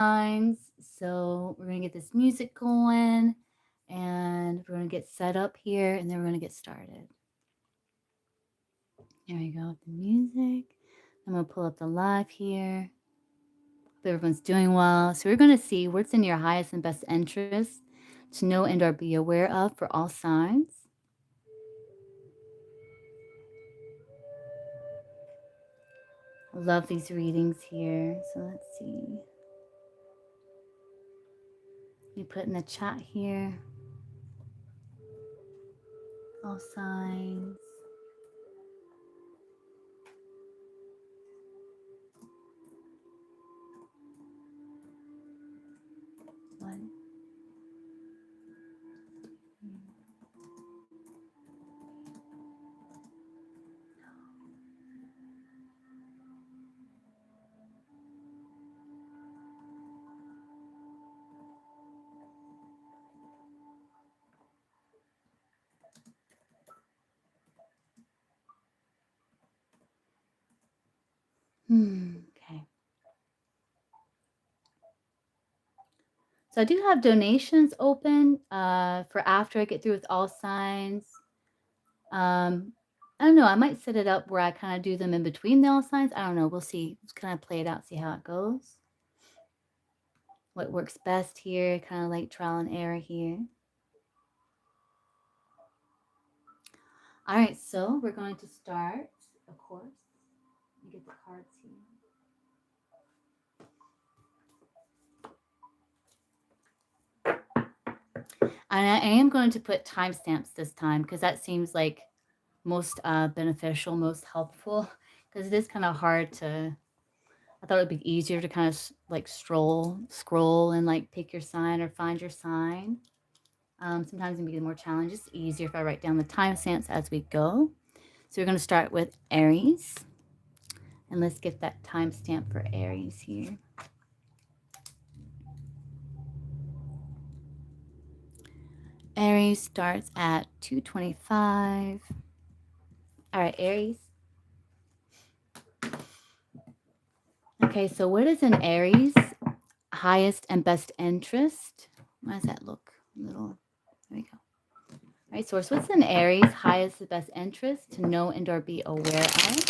Allsigns. So we're going to get this music going and we're going to get set up here and then we're going to get started. Here we go with the music. I'm going to pull up the live here. Hope everyone's doing well. So we're going to see what's in your highest and best interest to know and or be aware of for all signs. I love these readings here. So let's see. You put in the chat here. All signs. What? Okay. So I do have donations open for after I get through with all signs. I don't know. I might set it up where I kind of do them in between the all signs. I don't know. We'll see. Just kind of play it out, see how it goes. What works best here, kind of like trial and error here. All right, so we're going to start, of course. Let me get the cards here. And I am going to put timestamps this time because that seems like most beneficial, most helpful, because it is kind of hard to. I thought it'd be easier to kind of like scroll and like pick your sign or find your sign. Sometimes it can be more challenging. It's easier if I write down the timestamps as we go. So we're going to start with Aries. And let's get that timestamp for Aries here. Aries starts at 2:25. All right, Aries. Okay, so what is an Aries highest and best interest? How does that look? Little, there we go. All right, source, what's an Aries highest and best interest to know and or be aware of?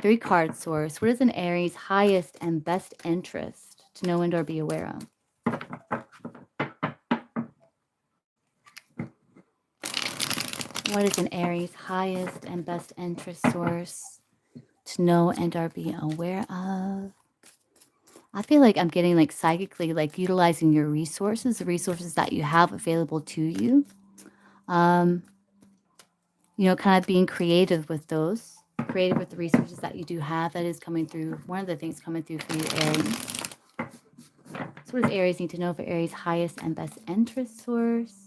3 card source. What is an Aries highest and best interest to know and or be aware of? What is an Aries highest and best interest source to know and or be aware of? I feel like I'm getting like psychically like utilizing your resources, the resources that you have available to you. You know, kind of being creative with those, creative with the resources that you do have. That is coming through. One of the things coming through for you, Aries. So what does Aries need to know for Aries' highest and best interest source?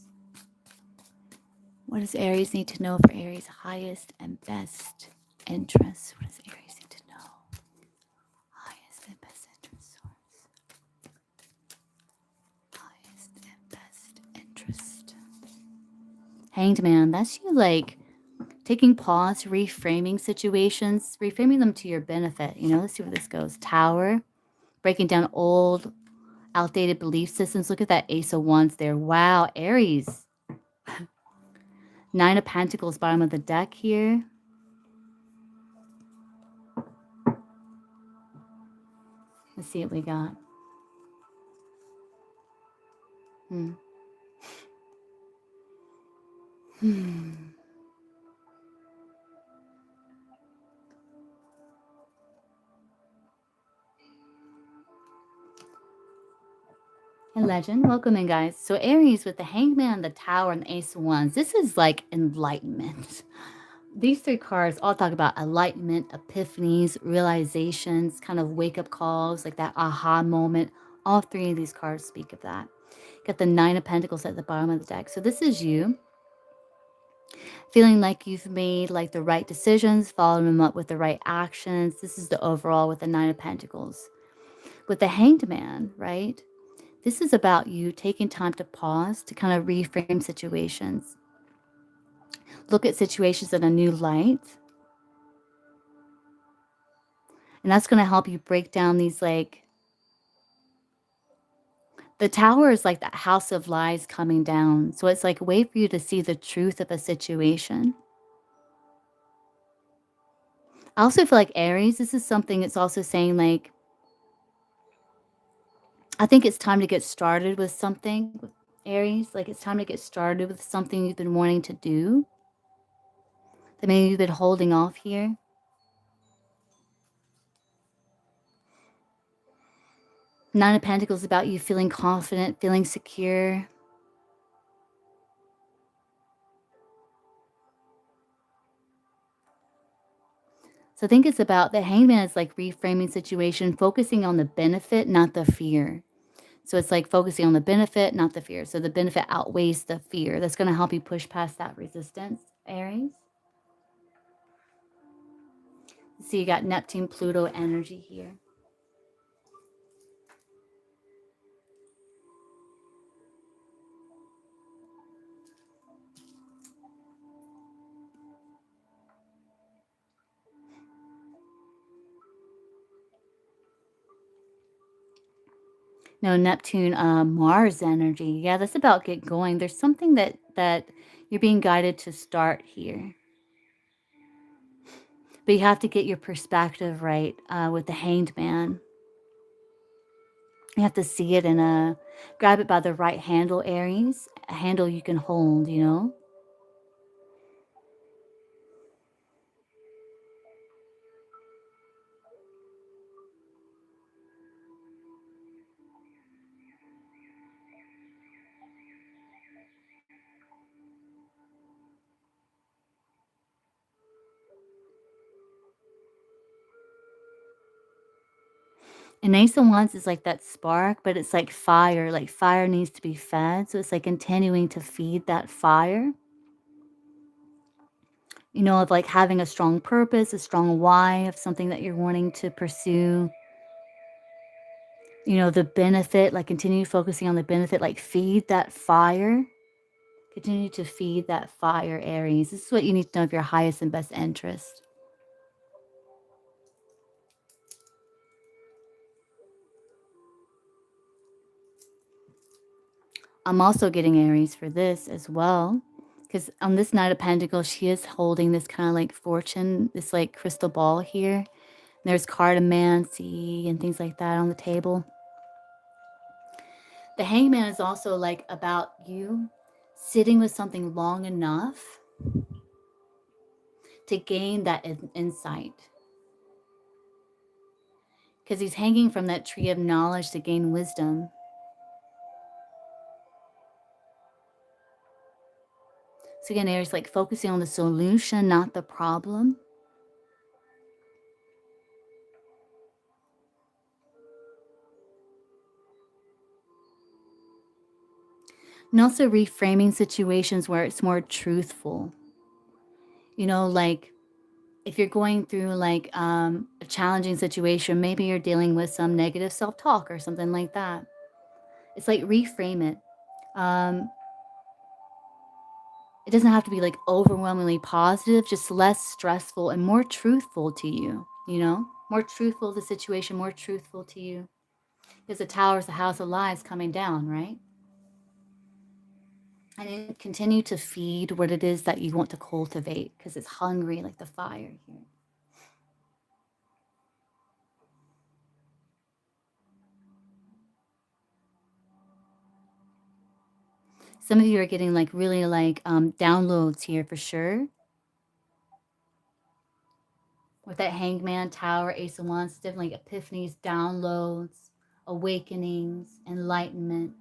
What does Aries need to know for Aries' highest and best interest? What does Aries need to know? Highest and best interest source. Highest and best interest. Hanged Man, that's you like taking pause, reframing situations, reframing them to your benefit. You know, let's see where this goes. Tower, breaking down old, outdated belief systems. Look at that Ace of Wands there. Wow, Aries. 9 of Pentacles, bottom of the deck here. Let's see what we got. Hey, Legend. Welcome in, guys. So Aries with the Hangman, the Tower, and the Ace of Wands. This is like enlightenment. These 3 cards all talk about enlightenment, epiphanies, realizations, kind of wake-up calls, like that aha moment. All 3 of these cards speak of that. Got the 9 of Pentacles at the bottom of the deck. So this is you feeling like you've made like the right decisions, following them up with the right actions. This is the overall with the 9 of Pentacles. With the Hanged Man, right? This is about you taking time to pause, to kind of reframe situations. Look at situations in a new light. And that's going to help you break down these like the tower is like that house of lies coming down. So it's like a way for you to see the truth of a situation. I also feel like Aries, this is something it's also saying like, I think it's time to get started with something with Aries. Like it's time to get started with something you've been wanting to do that maybe you've been holding off here. Nine of Pentacles is about you feeling confident, feeling secure. So I think it's about the Hangman is like reframing situation, focusing on the benefit, not the fear. So it's like focusing on the benefit, not the fear. So the benefit outweighs the fear. That's going to help you push past that resistance, Aries. So you got Neptune, Pluto energy here. No, Neptune, Mars energy. Yeah, that's about get going. There's something that you're being guided to start here. But you have to get your perspective right with the Hanged Man. You have to see it in a grab it by the right handle, Aries. A handle you can hold, you know? And Ace of Wands is like that spark, but it's like fire. Like fire needs to be fed. So it's like continuing to feed that fire. You know, of like having a strong purpose, a strong why of something that you're wanting to pursue. You know, the benefit, like continue focusing on the benefit, like feed that fire. Continue to feed that fire, Aries. This is what you need to know of your highest and best interest. I'm also getting Aries for this as well. Because on this Knight of Pentacles, she is holding this kind of like fortune, this like crystal ball here. And there's cartomancy and things like that on the table. The Hangman is also like about you sitting with something long enough to gain that insight. Because he's hanging from that tree of knowledge to gain wisdom. So again, Aries, like focusing on the solution, not the problem. And also reframing situations where it's more truthful. You know, like if you're going through like a challenging situation, maybe you're dealing with some negative self-talk or something like that. It's like reframe it. Um, it doesn't have to be like overwhelmingly positive, just less stressful and more truthful to you, you know? More truthful to the situation, more truthful to you. Because the tower is the house of lies coming down, right? And then continue to feed what it is that you want to cultivate because it's hungry like the fire here. Some of you are getting like really like downloads here for sure. With that Hangman, Tower, Ace of Wands, definitely epiphanies, downloads, awakenings, enlightenment.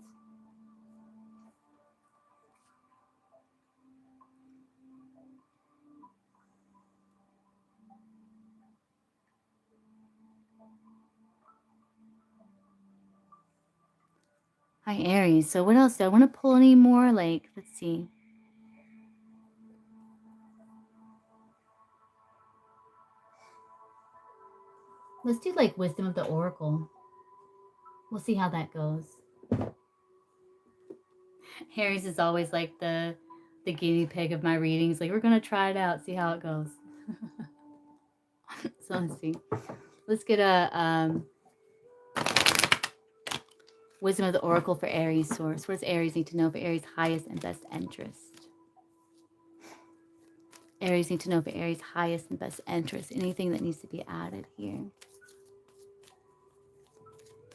Hi, Aries. So what else? Do I want to pull any more? Like, let's see. Let's do like Wisdom of the Oracle. We'll see how that goes. Aries is always like the guinea pig of my readings. Like, we're gonna try it out, see how it goes. So let's see. Let's get a wisdom of the oracle for Aries source. What does Aries need to know for Aries' highest and best interest? Aries need to know for Aries' highest and best interest. Anything that needs to be added here.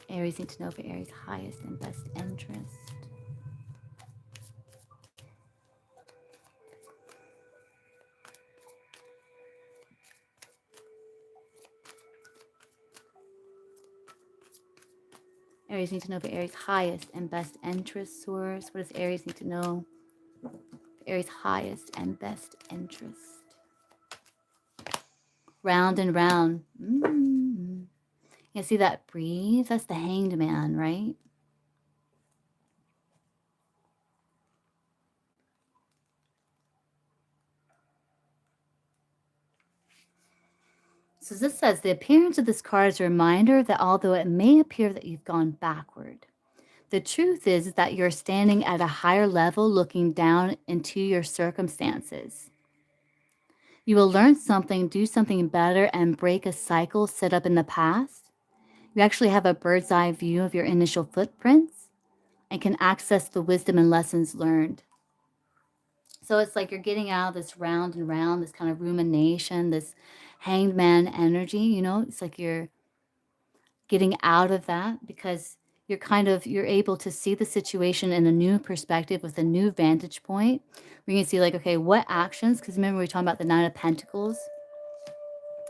Aries need to know for Aries' highest and best interest. Aries need to know for Aries' highest and best interest source. What does Aries need to know for Aries' highest and best interest? Round and round. You see that breathe? That's the Hanged Man, right? So this says, the appearance of this card is a reminder that although it may appear that you've gone backward, the truth is that you're standing at a higher level looking down into your circumstances. You will learn something, do something better, and break a cycle set up in the past. You actually have a bird's eye view of your initial footprints and can access the wisdom and lessons learned. So it's like you're getting out of this round and round, this kind of rumination, this hanged man energy, you know, it's like you're getting out of that because you're able to see the situation in a new perspective with a new vantage point. Where you can see like, okay, what actions, because remember we were talking about the Nine of Pentacles,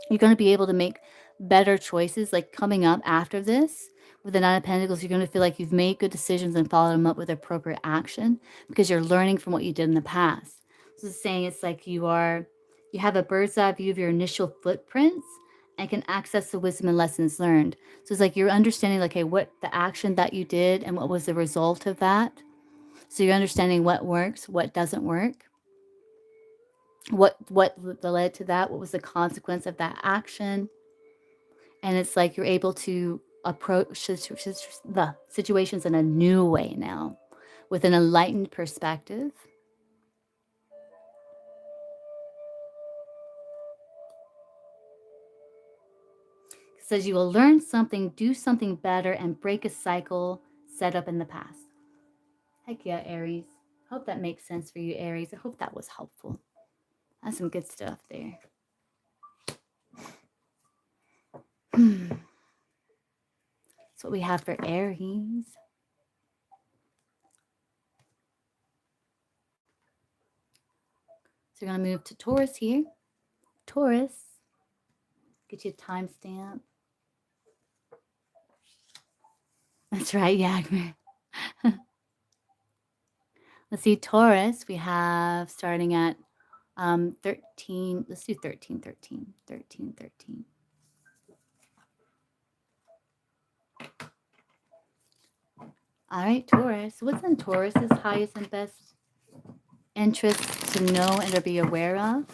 you're going to be able to make better choices like coming up after this. With the Nine of Pentacles, you're going to feel like you've made good decisions and followed them up with appropriate action because you're learning from what you did in the past. So it's saying it's like you have a bird's eye view of your initial footprints and can access the wisdom and lessons learned. So it's like you're understanding like, hey, what the action that you did and what was the result of that. So you're understanding what works, what doesn't work, what led to that, what was the consequence of that action. And it's like you're able to approach the situations in a new way now with an enlightened perspective. It says you will learn something, do something better, and break a cycle set up in the past. Heck yeah, Aries. Hope that makes sense for you, Aries. I hope that was helpful. That's some good stuff there. That's what we have for Aries. So we're going to move to Taurus here. Taurus, get you a timestamp. That's right, Yagmer. Let's see, Taurus, we have starting at 13. Let's do 13, 13, 13, 13. All right, Taurus. What's in Taurus's highest and best interest to know and to be aware of?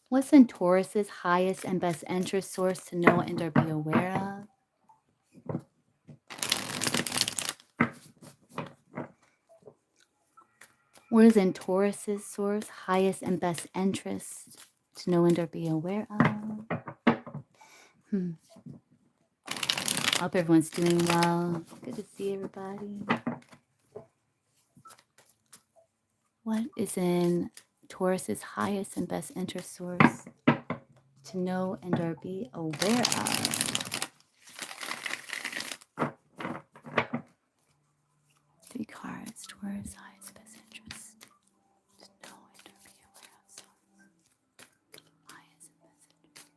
What's in Taurus's highest and best interest source to know and to be aware of? What is in Taurus's source, highest and best interest to know and to be aware of? I hope everyone's doing well. Good to see everybody. What is in Taurus's highest and best interest source to know and or be aware of? 3 cards. Taurus' highest best interest to know and or be aware of. Highest and best interest.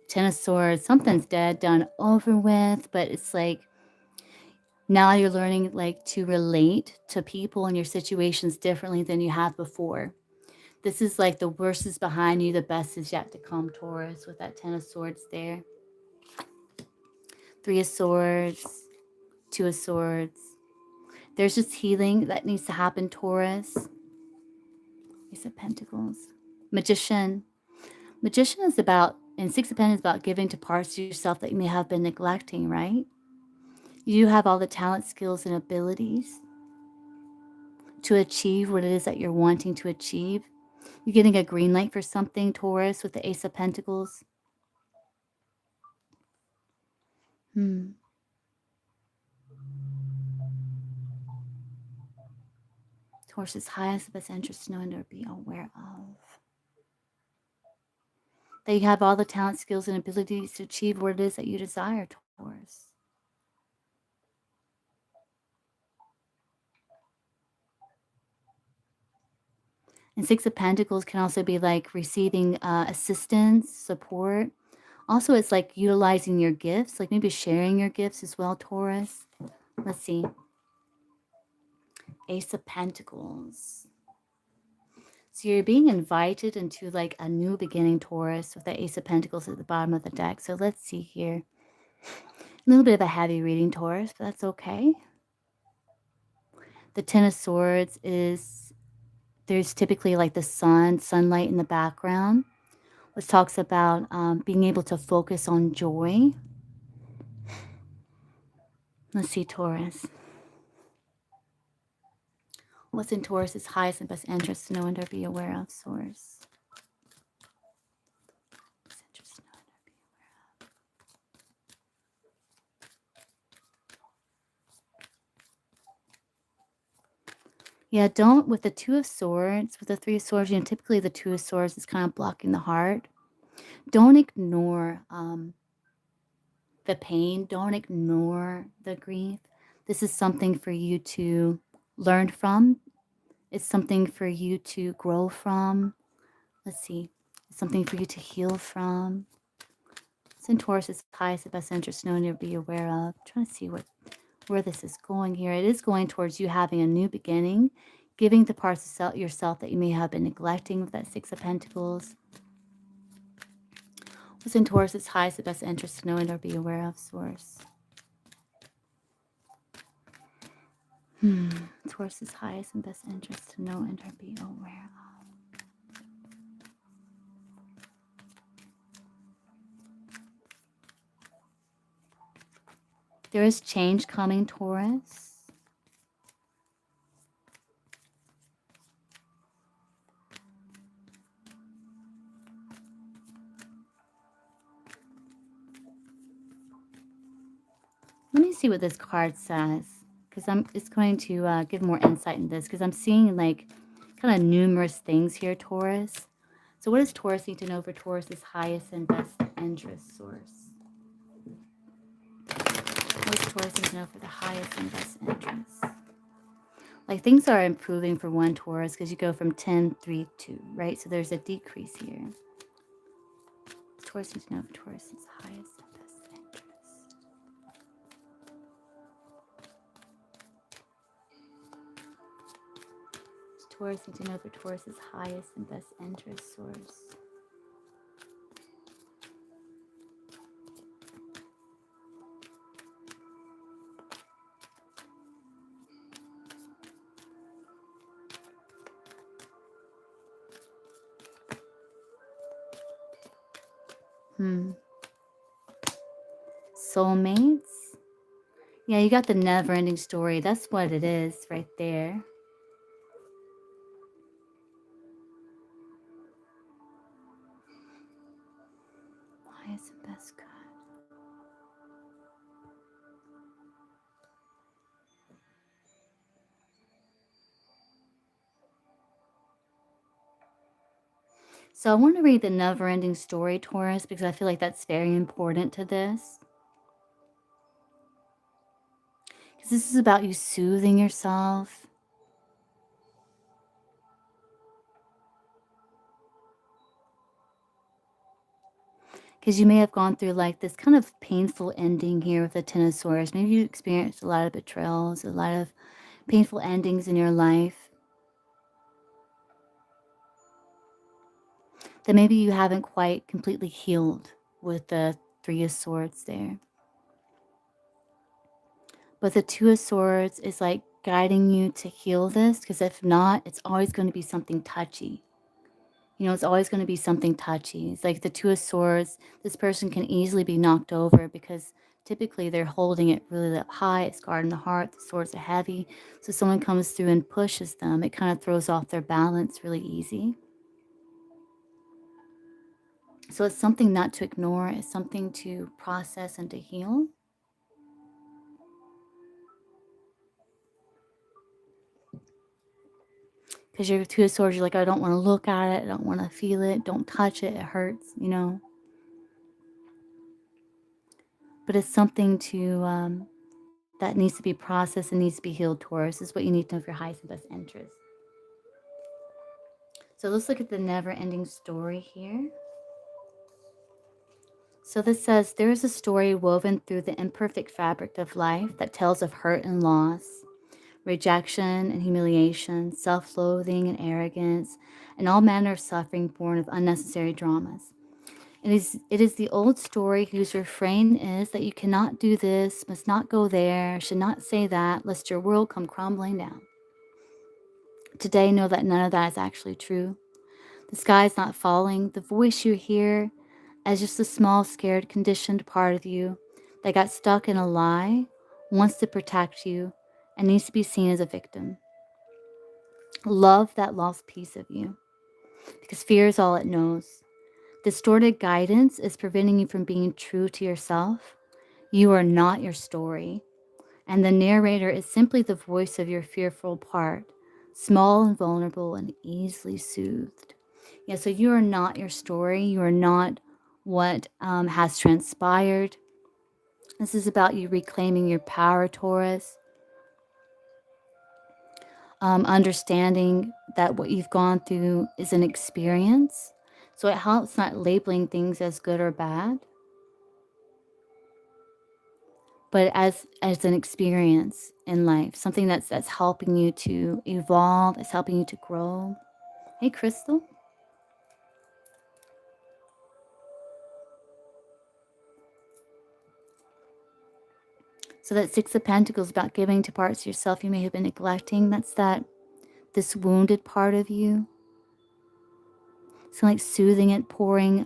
10 of Swords. Something's dead, done, over with, but it's like now you're learning like to relate to people and your situations differently than you have before. This is like the worst is behind you, the best is yet to come, Taurus, with that 10 of Swords there. 3 of Swords, 2 of Swords. There's just healing that needs to happen, Taurus. Ace of Pentacles. Magician. Magician is about, and 6 of Pentacles is about giving to parts of yourself that you may have been neglecting, right? You have all the talent, skills, and abilities to achieve what it is that you're wanting to achieve. You're getting a green light for something, Taurus, with the Ace of Pentacles. Hmm. Taurus's highest best interest to know and to be aware of. That you have all the talent, skills, and abilities to achieve what it is that you desire, Taurus. And Six of Pentacles can also be like receiving assistance, support. Also, it's like utilizing your gifts, like maybe sharing your gifts as well, Taurus. Let's see. Ace of Pentacles. So you're being invited into like a new beginning, Taurus, with the Ace of Pentacles at the bottom of the deck. So let's see here. A little bit of a heavy reading, Taurus, but that's okay. The Ten of Swords is, there's typically like the sunlight in the background, which talks about being able to focus on joy. Let's see, Taurus. What's in Taurus's highest and best interest to know and to be aware of, Source? Yeah, don't, with the Two of Swords, with the Three of Swords, typically the Two of Swords is kind of blocking the heart. Don't ignore the pain. Don't ignore the grief. This is something for you to learn from. It's something for you to grow from. Let's see. It's something for you to heal from. It's in Taurus's highest and best interest to know and to be aware of. I'm trying to see where this is going here. It is going towards you having a new beginning, giving the parts of yourself that you may have been neglecting with that Six of Pentacles. What's in Taurus's highest and best interest to know and or be aware of, Source? Taurus's highest and best interest to know and or be aware of. There is change coming, Taurus. Let me see what this card says, because it's going to give more insight in this, because I'm seeing like kind of numerous things here, Taurus. So what does Taurus need to know for Taurus's highest and best interest, Source? What does Taurus need to know for the highest and best interest? Like things are improving for one, Taurus, because you go from 10, 3, 2, right? So there's a decrease here. Taurus needs to know for Taurus's highest and best interest. Taurus need to know for Taurus's highest and best interest, Source. Soulmates. Yeah, you got the never-ending story. That's what it is right there. Highest and best good. So I want to read the never-ending story, Taurus, because I feel like that's very important to this. Because this is about you soothing yourself. Because you may have gone through like this kind of painful ending here with the Ten of Swords. Maybe you experienced a lot of betrayals, a lot of painful endings in your life that maybe you haven't quite completely healed with the Three of Swords there. But the Two of Swords is like guiding you to heal this, because if not, it's always going to be something touchy. It's always going to be something touchy. It's like the Two of Swords, this person can easily be knocked over because Typically, they're holding it really up high. It's guarding the heart. The swords are heavy. So someone comes through and pushes them. It kind of throws off their balance really easy. So it's something not to ignore. It's something to process and to heal. Because you're two of swords, you're like, I don't want to look at it. I don't want to feel it. Don't touch it. It hurts. But it's something that needs to be processed and needs to be healed towards. This is what you need to know for your highest and best interest. So let's look at the never-ending story here. So this says, there is a story woven through the imperfect fabric of life that tells of hurt and loss, rejection and humiliation, self-loathing and arrogance, and all manner of suffering born of unnecessary dramas. It is the old story whose refrain is that you cannot do this, must not go there, should not say that, lest your world come crumbling down. Today, know that none of that is actually true. The sky is not falling. The voice you hear as just a small, scared, conditioned part of you that got stuck in a lie, wants to protect you, and needs to be seen as a victim. Love that lost piece of you, because fear is all it knows. Distorted guidance is preventing you from being true to yourself. You are not your story, and the narrator is simply the voice of your fearful part, small and vulnerable and easily soothed. Yeah, so you are not your story. You are not what has transpired. This is about you reclaiming your power, Taurus. Understanding that what you've gone through is an experience. So it helps not labeling things as good or bad, but as an experience in life, something that's helping you to evolve, it's helping you to grow. Hey, Crystal. So that Six of Pentacles about giving to parts of yourself you may have been neglecting. That's this wounded part of you. So like soothing it, pouring.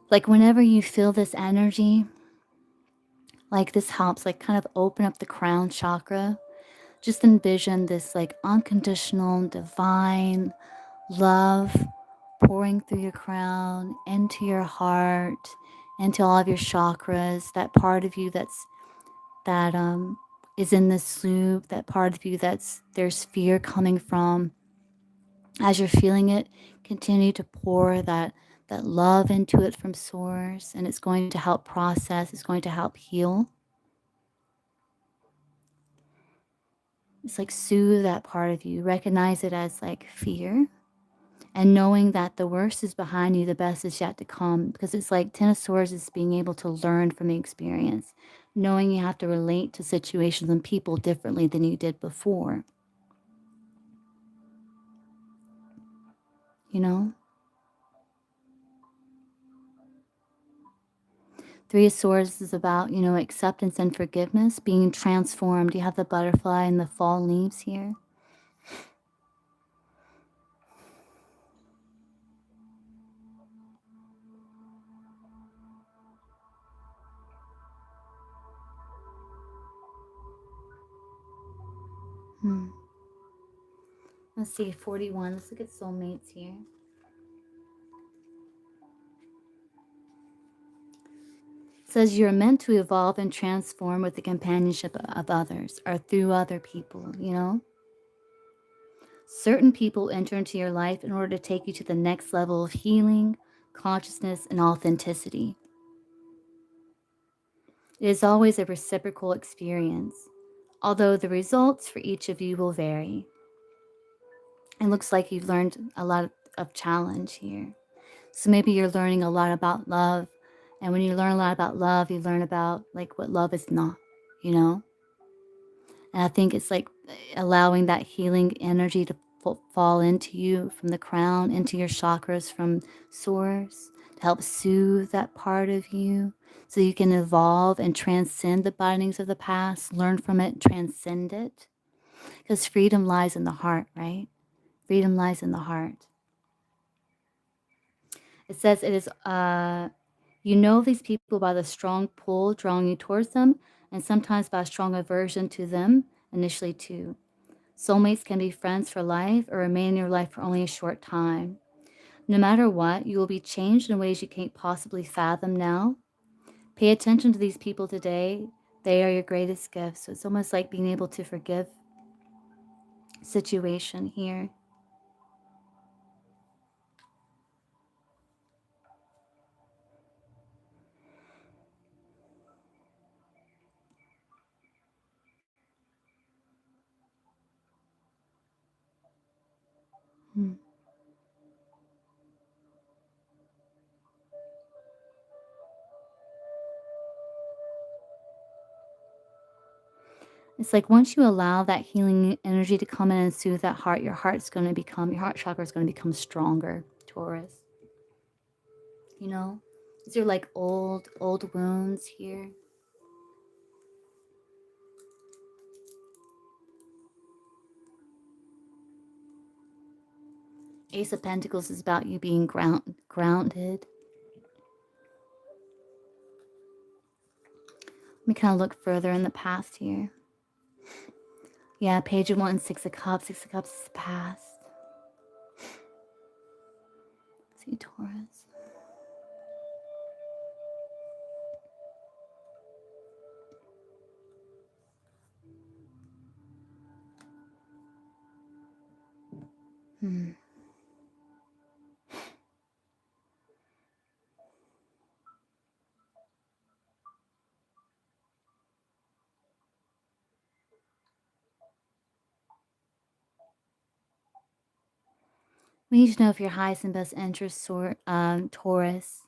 Like whenever you feel this energy, like this helps, like kind of open up the crown chakra. Just envision this like unconditional, divine love pouring through your crown, into your heart, into all of your chakras. That part of you that is in this loop, that part of you there's fear coming from. As you're feeling it, continue to pour that love into it from source, and it's going to help process, it's going to help heal. It's like soothe that part of you, recognize it as like fear, and knowing that the worst is behind you, the best is yet to come, because it's like Ten of Swords is being able to learn from the experience, knowing you have to relate to situations and people differently than you did before. You know? Three of Swords is about, acceptance and forgiveness, being transformed. You have the butterfly and the fall leaves here. Hmm. Let's see, 41. Let's look at soulmates here. It says you're meant to evolve and transform with the companionship of others or through other people. Certain people enter into your life in order to take you to the next level of healing, consciousness, and authenticity. It is always a reciprocal experience, although the results for each of you will vary. It looks like you've learned a lot of challenge here. So maybe you're learning a lot about love. And when you learn a lot about love, you learn about like what love is not, you know? And I think it's like allowing that healing energy to fall into you from the crown, into your chakras from source, to help soothe that part of you so you can evolve and transcend the bindings of the past, learn from it, transcend it. Because freedom lies in the heart, right? Freedom lies in the heart. It says You know these people by the strong pull drawing you towards them, and sometimes by a strong aversion to them initially, too. Soulmates can be friends for life or remain in your life for only a short time. No matter what, you will be changed in ways you can't possibly fathom now. Pay attention to these people today. They are your greatest gift. So it's almost like being able to forgive situation here. Hmm. It's like once you allow that healing energy to come in and soothe that heart, your heart chakra is going to become stronger, Taurus. You know, these are like old wounds here. Ace of Pentacles is about you being grounded. Let me kind of look further in the past here. Yeah, Page of Wands, Six of Cups. Six of Cups is the past. See, Taurus. Hmm. We need to know if your highest and best interest, Taurus,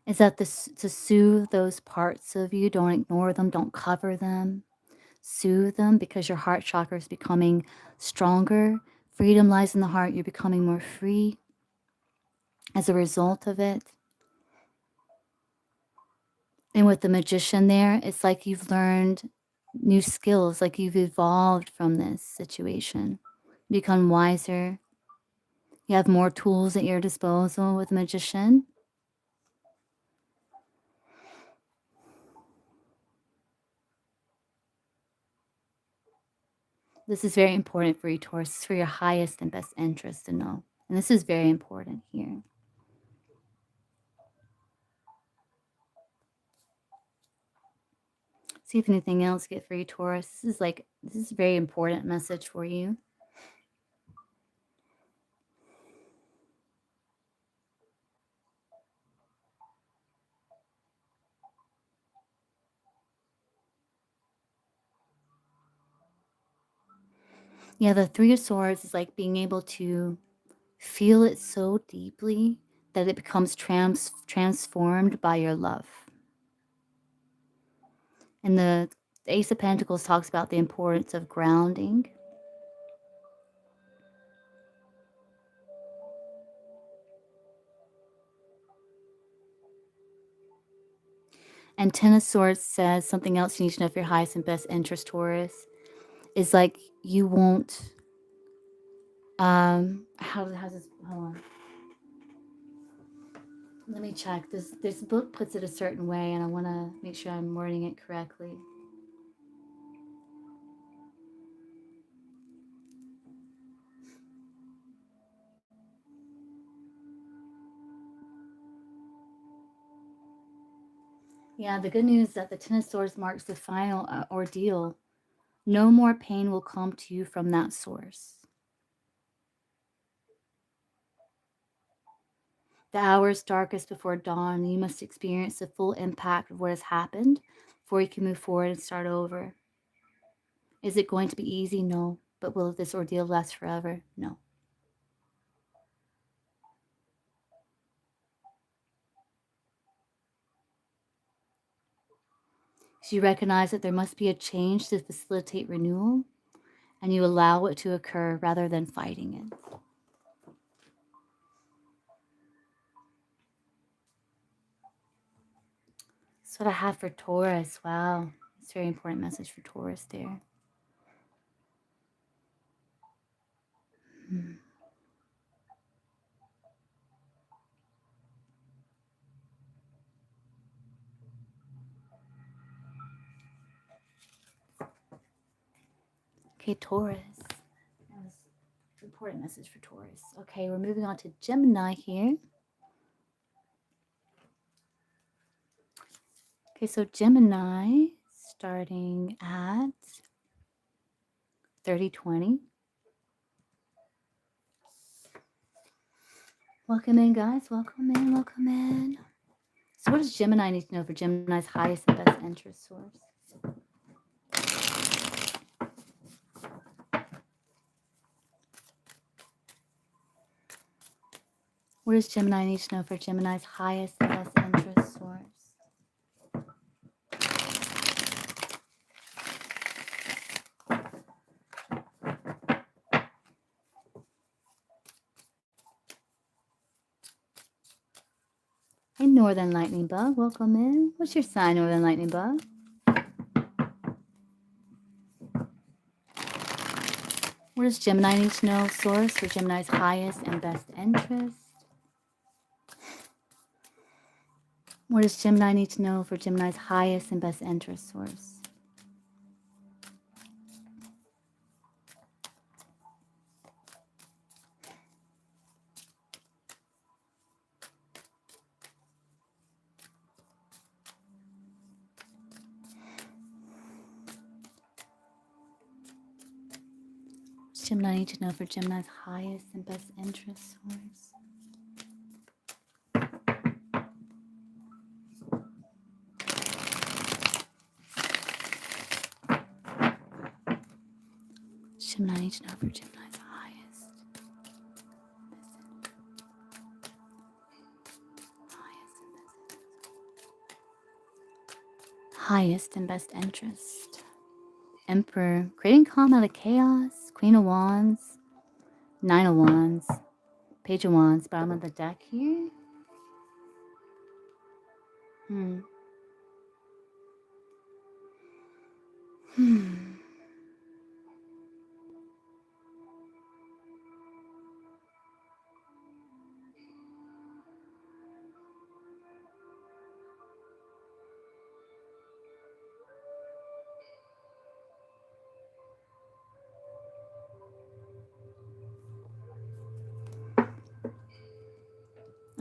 is that to soothe those parts of you. Don't ignore them. Don't cover them. Soothe them because your heart chakra is becoming stronger. Freedom lies in the heart. You're becoming more free as a result of it. And with the Magician there, it's like you've learned new skills, like you've evolved from this situation, become wiser. You have more tools at your disposal with Magician. This is very important for you, Taurus. It's for your highest and best interest to know. And this is very important here. See if anything else get for you, Taurus. This is a very important message for you. Yeah, the Three of Swords is like being able to feel it so deeply that it becomes transformed by your love. And the Ace of Pentacles talks about the importance of grounding. And Ten of Swords says something else you need to know for your highest and best interest, Taurus, is like you won't how's this, hold on, let me check. This book puts it a certain way and I want to make sure I'm wording it correctly. Yeah, the good news is that the Ten of Swords marks the final ordeal. No more pain will come to you from that source. The hour is darkest before dawn, and you must experience the full impact of what has happened before you can move forward and start over. Is it going to be easy? No. But will this ordeal last forever? No. So you recognize that there must be a change to facilitate renewal, and you allow it to occur rather than fighting it. That's what I have for Taurus. Wow. It's a very important message for Taurus there. Okay, Taurus. That was an important message for Taurus. Okay, we're moving on to Gemini here. Okay, so Gemini starting at 3020. Welcome in, guys. Welcome in. Welcome in. So, what does Gemini need to know for Gemini's highest and best interest source? What does Gemini need to know for Gemini's highest and best interest source? Hey, Northern Lightning Bug, welcome in. What's your sign, Northern Lightning Bug? What does Gemini need to know source for Gemini's highest and best interest? What does Gemini need to know for Gemini's highest and best interest source? Gemini need to know for Gemini's highest and best interest source. Gemini need to know for Gemini's highest and best interest. Emperor, creating calm out of chaos. Queen of Wands, Nine of Wands, Page of Wands, bottom of the deck here. Hmm.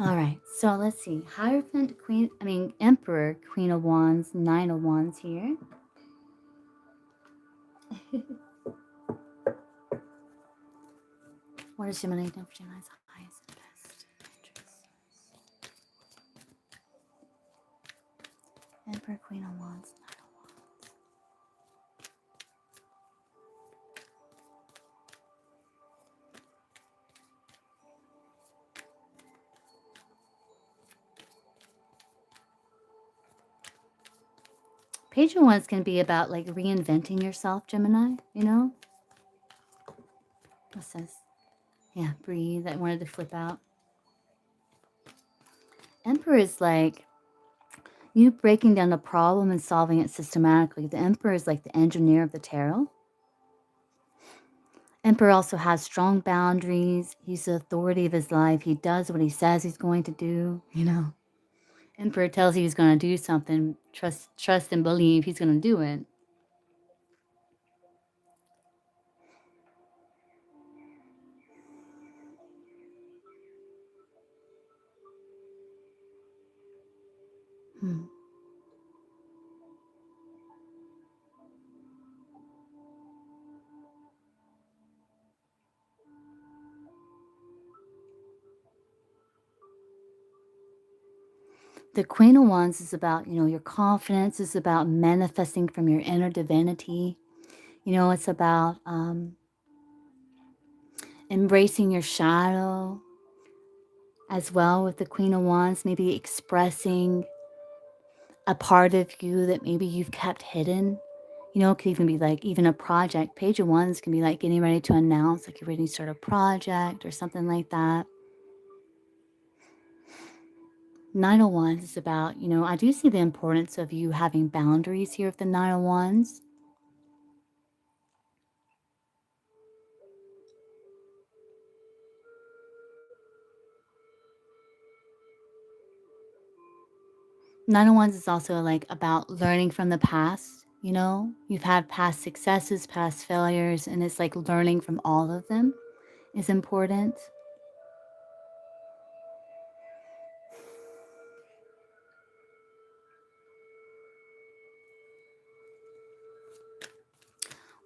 All right, so let's see. Hierophant, Emperor, Queen of Wands, Nine of Wands here. What is Gemini know for Gemini's highest and best interest? Emperor, Queen of Wands, Nine of Wands. Page of Wands can be about like reinventing yourself, Gemini, you know? What's this? Yeah, breathe. I wanted to flip out. Emperor is like you breaking down the problem and solving it systematically. The Emperor is like the engineer of the tarot. Emperor also has strong boundaries. He's the authority of his life. He does what he says he's going to do, you know. Emperor tells you he's going to do something. Trust and believe he's going to do it. The Queen of Wands is about, your confidence. Is about manifesting from your inner divinity. It's about embracing your shadow as well with the Queen of Wands, maybe expressing a part of you that maybe you've kept hidden. It could even be like even a project. Page of Wands can be like getting ready to announce, like you're ready to start a project or something like that. Nine of Wands is about, I do see the importance of you having boundaries here with the Nine of Wands. Nine of Wands is also like about learning from the past, You've had past successes, past failures, and it's like learning from all of them is important.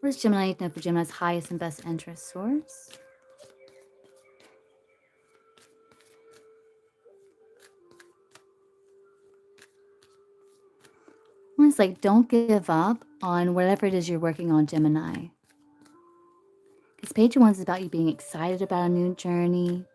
What does Gemini need to know for Gemini's highest and best interest source? Well, it's like, don't give up on whatever it is you're working on, Gemini. Because page one is about you being excited about a new journey.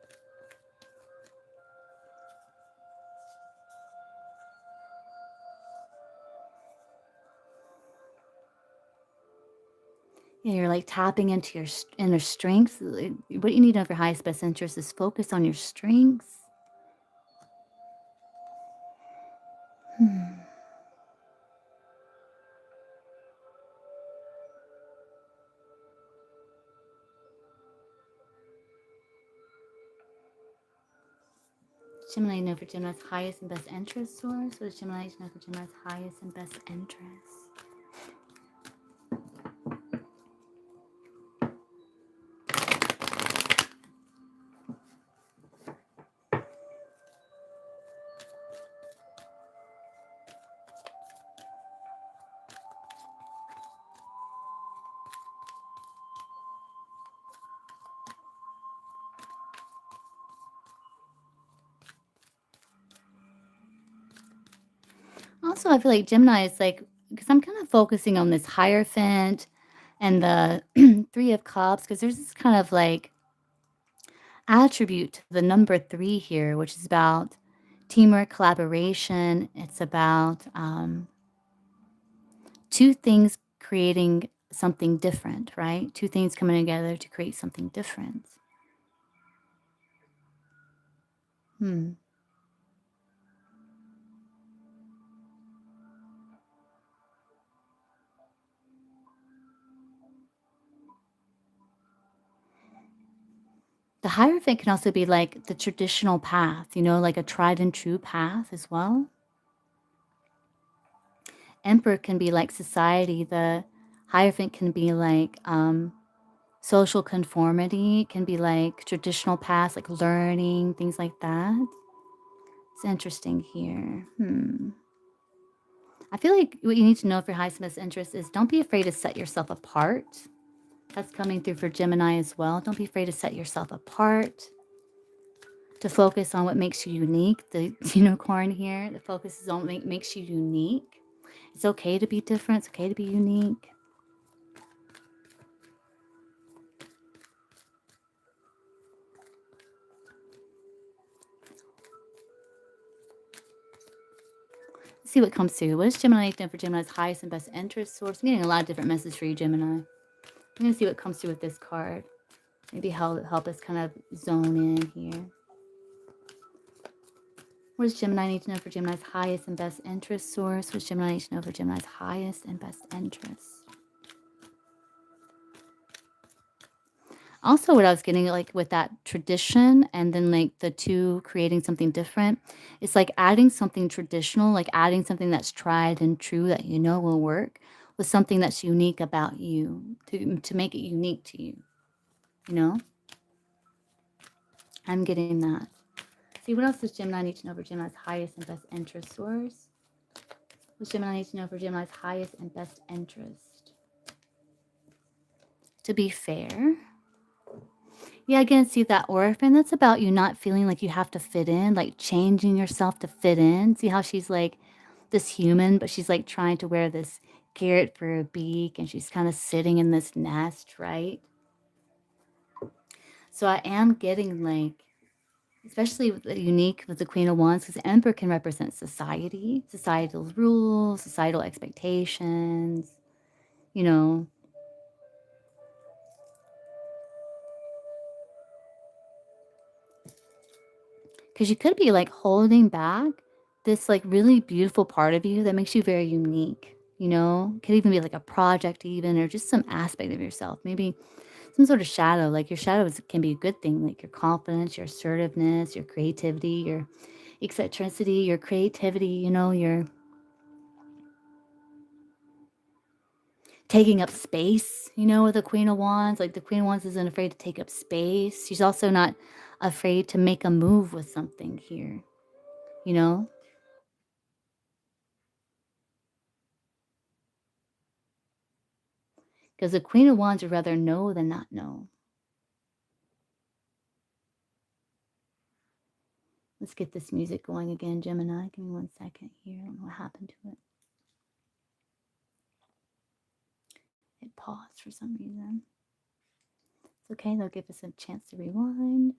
Yeah, you're like tapping into your inner strengths. What you need to know for highest best interest is focus on your strengths. Hmm. Gemini know for Gemini's highest and best interest source. What does Gemini know for Gemini's highest and best interest? Also, I feel like Gemini is like, because I'm kind of focusing on this Hierophant and the Three of Cups, because there's this kind of like attribute to the number three here, which is about teamwork, collaboration. It's about two things creating something different, right? Two things coming together to create something different. Hmm. The Hierophant can also be like the traditional path, like a tried and true path as well. Emperor can be like society. The Hierophant can be like social conformity, can be like traditional paths, like learning, things like that. It's interesting here. I feel like what you need to know for highest best interest is don't be afraid to set yourself apart. That's coming through for Gemini as well. Don't be afraid to set yourself apart, to focus on what makes you unique. The unicorn here, the focus is on what makes you unique. It's okay to be different. It's okay to be unique. Let's see what comes through. What is Gemini done for Gemini's highest and best interest source? I'm getting a lot of different messages for you, Gemini. I'm going to see what comes through with this card. Maybe help us kind of zone in here. What does Gemini need to know for Gemini's highest and best interest source? What does Gemini need to know for Gemini's highest and best interest? Also, what I was getting like with that tradition and then like the two creating something different, it's like adding something traditional, like adding something that's tried and true that you know will work with something that's unique about you to make it unique to you. You know, I'm getting that. See, what else does Gemini need to know for Gemini's highest and best interest source? What Gemini needs to know for Gemini's highest and best interest? To be fair. Yeah, again, see that orphan, that's about you not feeling like you have to fit in, like changing yourself to fit in. See how she's like this human, but she's like trying to wear this carrot for a beak and she's kind of sitting in this nest, right? So I am getting like, especially with the unique with the Queen of Wands, because the Emperor can represent society, societal rules, societal expectations, you know, because you could be like holding back this like really beautiful part of you that makes you very unique. Could even be like a project, even, or just some aspect of yourself. Maybe some sort of shadow. Like your shadows can be a good thing, like your confidence, your assertiveness, your creativity, your eccentricity, your creativity. Your taking up space, with the Queen of Wands. Like, the Queen of Wands isn't afraid to take up space. She's also not afraid to make a move with something here, you know? Because the Queen of Wands would rather know than not know. Let's get this music going again, Gemini. Give me 1 second here. I don't know what happened to it. It paused for some reason. It's okay. They'll give us a chance to rewind.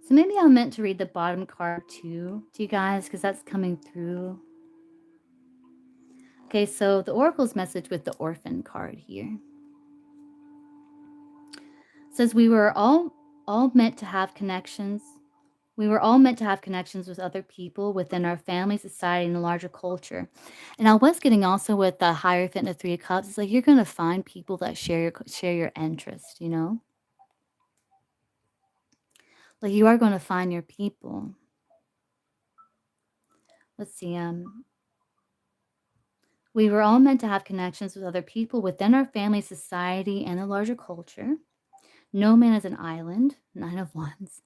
So maybe I meant to read the bottom card too to you guys, because that's coming through. Okay, so the Oracle's message with the Orphan card here says we were all meant to have connections. We were all meant to have connections with other people within our family, society, and the larger culture. And I was getting also with the Hierophant and the Three of Cups. It's like you're going to find people that share your interest. Like, you are going to find your people. Let's see. We were all meant to have connections with other people within our family, society, and the larger culture. No man is an island. 9 of Wands.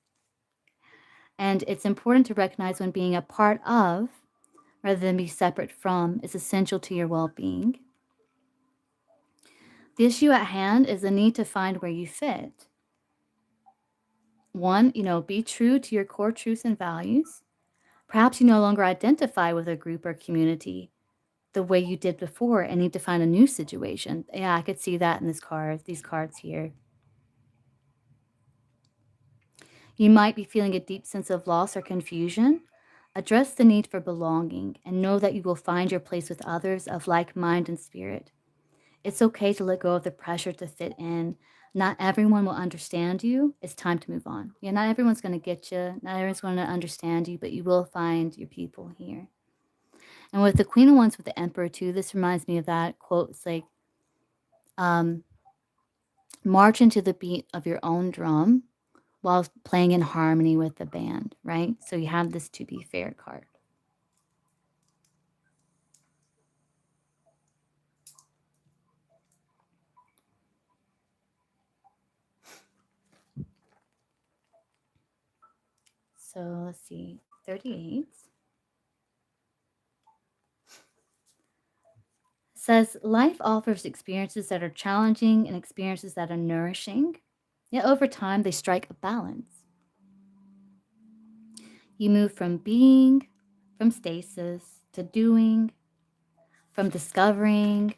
And it's important to recognize when being a part of, rather than be separate from, is essential to your well-being. The issue at hand is the need to find where you fit. One, be true to your core truths and values. Perhaps you no longer identify with a group or community the way you did before and need to find a new situation. Yeah, I could see that in these cards here. You might be feeling a deep sense of loss or confusion. Address the need for belonging and know that you will find your place with others of like mind and spirit. It's okay to let go of the pressure to fit in. Not everyone will understand you. It's time to move on. Yeah, not everyone's going to get you. Not everyone's going to understand you, but you will find your people here. And with the Queen of Wands with the Emperor too, this reminds me of that quote. It's like, march into the beat of your own drum while playing in harmony with the band, right? So you have this to be fair card. So let's see, 38 says life offers experiences that are challenging and experiences that are nourishing. Yet over time, they strike a balance. You move from being, from stasis, to doing, from discovering,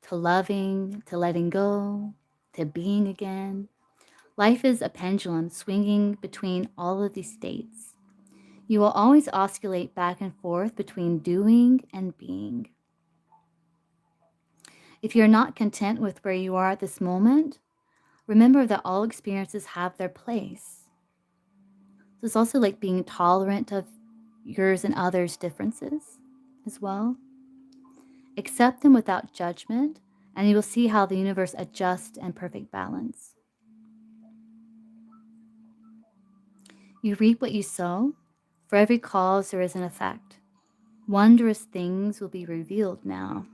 to loving, to letting go, to being again. Life is a pendulum swinging between all of these states. You will always oscillate back and forth between doing and being. If you're not content with where you are at this moment, remember that all experiences have their place. So it's also like being tolerant of yours and others' differences as well. Accept them without judgment, and you will see how the universe adjusts in perfect balance. You reap what you sow. For every cause, there is an effect. Wondrous things will be revealed now.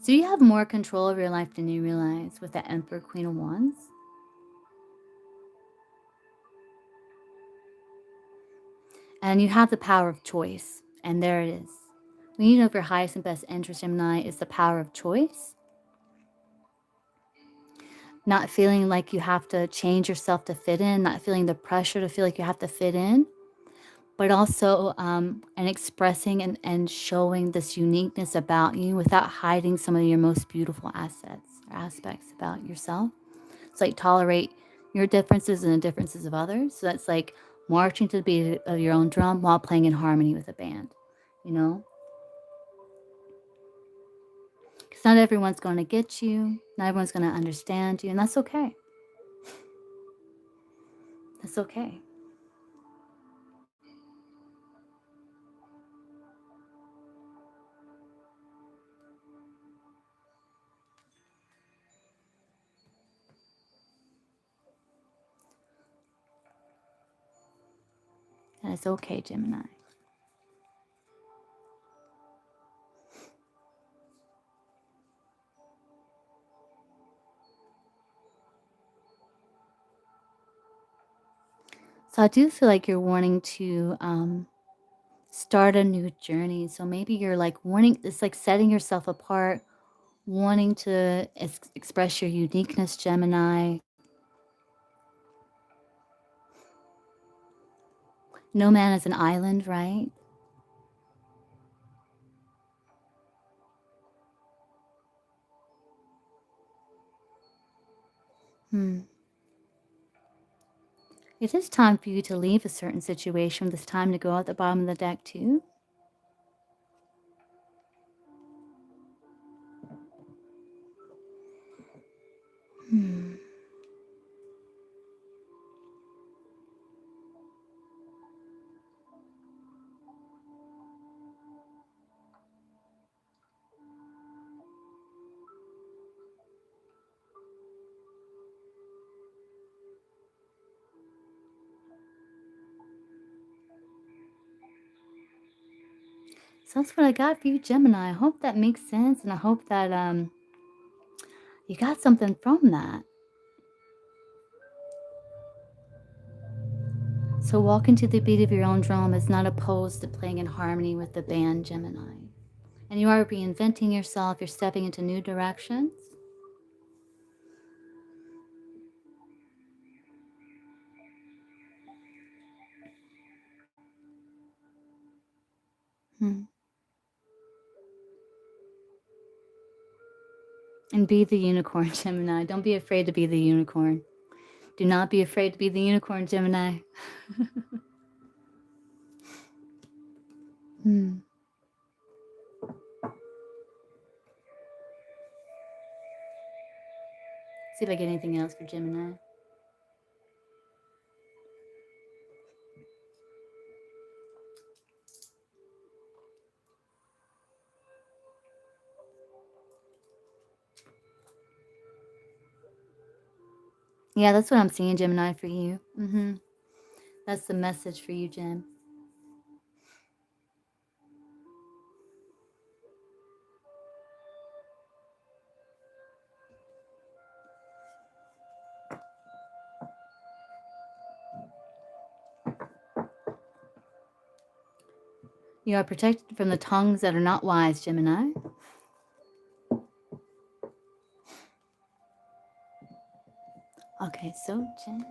So you have more control of your life than you realize with the Emperor, Queen of Wands. And you have the power of choice. And there it is. When you know your highest and best interest, Gemini, is the power of choice. Not feeling like you have to change yourself to fit in, not feeling the pressure to feel like you have to fit in, but also and expressing and showing this uniqueness about you without hiding some of your most beautiful assets or aspects about yourself. It's like tolerate your differences and the differences of others. So that's like marching to the beat of your own drum while playing in harmony with a band, Because not everyone's going to get you. Not everyone's going to understand you. And that's okay. That's okay. That is okay, Gemini. So I do feel like you're wanting to start a new journey. So maybe you're like wanting, it's like setting yourself apart, wanting to express your uniqueness, Gemini. No man is an island, right? Hmm. It is time for you to leave a certain situation. It's time to go at the bottom of the deck, too. Hmm. So that's what I got for you, Gemini. I hope that makes sense, and I hope that you got something from that. So walking to the beat of your own drum is not opposed to playing in harmony with the band, Gemini. And you are reinventing yourself. You're stepping into new directions. Hmm. And be the unicorn, Gemini. Don't be afraid to be the unicorn. Do not be afraid to be the unicorn, Gemini. Hmm. See if I get anything else for Gemini. Yeah, that's what I'm seeing, Gemini, for you. That's the message for you, Gem. You are protected from the tongues that are not wise, Gemini. Okay, so Gem.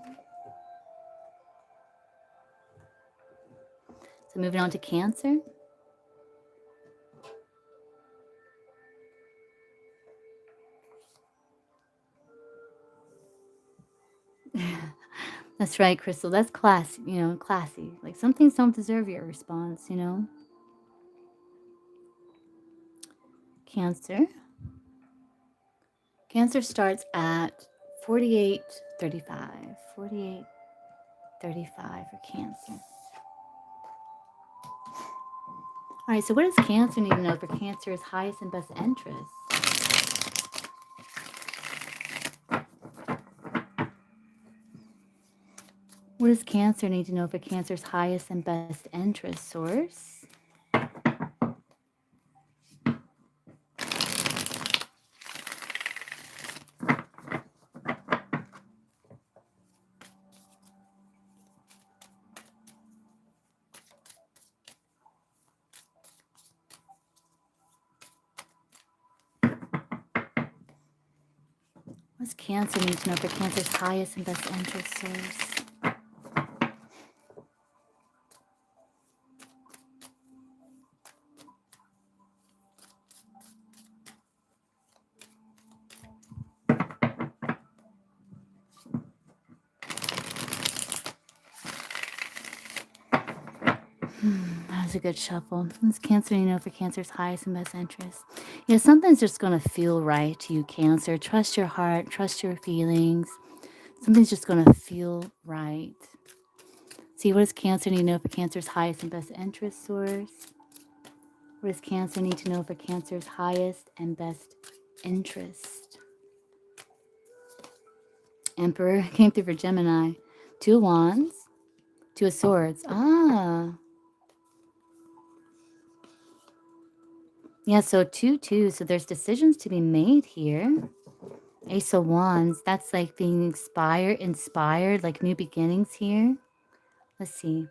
So moving on to Cancer. That's right, Crystal. That's class, classy. Like some things don't deserve your response. Cancer. Cancer starts at 48:35. 48:35 for Cancer. All right, so what does Cancer need to know for Cancer's highest and best interest? What does Cancer need to know for Cancer's highest and best interest source? What does Cancer need to know for Cancer's highest and best interest source? That was a good shuffle. What does Cancer need to know for Cancer's highest and best interest? Yeah, something's just going to feel right to you, Cancer. Trust your heart, trust your feelings. Something's just going to feel right. See, what does Cancer need to know for Cancer's highest and best interest source? What does Cancer need to know for Cancer's highest and best interest? Emperor came through for Gemini. 2 of Wands. Two of Swords. Ah. Yeah, so 2-2. So there's decisions to be made here. Ace of Wands. That's like being inspired, like new beginnings here. Let's see.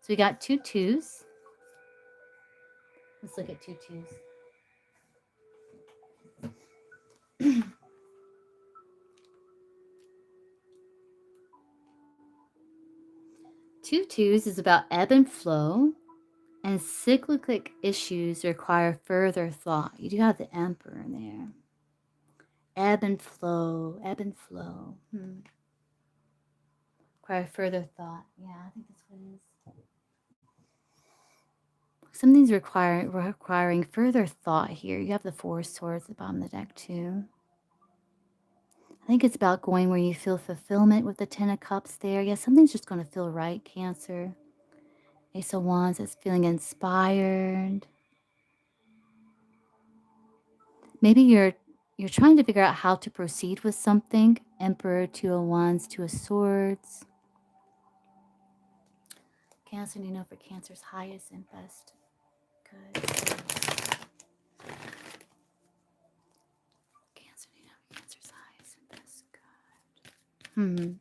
So we got 2 2s. Let's look at 2 2s. 2 2s is about ebb and flow, and cyclic issues require further thought. You do have the Emperor in there. Ebb and flow, ebb and flow. Require further thought. Yeah, I think that's what it is. Something's requiring further thought here. You have the Four of Swords at the bottom of the deck too. I think it's about going where you feel fulfillment with the Ten of Cups there. Yeah, something's just going to feel right, Cancer. Ace of Wands is feeling inspired. Maybe you're trying to figure out how to proceed with something. Emperor, Two of Wands, Two of Swords. Cancer, you know, for Cancer's highest and best good. Cancer, you know, for Cancer's highest and best good.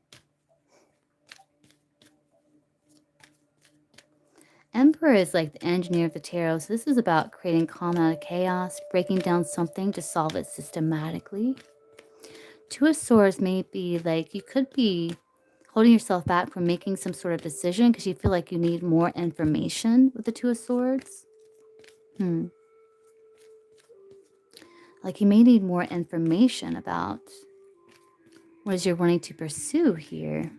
Emperor is like the engineer of the tarot. So this is about creating calm out of chaos, breaking down something to solve it systematically. Two of Swords may be like you could be holding yourself back from making some sort of decision because you feel like you need more information with the Two of Swords. Like you may need more information about what is you're wanting to pursue here.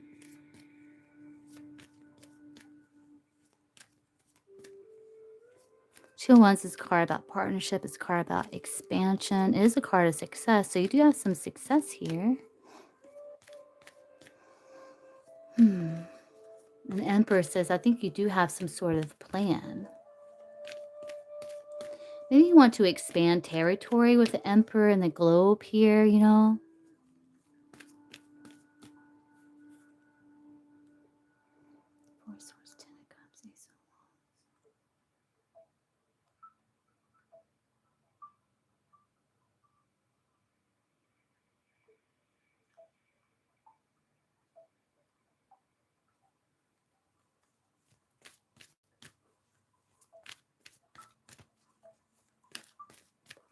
Two of Wands is a card about partnership. It's a card about expansion. It is a card of success. So you do have some success here. An Emperor says, I think you do have some sort of plan. Maybe you want to expand territory with the Emperor and the globe here, you know? Four Swords, Ten of Cups, Ace of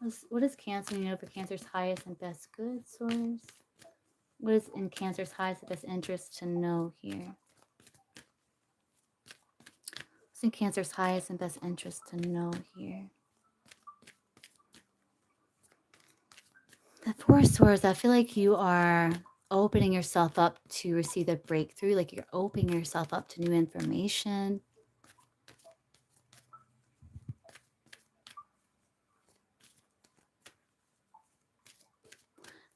Wands. What is Cancer, you know, for Cancer's highest and best good source? What is in Cancer's highest and best interest to know here? What's in Cancer's highest and best interest to know here? The Four Swords, I feel like you are opening yourself up to receive a breakthrough, like you're opening yourself up to new information.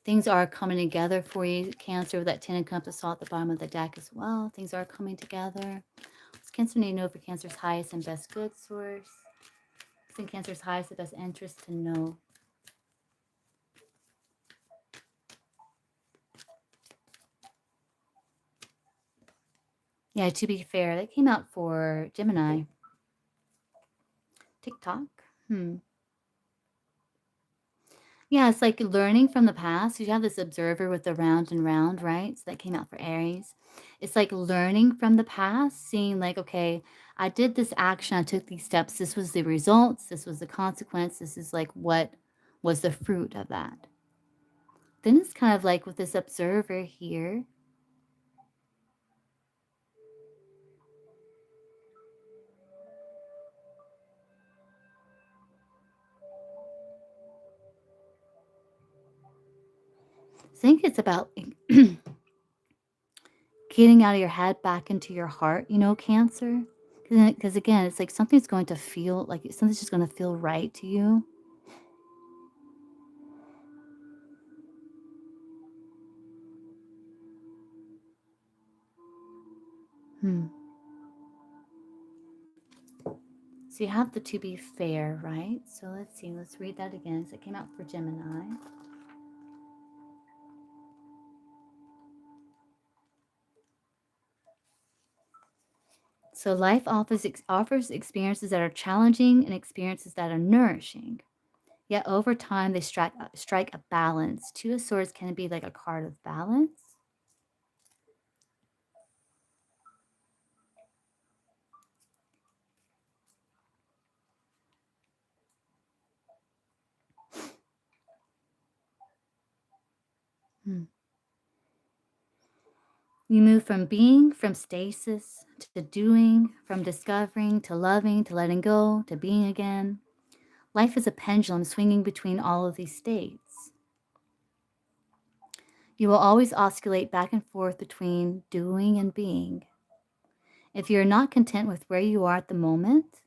Things are coming together for you, Cancer, with that Ten of Cups at the bottom of the deck as well. Things are coming together. What's Cancer need to know for Cancer's highest and best good source? What's in Cancer's highest and best interest to know? Yeah, to be fair, that came out for Gemini. TikTok. Yeah, it's like learning from the past. You have this observer with the round and round, right? So that came out for Aries. It's like learning from the past, seeing like, okay, I did this action, I took these steps. This was the results. This was the consequence. This is like what was the fruit of that. Then it's kind of like with this observer here. I think it's about getting out of your head back into your heart, you know, Cancer. Because again, it's like something's going to feel like something's just going to feel right to you. So you have the to be fair, right? So let's see. Let's read that again. So it came out for Gemini. So life offers experiences that are challenging and experiences that are nourishing. Yet over time, they strike a balance. Two of Swords can be like a card of balance. Hmm. You move from being, from stasis, to doing, from discovering, to loving, to letting go, to being again. Life is a pendulum swinging between all of these states. You will always oscillate back and forth between doing and being. If you're not content with where you are at the moment,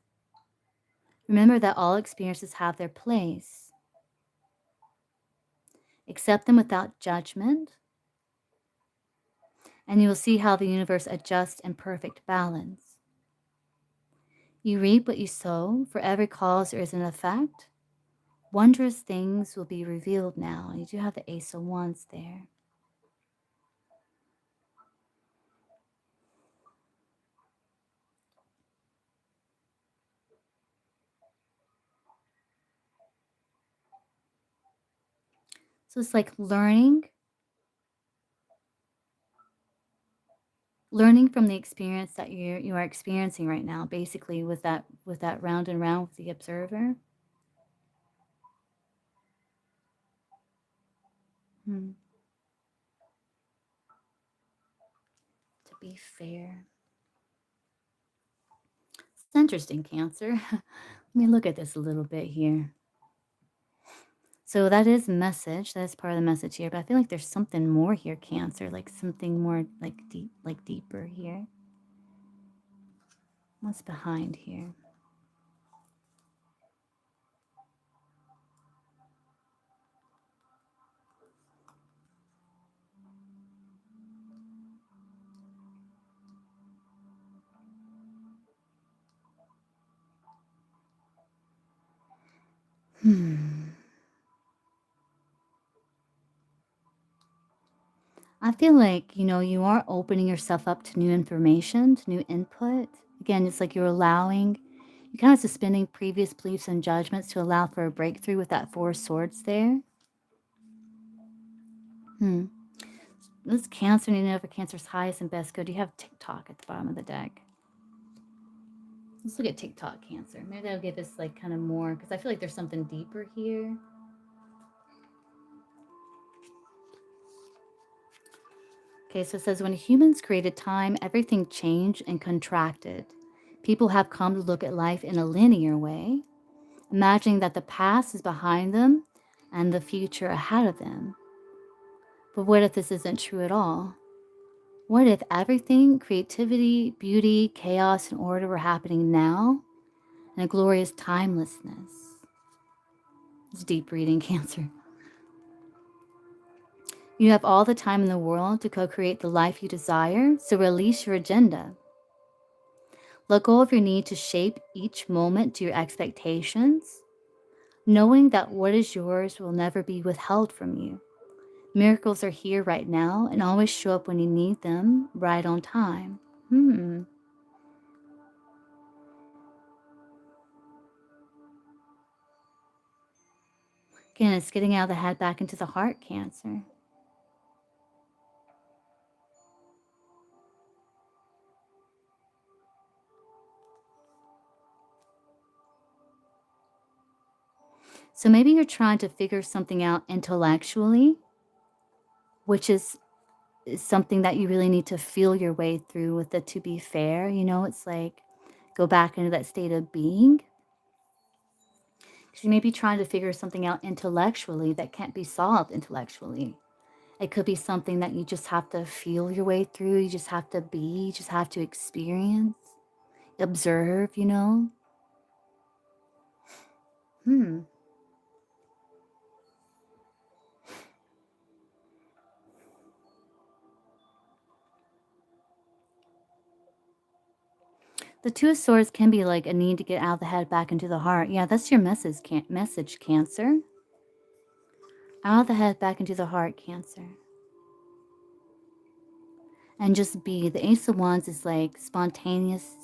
remember that all experiences have their place. Accept them without judgment, and you will see how the universe adjusts in perfect balance. You reap what you sow. For every cause there is an effect. Wondrous things will be revealed now. You do have the Ace of Wands there. So it's like learning from the experience that you are experiencing right now, basically with that round and round with the observer. Hmm. To be fair. It's interesting, Cancer. Let me look at this a little bit here. So that is message. That is part of the message here. But I feel like there's something more here, Cancer. Like something more like deeper here. What's behind here? Hmm. I feel like, you are opening yourself up to new information, to new input. Again, it's like you're kind of suspending previous beliefs and judgments to allow for a breakthrough with that Four of Swords there. Hmm. This Cancer, need to know for Cancer's highest and best good. You have TikTok at the bottom of the deck. Let's look at TikTok, Cancer. Maybe that'll give us like kind of more, because I feel like there's something deeper here. Okay, so it says when humans created time, everything changed and contracted. People have come to look at life in a linear way, imagining that the past is behind them and the future ahead of them. But what if this isn't true at all? What if everything, creativity, beauty, chaos, and order were happening now in a glorious timelessness? It's deep reading, Cancer. You have all the time in the world to co-create the life you desire, so release your agenda. Let go of your need to shape each moment to your expectations, knowing that what is yours will never be withheld from you. Miracles are here right now and always show up when you need them, right on time. Again, it's getting out of the head back into the heart, Cancer. So maybe you're trying to figure something out intellectually, which is something that you really need to feel your way through with it to be fair. It's like go back into that state of being. Because you may be trying to figure something out intellectually that can't be solved intellectually. It could be something that you just have to feel your way through. You just have to be, you just have to experience, observe. Hmm. The Two of Swords can be like a need to get out of the head back into the heart. Yeah, that's your message, Cancer. Out of the head back into the heart, Cancer. and just be. The Ace of Wands is like spontaneous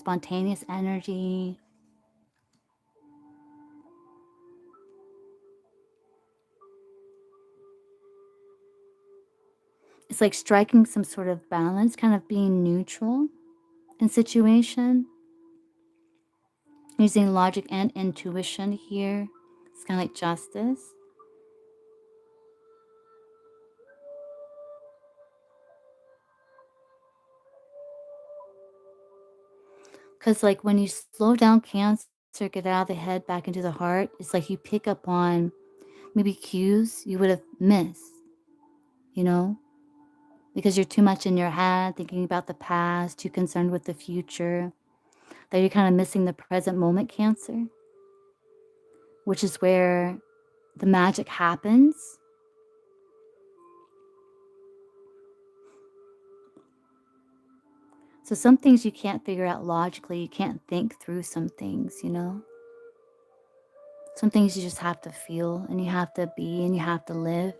energy. It's like striking some sort of balance, kind of being neutral in situation, using logic and intuition here. It's kind of like justice. Because like when you slow down Cancer, get out of the head, back into the heart, it's like you pick up on maybe cues you would have missed, you know? Because you're too much in your head, thinking about the past, too concerned with the future, that you're kind of missing the present moment, Cancer, which is where the magic happens. So some things you can't figure out logically. You can't think through some things, you know? Some things you just have to feel and you have to be and you have to live.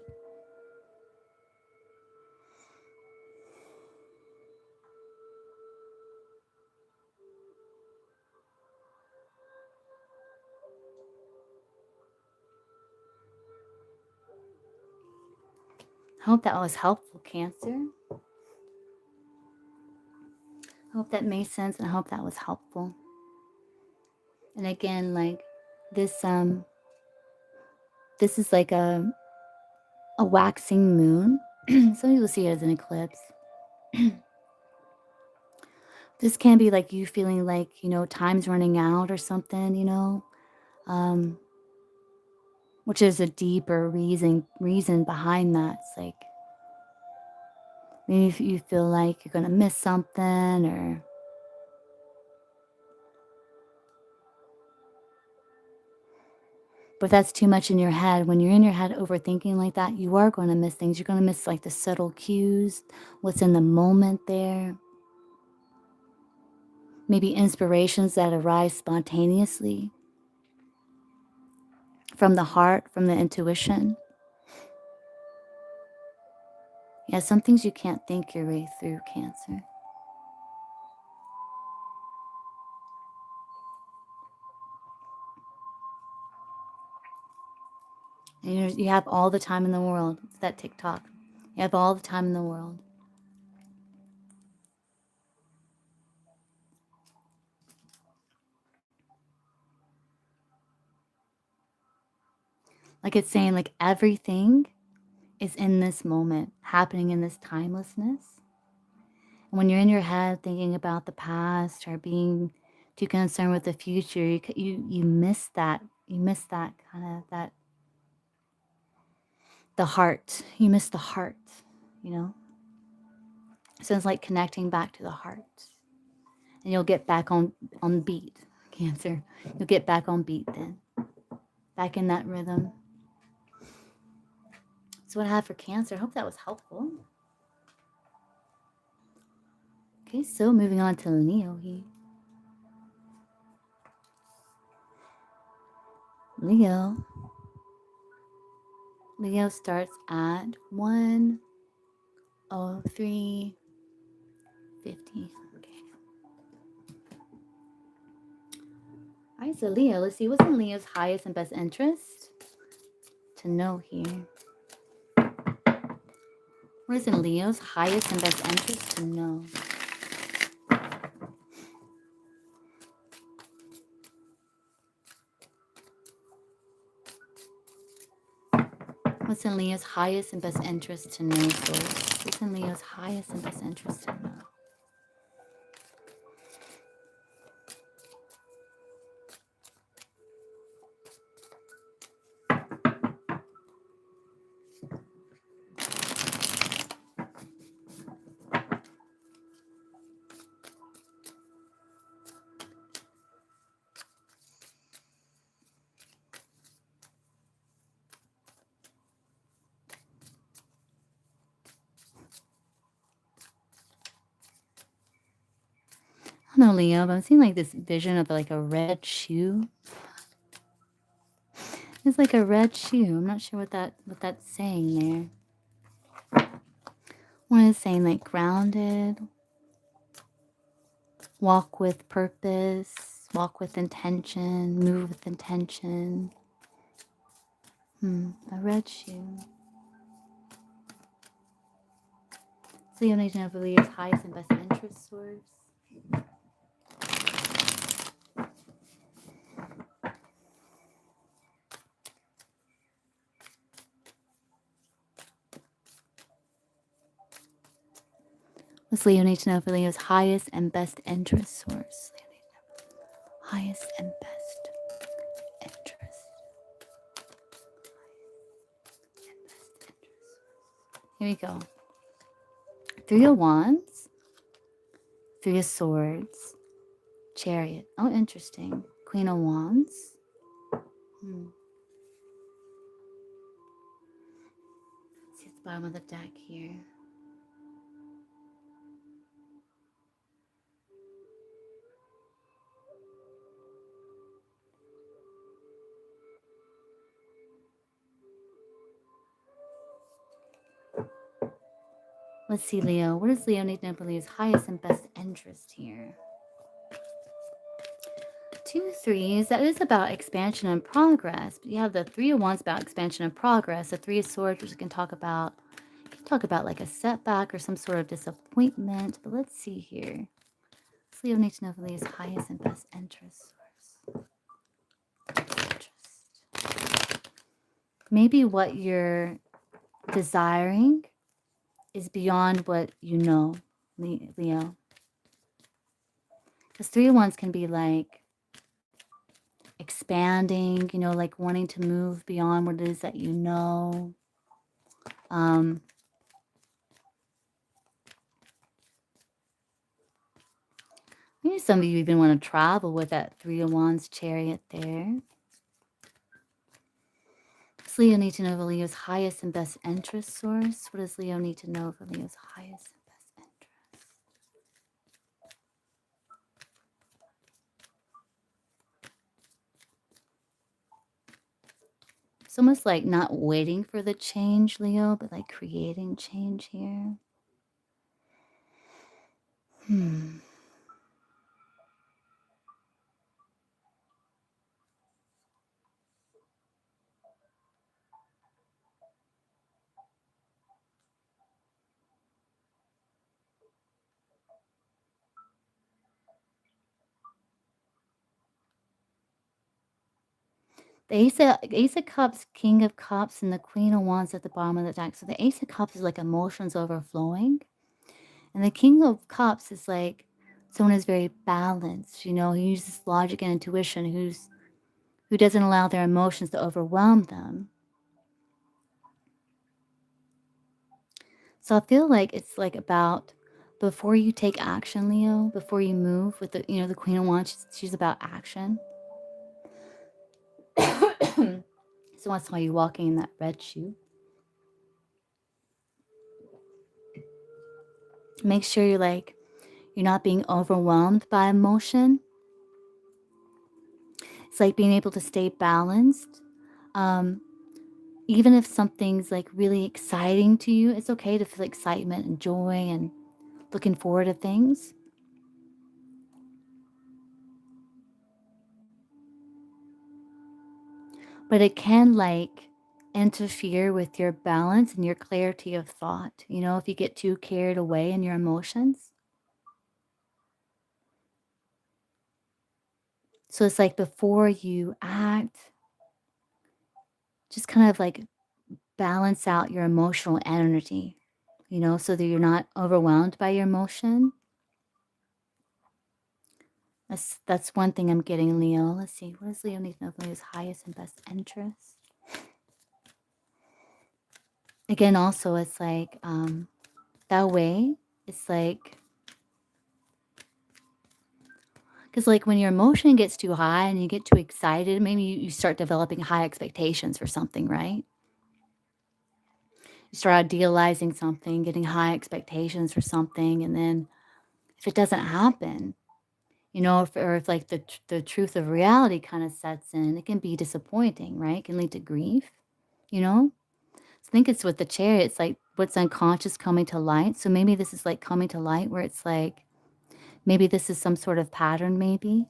I hope that was helpful, Cancer. I hope that made sense and I hope that was helpful. And again, like this this is like a waxing moon. Some people see it as an eclipse. This can be like you feeling like, you know, time's running out or something, you know, which is a deeper reason behind that. It's like maybe if you feel like you're gonna miss something, or but if that's too much in your head, when you're in your head overthinking like that, you are going to miss things. You're going to miss like the subtle cues, what's in the moment there. Maybe inspirations that arise spontaneously from the heart, from the intuition. Yeah, some things you can't think your way through, Cancer. And you have all the time in the world. It's that TikTok. You have all the time in the world. Like it's saying, like everything is in this moment, happening in this timelessness. And when you're in your head thinking about the past or being too concerned with the future, you miss that. You miss that kind of that the heart. You miss the heart, you know? So it's like connecting back to the heart. And you'll get back on beat, Cancer. You'll get back on beat then. Back in that rhythm. That's what I have for Cancer. I hope that was helpful. Okay, so moving on to Leo here. Leo. Leo starts at 103.50. Okay. All right, so Leo, let's see what's in Leo's highest and best interest to know here. What is in Leo's highest and best interest to know? What's in Leo's highest and best interest to know, souls? What's in Leo's highest and best interest to know? I don't know, Leo, but I'm seeing like this vision of like a red shoe. It's like a red shoe. I'm not sure what that's saying there. One is saying like grounded, walk with purpose, walk with intention, move with intention. A red shoe. So you need to know Leo's highest and best interest source. What's Leo need to know for Leo's highest and best interest source? Highest and best interest. Here we go. 3 of Wands, 3 of Swords, Chariot. Oh, interesting. Queen of Wands. See at the bottom of the deck here. Let's see, Leo. What does Leo need to know for Leo's highest and best interest here? 2 threes, that is about expansion and progress. But you have the 3 of Wands about expansion and progress. The 3 of Swords, which can talk about like a setback or some sort of disappointment. But let's see here. Does Leo need to know for Leo's highest and best interest source? Maybe what you're desiring is beyond what you know, Leo. Because 3 of Wands can be like expanding, you know, like wanting to move beyond what it is that you know. Maybe some of you even want to travel with that 3 of Wands Chariot there. Does Leo need to know for Leo's highest and best interest source? What does Leo need to know for Leo's highest and best interest? It's almost like not waiting for the change, Leo, but like creating change here. The Ace of Cups, King of Cups, and the Queen of Wands at the bottom of the deck. So the Ace of Cups is like emotions overflowing. And the King of Cups is like someone who's very balanced, you know, who uses logic and intuition, who doesn't allow their emotions to overwhelm them. So I feel like it's like about before you take action, Leo, before you move with the, you know, the Queen of Wands, she's about action. So I saw you walking in that red shoe. Make sure you're not being overwhelmed by emotion. It's like being able to stay balanced. Even if something's like really exciting to you, it's okay to feel excitement and joy and looking forward to things. But it can like interfere with your balance and your clarity of thought. You know, if you get too carried away in your emotions. So it's like before you act, just kind of like balance out your emotional energy, you know, so that you're not overwhelmed by your emotion. That's one thing I'm getting, Leo. Let's see. What does Leo need to know for Leo's highest and best interest? Again, also, it's like that way, it's like, because like when your emotion gets too high and you get too excited, maybe you start developing high expectations for something, right? You start idealizing something, getting high expectations for something, and then if it doesn't happen, you know, if like the truth of reality kind of sets in, it can be disappointing, right? It can lead to grief, you know? I think it's with the chair. It's like what's unconscious coming to light. So maybe this is like coming to light where it's like, maybe this is some sort of pattern, maybe.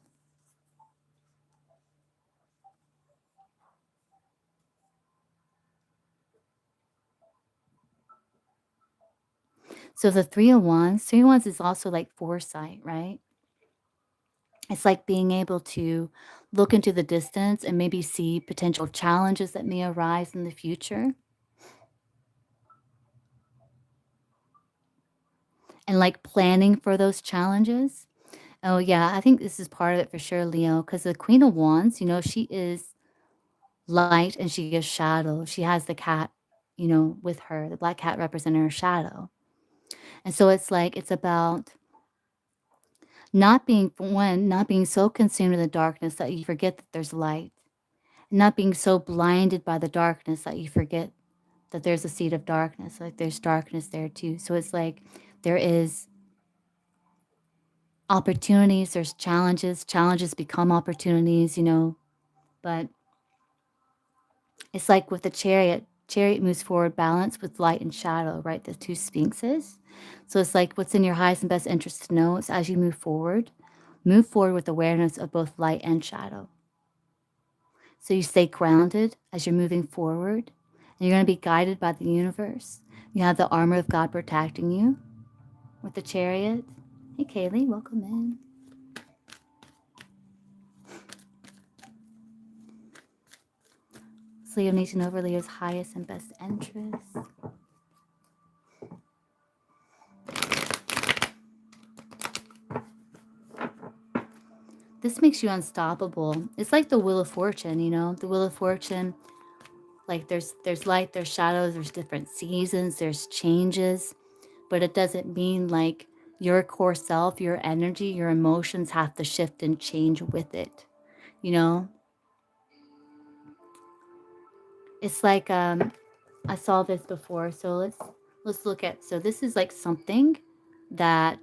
So the three of wands is also like foresight, right? It's like being able to look into the distance and maybe see potential challenges that may arise in the future and like planning for those challenges. Oh, yeah, I think this is part of it for sure, Leo, because the Queen of Wands, she is light and she is shadow. She has the cat, with her, the black cat representing her shadow. And so it's like, it's about not being, for one, not being so consumed in the darkness that you forget that there's light, not being so blinded by the darkness that you forget that there's a seed of darkness, like there's darkness there too. So it's like there is opportunities, there's challenges become opportunities, but it's like with the chariot moves forward balanced with light and shadow, right? The two sphinxes. So it's like what's in your highest and best interest to know is as you move forward with awareness of both light and shadow. So you stay grounded as you're moving forward, and you're going to be guided by the universe. You have the armor of God protecting you with the chariot. Hey, Kaylee, welcome in. So you need to know for Leo's highest and best interest. This makes you unstoppable. It's like the Wheel of Fortune, the Wheel of Fortune. Like there's light, there's shadows, there's different seasons, there's changes, but it doesn't mean like your core self, your energy, your emotions have to shift and change with it. You know, it's like I saw this before, so let's look at. So this is like something that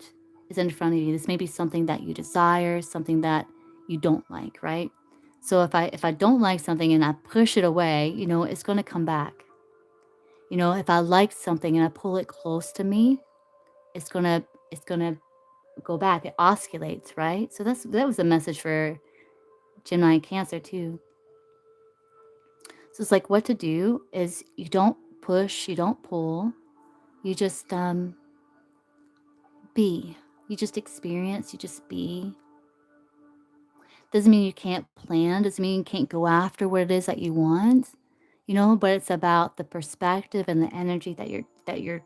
is in front of you. This may be something that you desire, something that you don't like, right? So if I don't like something and I push it away, it's going to come back. If I like something and I pull it close to me, it's gonna go back. It oscillates, right? So that was a message for Gemini and Cancer too. So it's like what to do is you don't push, you don't pull, you just be. You just experience, you just be. Doesn't mean you can't plan, doesn't mean you can't go after what it is that you want, but it's about the perspective and the energy that you're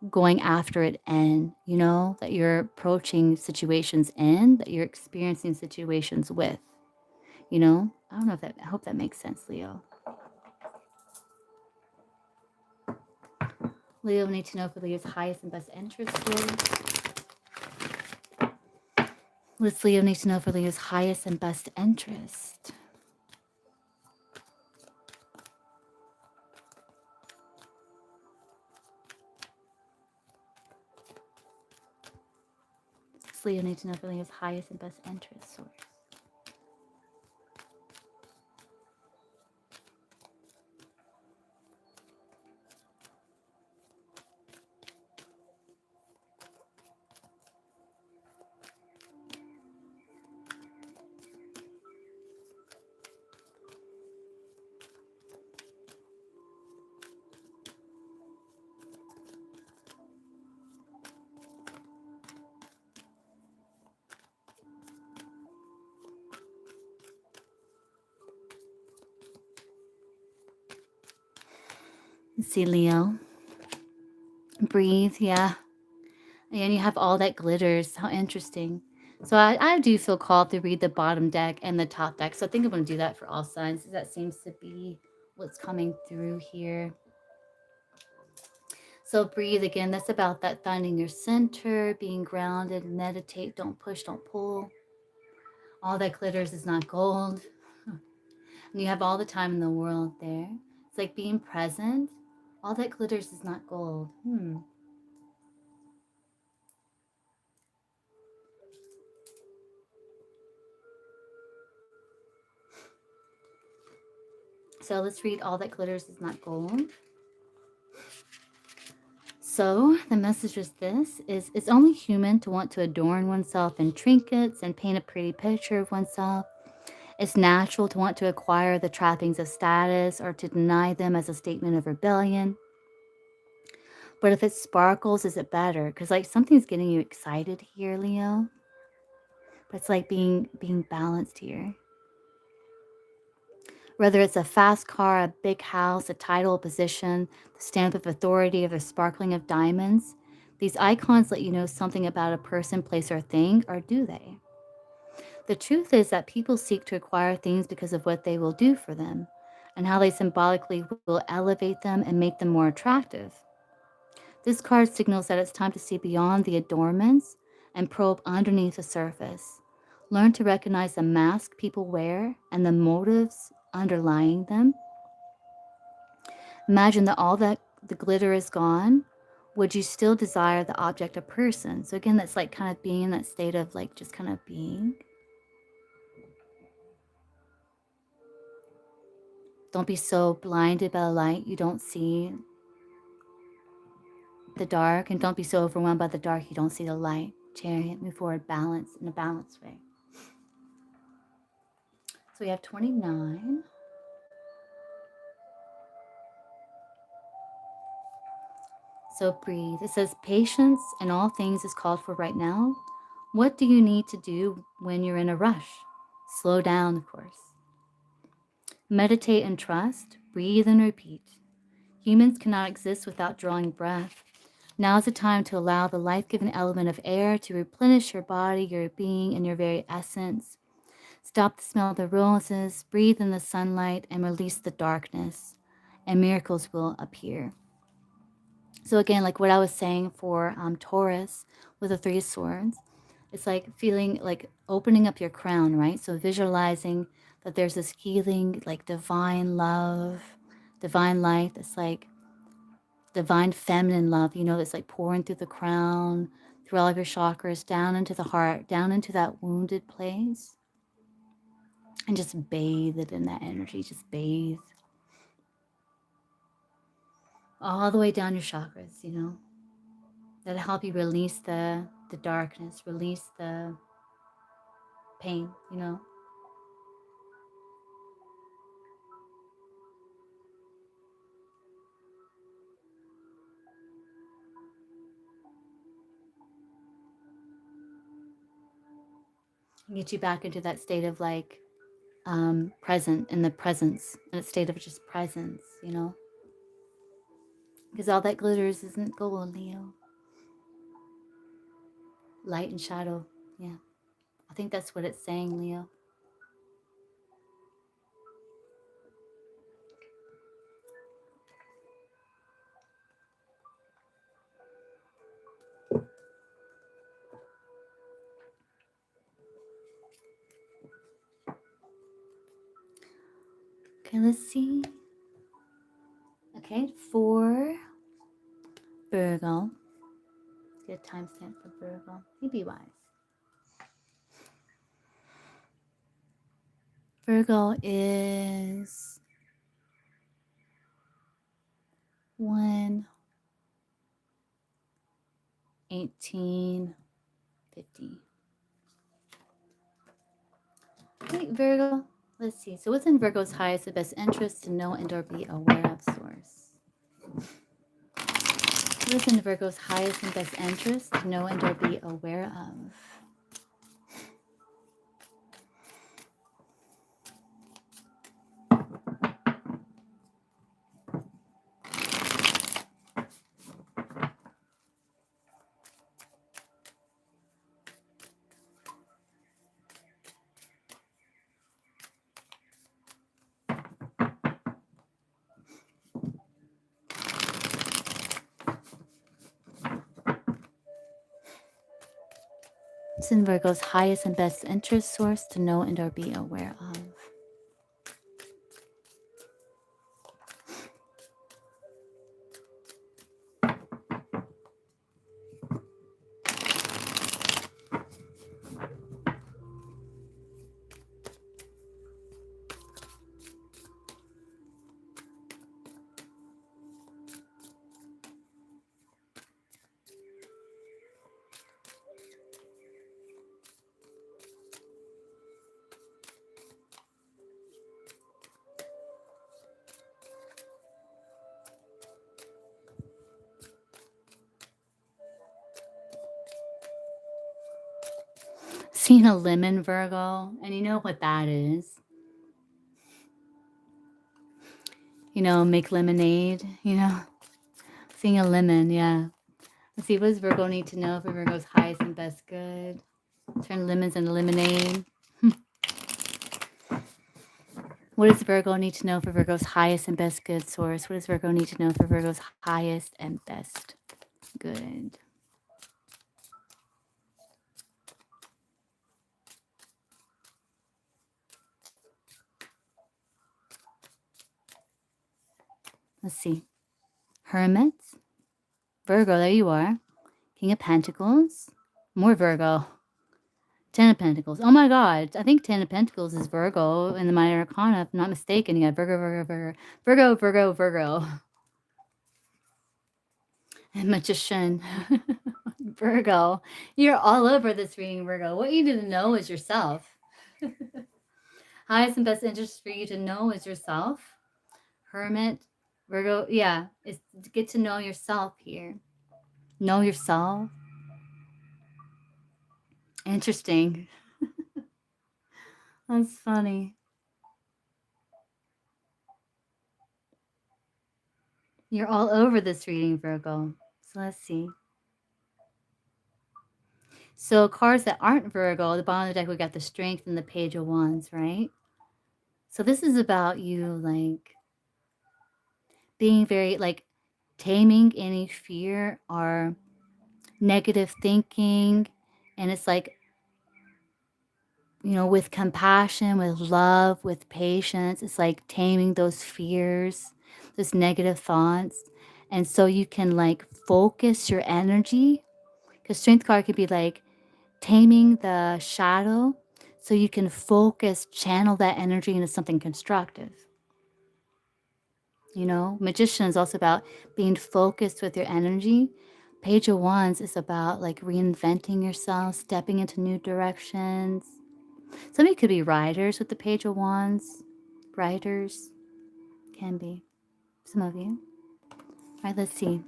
going after it in, that you're approaching situations in, that you're experiencing situations with, I don't know if that, I hope that makes sense, Leo. Leo need to know for Leo's highest and best interest here. Let's Leo need to know for Leo's highest and best interest. Leo need to know for Leo's highest and best interest source. Let's see, Leo. Breathe, yeah. And you have all that glitters. How interesting. So I do feel called to read the bottom deck and the top deck. So I think I'm going to do that for all signs. That seems to be what's coming through here. So breathe again. That's about that finding your center, being grounded, meditate, don't push, don't pull. All that glitters is not gold. And you have all the time in the world there. It's like being present. All that glitters is not gold. So let's read all that glitters is not gold. So the message is this is it's only human to want to adorn oneself in trinkets and paint a pretty picture of oneself. It's natural to want to acquire the trappings of status or to deny them as a statement of rebellion. But if it sparkles, is it better? Because like something's getting you excited here, Leo. But it's like being balanced here. Whether it's a fast car, a big house, a title, a position, the stamp of authority, or the sparkling of diamonds, these icons let you know something about a person, place, or thing, or do they? The truth is that people seek to acquire things because of what they will do for them and how they symbolically will elevate them and make them more attractive. This card signals that it's time to see beyond the adornments and probe underneath the surface. Learn to recognize the mask people wear and the motives underlying them. Imagine that all that the glitter is gone. Would you still desire the object or person? So again, that's like kind of being in that state of like just kind of being. Don't be so blinded by the light you don't see the dark, and don't be so overwhelmed by the dark you don't see the light. Chariot, move forward, balance in a balanced way. So we have 29. So breathe. It says patience in all things is called for right now. What do you need to do when you're in a rush? Slow down, of course. Meditate and trust. Breathe and repeat. Humans cannot exist without drawing breath. Now is the time to allow the life-giving element of air to replenish your body, your being, and your very essence. Stop the smell of the roses, breathe in the sunlight, and release the darkness, and miracles will appear. So again, like what I was saying for Taurus with the 3 swords, it's like feeling like opening up your crown, right? So visualizing that there's this healing, like divine love, divine light that's like divine feminine love, that's like pouring through the crown, through all of your chakras, down into the heart, down into that wounded place. And just bathe it in that energy. Just bathe all the way down your chakras, That'll help you release the darkness, release the pain, Get you back into that state of like present, in the presence, in a state of just presence, Because all that glitters isn't gold, Leo. Light and shadow, yeah. I think that's what it's saying, Leo. Okay, let's see. Okay, for Virgo. Let's get a timestamp for Virgo. Hey, be wise. Virgo is 1/18/50. Okay, Virgo. Let's see. So what's in Virgo's highest and best interest to know and or be aware of source? What's in Virgo's highest and best interest to know and or be aware of? It's in Virgo's highest and best interest source to know and or be aware of. Seeing a lemon, Virgo, and you know what that is. You know, make lemonade, you know. Seeing a lemon, yeah. Let's see, what does Virgo need to know for Virgo's highest and best good? Turn lemons into lemonade. What does Virgo need to know for Virgo's highest and best good source? What does Virgo need to know for Virgo's highest and best good? Let's see. Hermits. Virgo, there you are. King of Pentacles. More Virgo. Ten of Pentacles. Oh my God. I think Ten of Pentacles is Virgo in the Minor Arcana, if I'm not mistaken. You got Virgo, Virgo, Virgo. Virgo, Virgo, Virgo. And Magician. Virgo. You're all over this reading, Virgo. What you need to know is yourself. Highest and best interest for you to know is yourself. Hermit. Virgo. Yeah. It's to get to know yourself here. Know yourself. Interesting. That's funny. You're all over this reading, Virgo. So let's see. So cards that aren't Virgo, at the bottom of the deck, we got the Strength and the Page of Wands, right? So this is about you, like, being very, like, taming any fear or negative thinking. And it's like, you know, with compassion, with love, with patience, it's like taming those fears, those negative thoughts. And so you can, like, focus your energy, because Strength card could be like taming the shadow, so you can focus, channel that energy into something constructive. You know, Magician is also about being focused with your energy. Page of Wands is about like reinventing yourself, stepping into new directions. Some of you could be writers with the Page of Wands. Writers can be. Some of you. All right, let's see.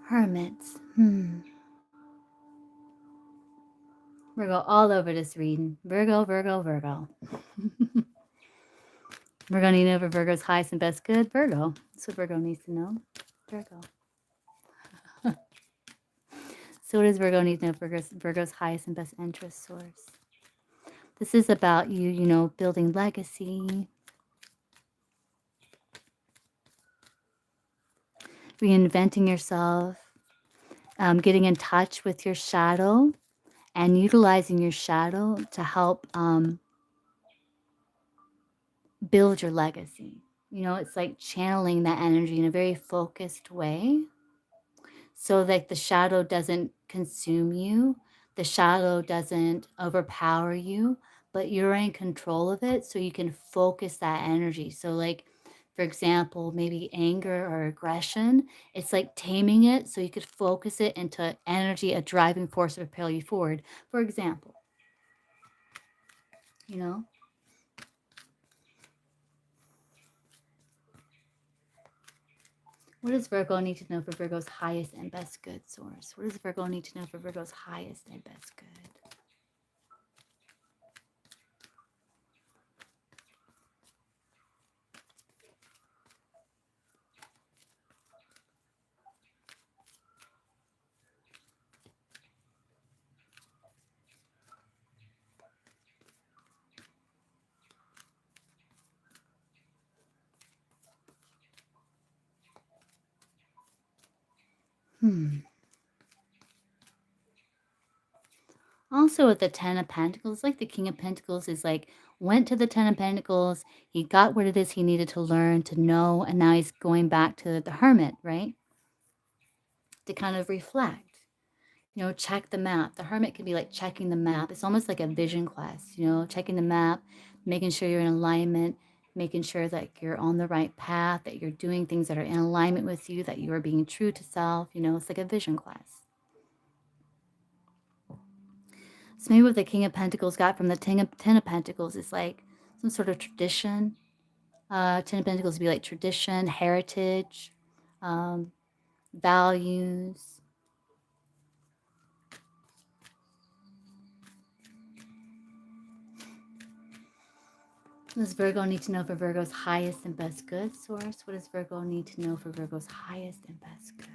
Hermits. Virgo all over this reading. Virgo, Virgo, Virgo. Virgo need to know for Virgo's highest and best good. Virgo. That's what Virgo needs to know. Virgo. So what does Virgo need to know for Virgo's highest and best interest source? This is about you, you know, building legacy, reinventing yourself, getting in touch with your shadow, and utilizing your shadow to help build your legacy. You know, it's like channeling that energy in a very focused way, so that the shadow doesn't consume you, the shadow doesn't overpower you, but you're in control of it, so you can focus that energy. So like, for example, maybe anger or aggression, it's like taming it so you could focus it into energy, a driving force to propel you forward. For example, you know, what does Virgo need to know for Virgo's highest and best good source? What does Virgo need to know for Virgo's highest and best good? Also with the Ten of Pentacles, like the King of Pentacles is like, went to the Ten of Pentacles, he got what it is he needed to learn, to know, and now he's going back to the Hermit, right? To kind of reflect, you know, check the map. The Hermit can be like checking the map. It's almost like a vision quest, you know, checking the map, making sure you're in alignment, making sure that you're on the right path, that you're doing things that are in alignment with you, that you are being true to self. You know, it's like a vision quest. So maybe what the King of Pentacles got from the Ten of Pentacles is like some sort of tradition. Ten of Pentacles would be like tradition, heritage, um, values. What does Virgo need to know for Virgo's highest and best good, Source? What does Virgo need to know for Virgo's highest and best good?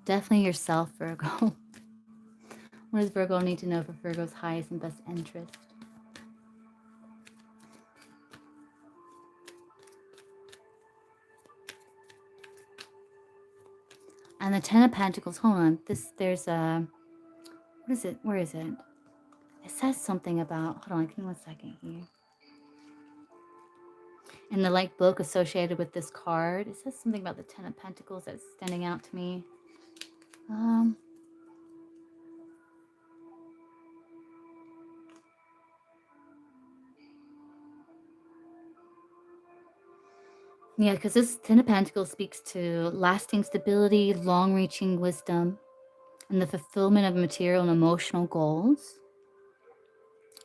Definitely yourself, Virgo. What does Virgo need to know for Virgo's highest and best interest? And the Ten of Pentacles, hold on. There's a, what is it? Where is it? It says something about, hold on, give me 1 second here. In the like book associated with this card, it says something about the Ten of Pentacles that's standing out to me. Yeah, because this Ten of Pentacles speaks to lasting stability, long-reaching wisdom, and the fulfillment of material and emotional goals.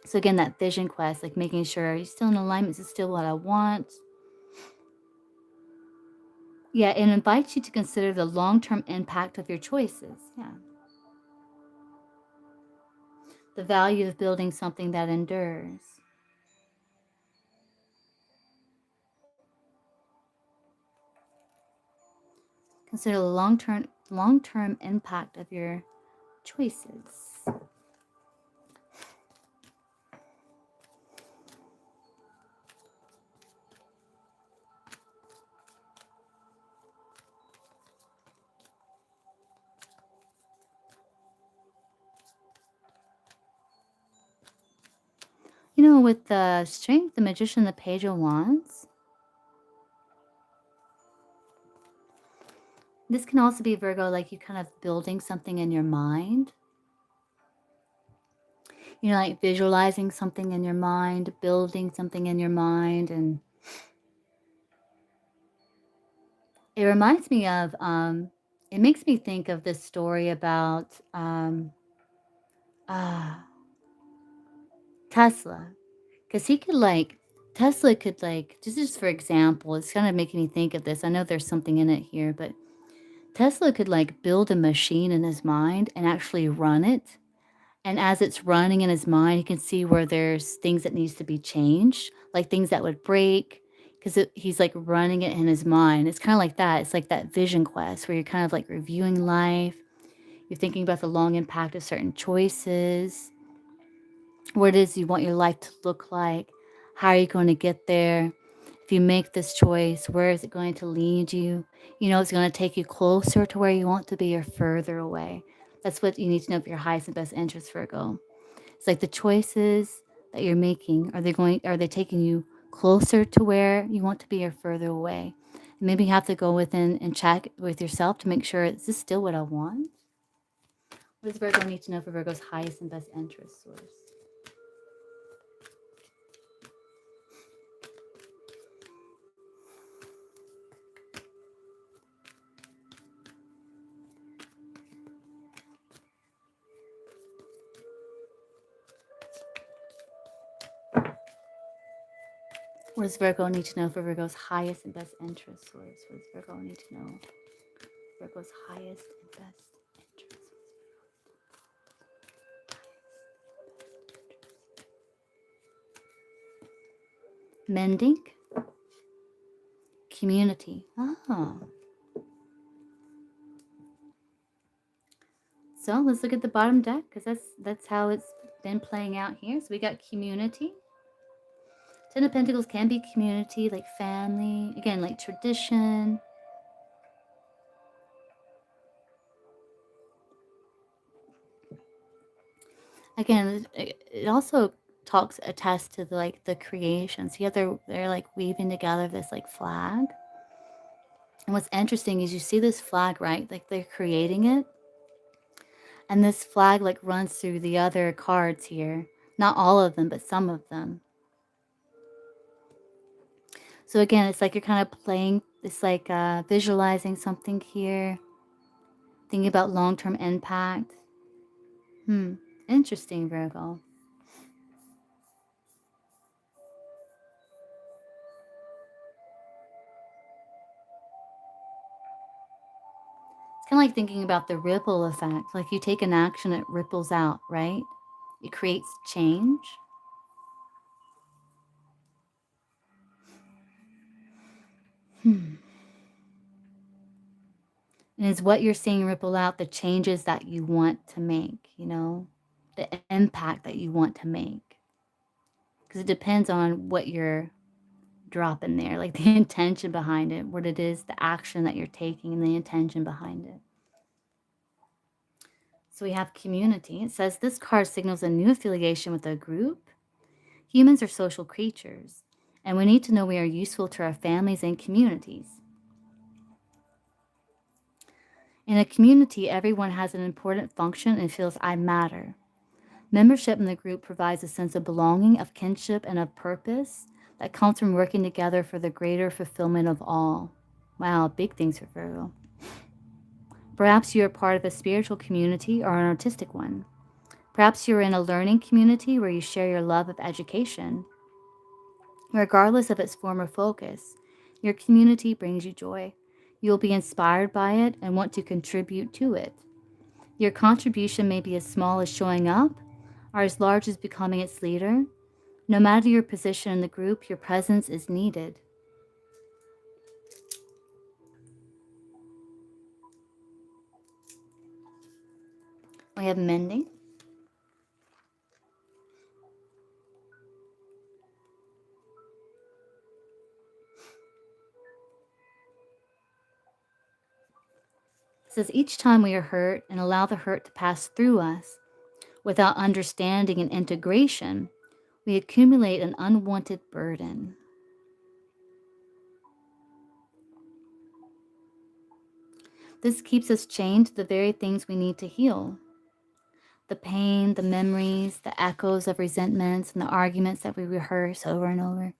So again, that vision quest, like making sure, are you still in alignment? Is this still what I want? Yeah, it invites you to consider the long-term impact of your choices. Yeah. The value of building something that endures. Consider the long-term impact of your choices. You know, with the Strength, the Magician, the Page of Wands, this can also be, Virgo, like you kind of building something in your mind. You know, like visualizing something in your mind, building something in your mind. And it reminds me of, it makes me think of this story about Tesla. Because Tesla could like, just for example, it's kind of making me think of this. I know there's something in it here, but Tesla could like build a machine in his mind and actually run it. And as it's running in his mind, he can see where there's things that needs to be changed, like things that would break, because he's like running it in his mind. It's kind of like that. It's like that vision quest where you're kind of like reviewing life. You're thinking about the long impact of certain choices, what it is you want your life to look like, how are you going to get there? If you make this choice, where is it going to lead you? You know, it's going to take you closer to where you want to be or further away. That's what you need to know for your highest and best interest, Virgo. It's like the choices that you're making, are they taking you closer to where you want to be or further away? And maybe you have to go within and check with yourself to make sure, is this still what I want? What does Virgo need to know for Virgo's highest and best interest, source? What does Virgo need to know for Virgo's highest and best interest, source? What does Virgo need to know? Virgo's highest and best interest. Mending. Community. Oh. So let's look at the bottom deck, because that's how it's been playing out here. So we got community. Ten of Pentacles can be community, like family. Again, like tradition. Again, it also attests to the creation. So yeah, they're like weaving together this like flag. And what's interesting is you see this flag, right? Like they're creating it. And this flag like runs through the other cards here. Not all of them, but some of them. So again, it's like you're kind of playing, it's like visualizing something here. Thinking about long-term impact. Interesting, Virgo. kind of like thinking about the ripple effect. Like you take an action, it ripples out, right? It creates change. And is what you're seeing ripple out the changes that you want to make, the impact that you want to make? Because it depends on what you're dropping there, like the intention behind it, what it is, the action that you're taking, and the intention behind it. So we have community. It says this card signals a new affiliation with a group. Humans are social creatures, and we need to know we are useful to our families and communities. In a community, everyone has an important function and feels I matter. Membership in the group provides a sense of belonging, of kinship, and of purpose that comes from working together for the greater fulfillment of all. Wow, big things for Virgo. Perhaps you are part of a spiritual community or an artistic one. Perhaps you're in a learning community where you share your love of education. Regardless of its form or focus, your community brings you joy. You will be inspired by it and want to contribute to it. Your contribution may be as small as showing up or as large as becoming its leader. No matter your position in the group, your presence is needed. We have mending. It says each time we are hurt and allow the hurt to pass through us without understanding and integration, we accumulate an unwanted burden. This keeps us chained to the very things we need to heal. The pain, the memories, the echoes of resentments, and the arguments that we rehearse over and over.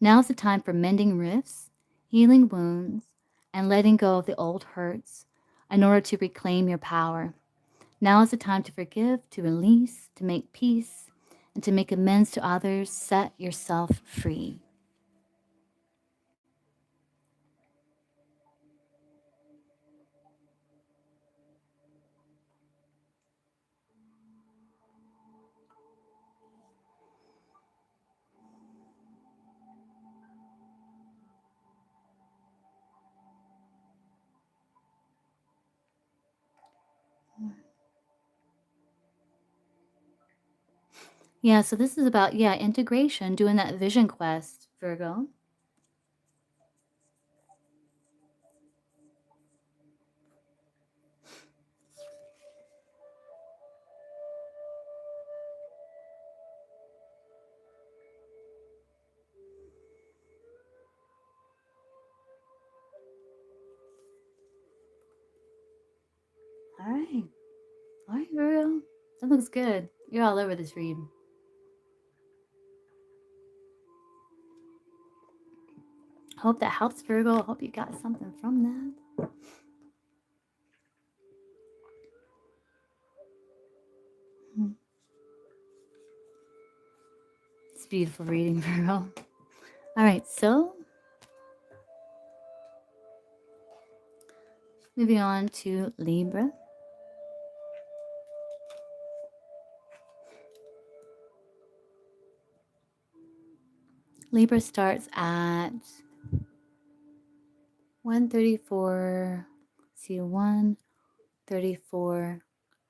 Now is the time for mending rifts, healing wounds, and letting go of the old hurts in order to reclaim your power. Now is the time to forgive, to release, to make peace, and to make amends to others. Set yourself free. Yeah, so this is about, integration, doing that vision quest, Virgo. All right. All right, Virgo. That looks good. You're all over this read. Hope that helps, Virgo. Hope you got something from that. It's beautiful reading, Virgo. All right, so moving on to Libra. Libra starts at 134. See, 134,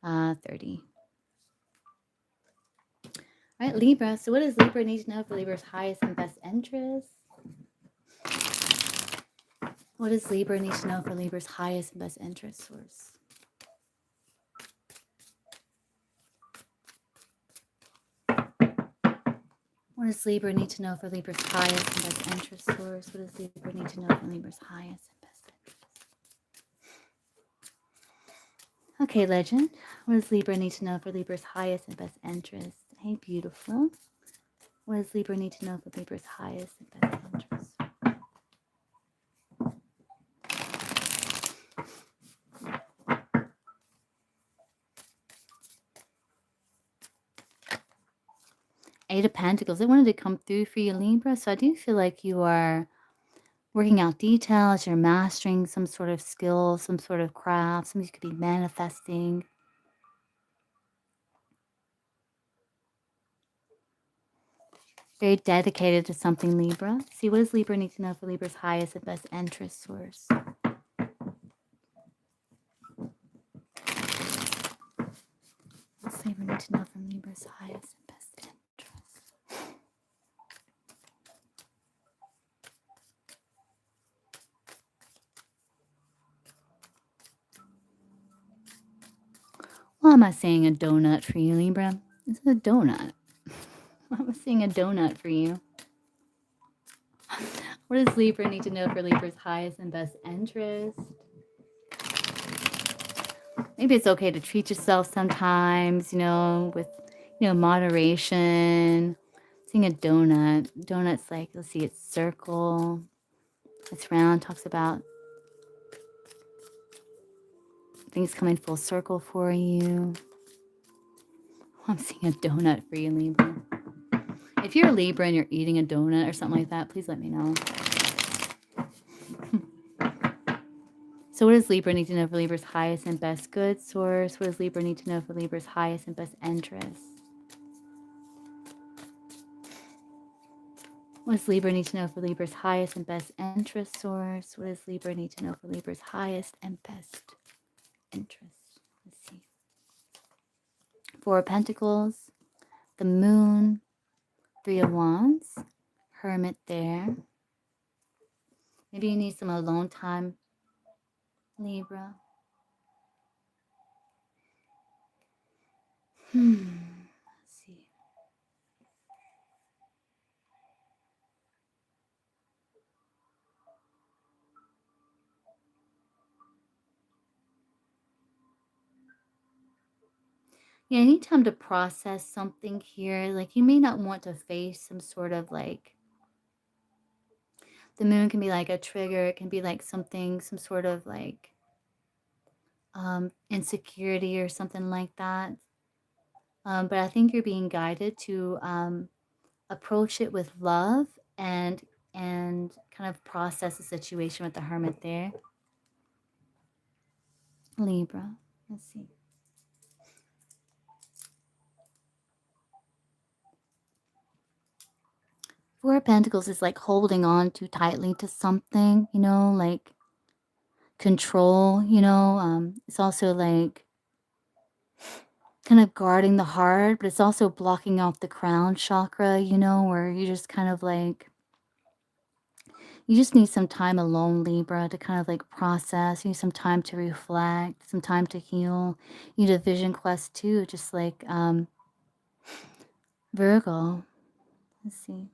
30. All right, Libra. So what does Libra need to know for Libra's highest and best interest? What does Libra need to know for Libra's highest and best interest source? What does Libra need to know for Libra's highest and best interest source? What does Libra need to know for Libra's highest and best interest? Okay, Legend. What does Libra need to know for Libra's highest and best interest? Hey, beautiful. What does Libra need to know for Libra's highest and best interest? Eight of Pentacles. It wanted to come through for you, Libra. So I do feel like you are working out details, you're mastering some sort of skill, some sort of craft, something you could be manifesting. Very dedicated to something, Libra. See, what does Libra need to know for Libra's highest and best interest source? What's Libra need to know from Libra's highest and best interest? Why am I saying a donut for you, Libra? It's a donut. Why am I saying a donut for you? What does Libra need to know for Libra's highest and best interest? Maybe it's okay to treat yourself sometimes, with, moderation. Seeing a donut. Donut's like, let's see, it's circle. It's round. Talks about things coming full circle for you. I'm seeing a donut for you, Libra. If you're a Libra and you're eating a donut or something like that, please let me know. So what does Libra need to know for Libra's highest and best good source? What does Libra need to know for Libra's highest and best interest? What does Libra need to know for Libra's highest and best interest source? What does Libra need to know for Libra's highest and best interest? Let's see. Four of Pentacles, the Moon, Three of Wands, Hermit there. Maybe you need some alone time, Libra. Let's see. Yeah, I need time to process something here. Like, you may not want to face some sort of like, the moon can be like a trigger. It can be like something, some sort of like insecurity or something like that. But I think you're being guided to approach it with love and kind of process the situation with the Hermit there. Libra, let's see. Four of Pentacles is like holding on too tightly to something, like control, it's also like kind of guarding the heart, but it's also blocking off the crown chakra, where you just kind of like, you just need some time alone, Libra, to kind of like process. You need some time to reflect, some time to heal. You need a vision quest too, just like Virgo. Let's see.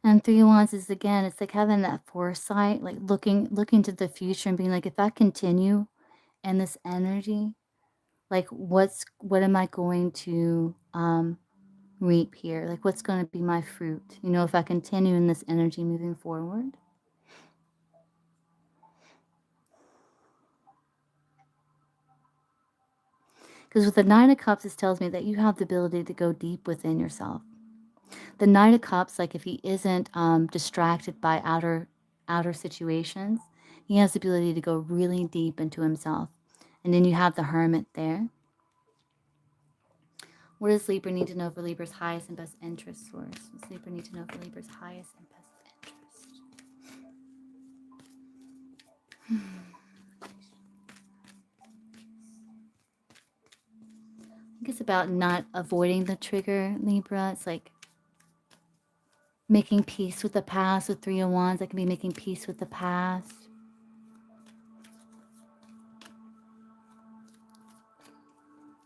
And Three of Wands is, again, it's like having that foresight, like looking to the future and being like, if I continue in this energy, like what am I going to reap here? Like, what's going to be my fruit, if I continue in this energy moving forward? Because with the Nine of Cups, this tells me that you have the ability to go deep within yourself. The Knight of Cups, like if he isn't distracted by outer situations, he has the ability to go really deep into himself. And then you have the Hermit there. What does Libra need to know for Libra's highest and best interest source? What does Libra need to know for Libra's highest and best interest? I think it's about not avoiding the trigger, Libra. It's like making peace with the past. With Three of Wands, that can be making peace with the past.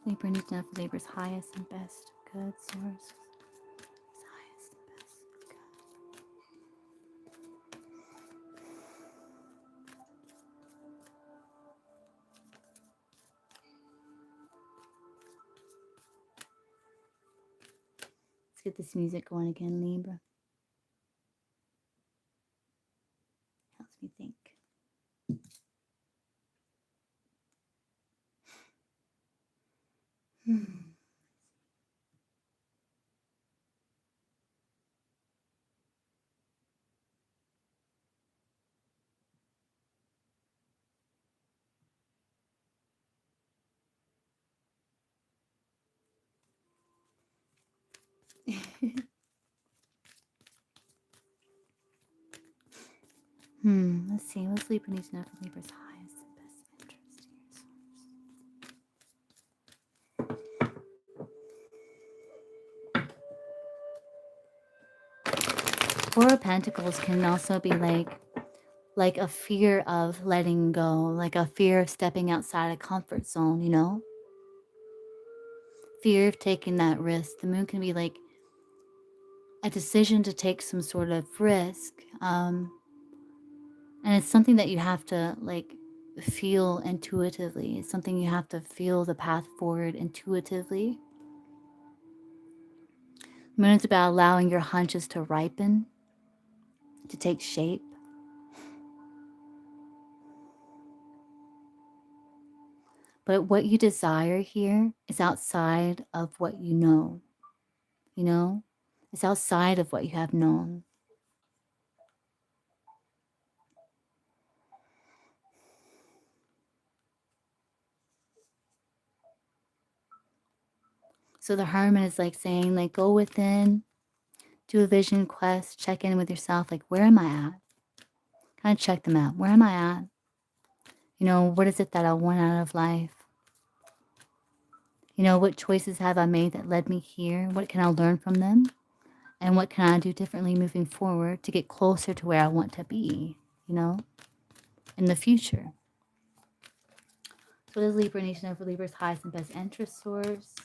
Libra needs to know for Libra's highest and best good source. Highest and best good. Let's get this music going again, Libra. Helps me think. Let's see. What's Libra needs to know for Libra's highest and best interest here? Four of Pentacles can also be like a fear of letting go, like a fear of stepping outside a comfort zone, you know? Fear of taking that risk. The moon can be like a decision to take some sort of risk. And it's something that you have to like feel intuitively. It's something you have to feel the path forward intuitively. Moon is about allowing your hunches to ripen, to take shape. But what you desire here is outside of what you know. You know, it's outside of what you have known. So the Hermit is like saying, like, go within, do a vision quest, check in with yourself. Like, where am I at? Kind of check them out. Where am I at? You know, what is it that I want out of life? You know, what choices have I made that led me here? What can I learn from them? And what can I do differently moving forward to get closer to where I want to be, you know, in the future? So what does Libra need to know for Libra's highest and best interest source?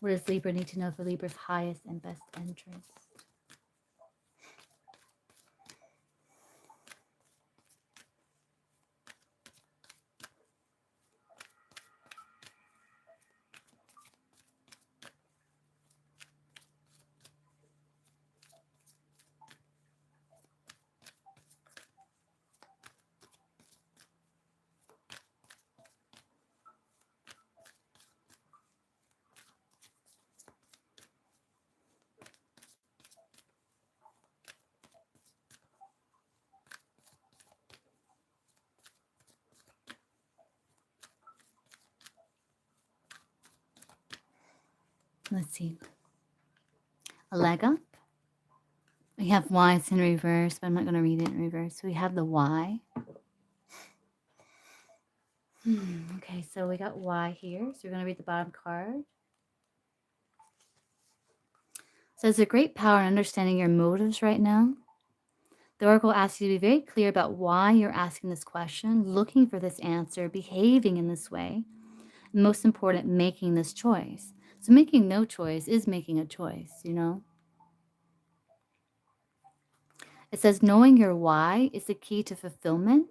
What does Libra need to know for Libra's highest and best interest? Let's see. A leg up. We have Y's in reverse, but I'm not going to read it in reverse. So we have the Y. Okay, so we got Y here. So we're going to read the bottom card. So there's a great power in understanding your motives right now. The Oracle asks you to be very clear about why you're asking this question, looking for this answer, behaving in this way, and most important, making this choice. So making no choice is making a choice, you know? It says knowing your why is the key to fulfillment.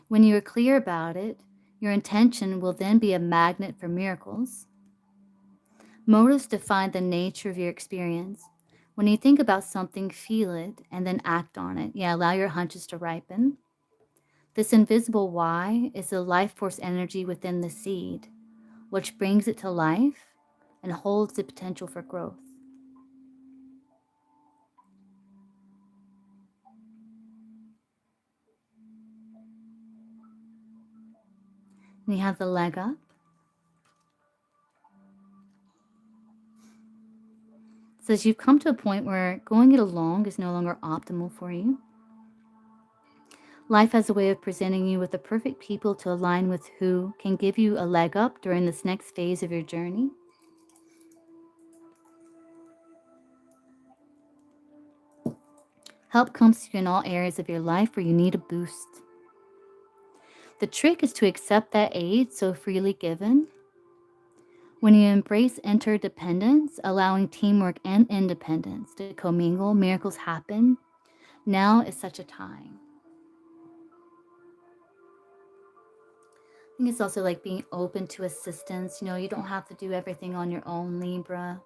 When you are clear about it, your intention will then be a magnet for miracles. Motives define the nature of your experience. When you think about something, feel it, and then act on it. Yeah, allow your hunches to ripen. This invisible why is the life force energy within the seed, which brings it to life and holds the potential for growth. And you have the leg up. It says you've come to a point where going it alone is no longer optimal for you. Life has a way of presenting you with the perfect people to align with who can give you a leg up during this next phase of your journey. Help comes to you in all areas of your life where you need a boost. The trick is to accept that aid so freely given. When you embrace interdependence, allowing teamwork and independence to commingle, miracles happen. Now is such a time. I think it's also like being open to assistance. You know, you don't have to do everything on your own, Libra.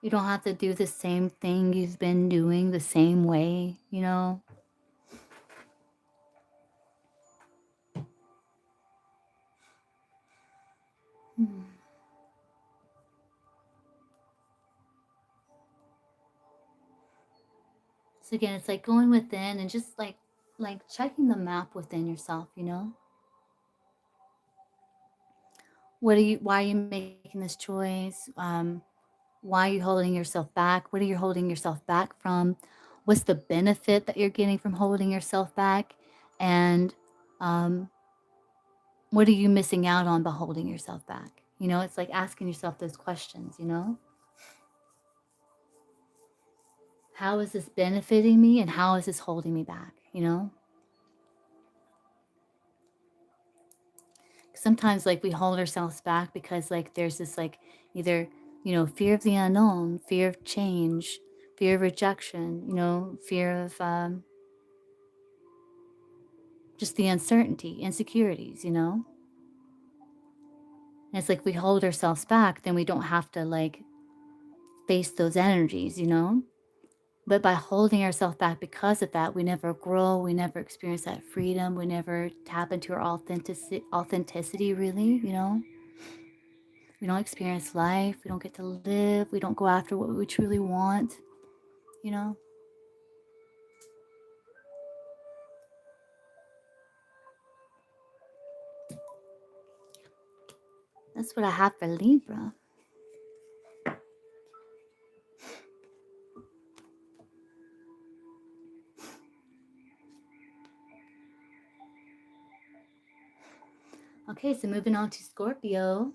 You don't have to do the same thing you've been doing the same way, you know? So again, it's like going within and just like checking the map within yourself, you know? Why are you making this choice? Why are you holding yourself back? What are you holding yourself back from? What's the benefit that you're getting from holding yourself back? And um, what are you missing out on by holding yourself back? You know, it's like asking yourself those questions, you know? How is this benefiting me and how is this holding me back, you know? Sometimes like we hold ourselves back because like there's this like either, you know, fear of the unknown, fear of change, fear of rejection, you know, fear of just the uncertainty, insecurities, you know? And it's like we hold ourselves back, then we don't have to like face those energies, you know? But by holding ourselves back because of that, we never grow, we never experience that freedom, we never tap into our authenticity really, you know? We don't experience life, we don't get to live, we don't go after what we truly want, you know? That's what I have for Libra. Okay, so moving on to Scorpio.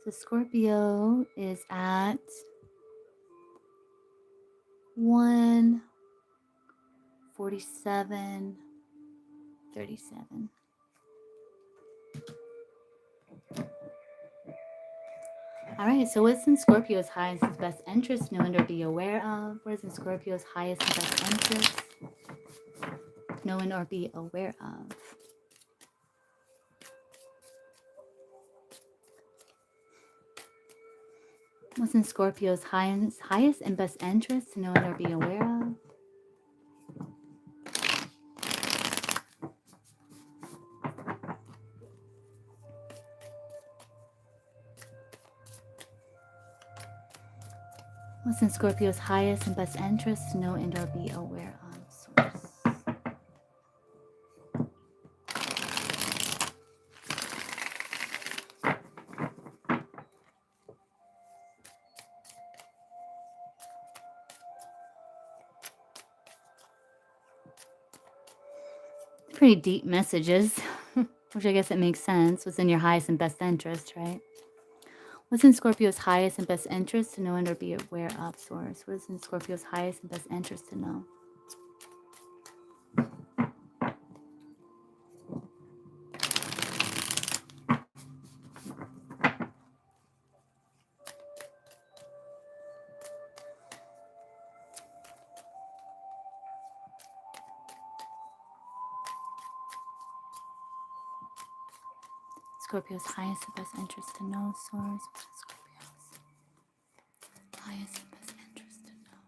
So Scorpio is at 147.37. All right, so what's in Scorpio's highest and best interest? Know and or be aware of. What is in Scorpio's highest and best interest? Know and or be aware of. What's in Scorpio's highest and best interest to know and or be aware of? What's in Scorpio's highest and best interest to know and or be aware of? Source. Pretty deep messages, which I guess it makes sense. What's in your highest and best interest, right? What's in Scorpio's highest and best interest to know and or be aware of? Source. What is in Scorpio's highest and best interest to know? Scorpio's highest and best interest to know. Source. What is Scorpio's highest and best interest to know?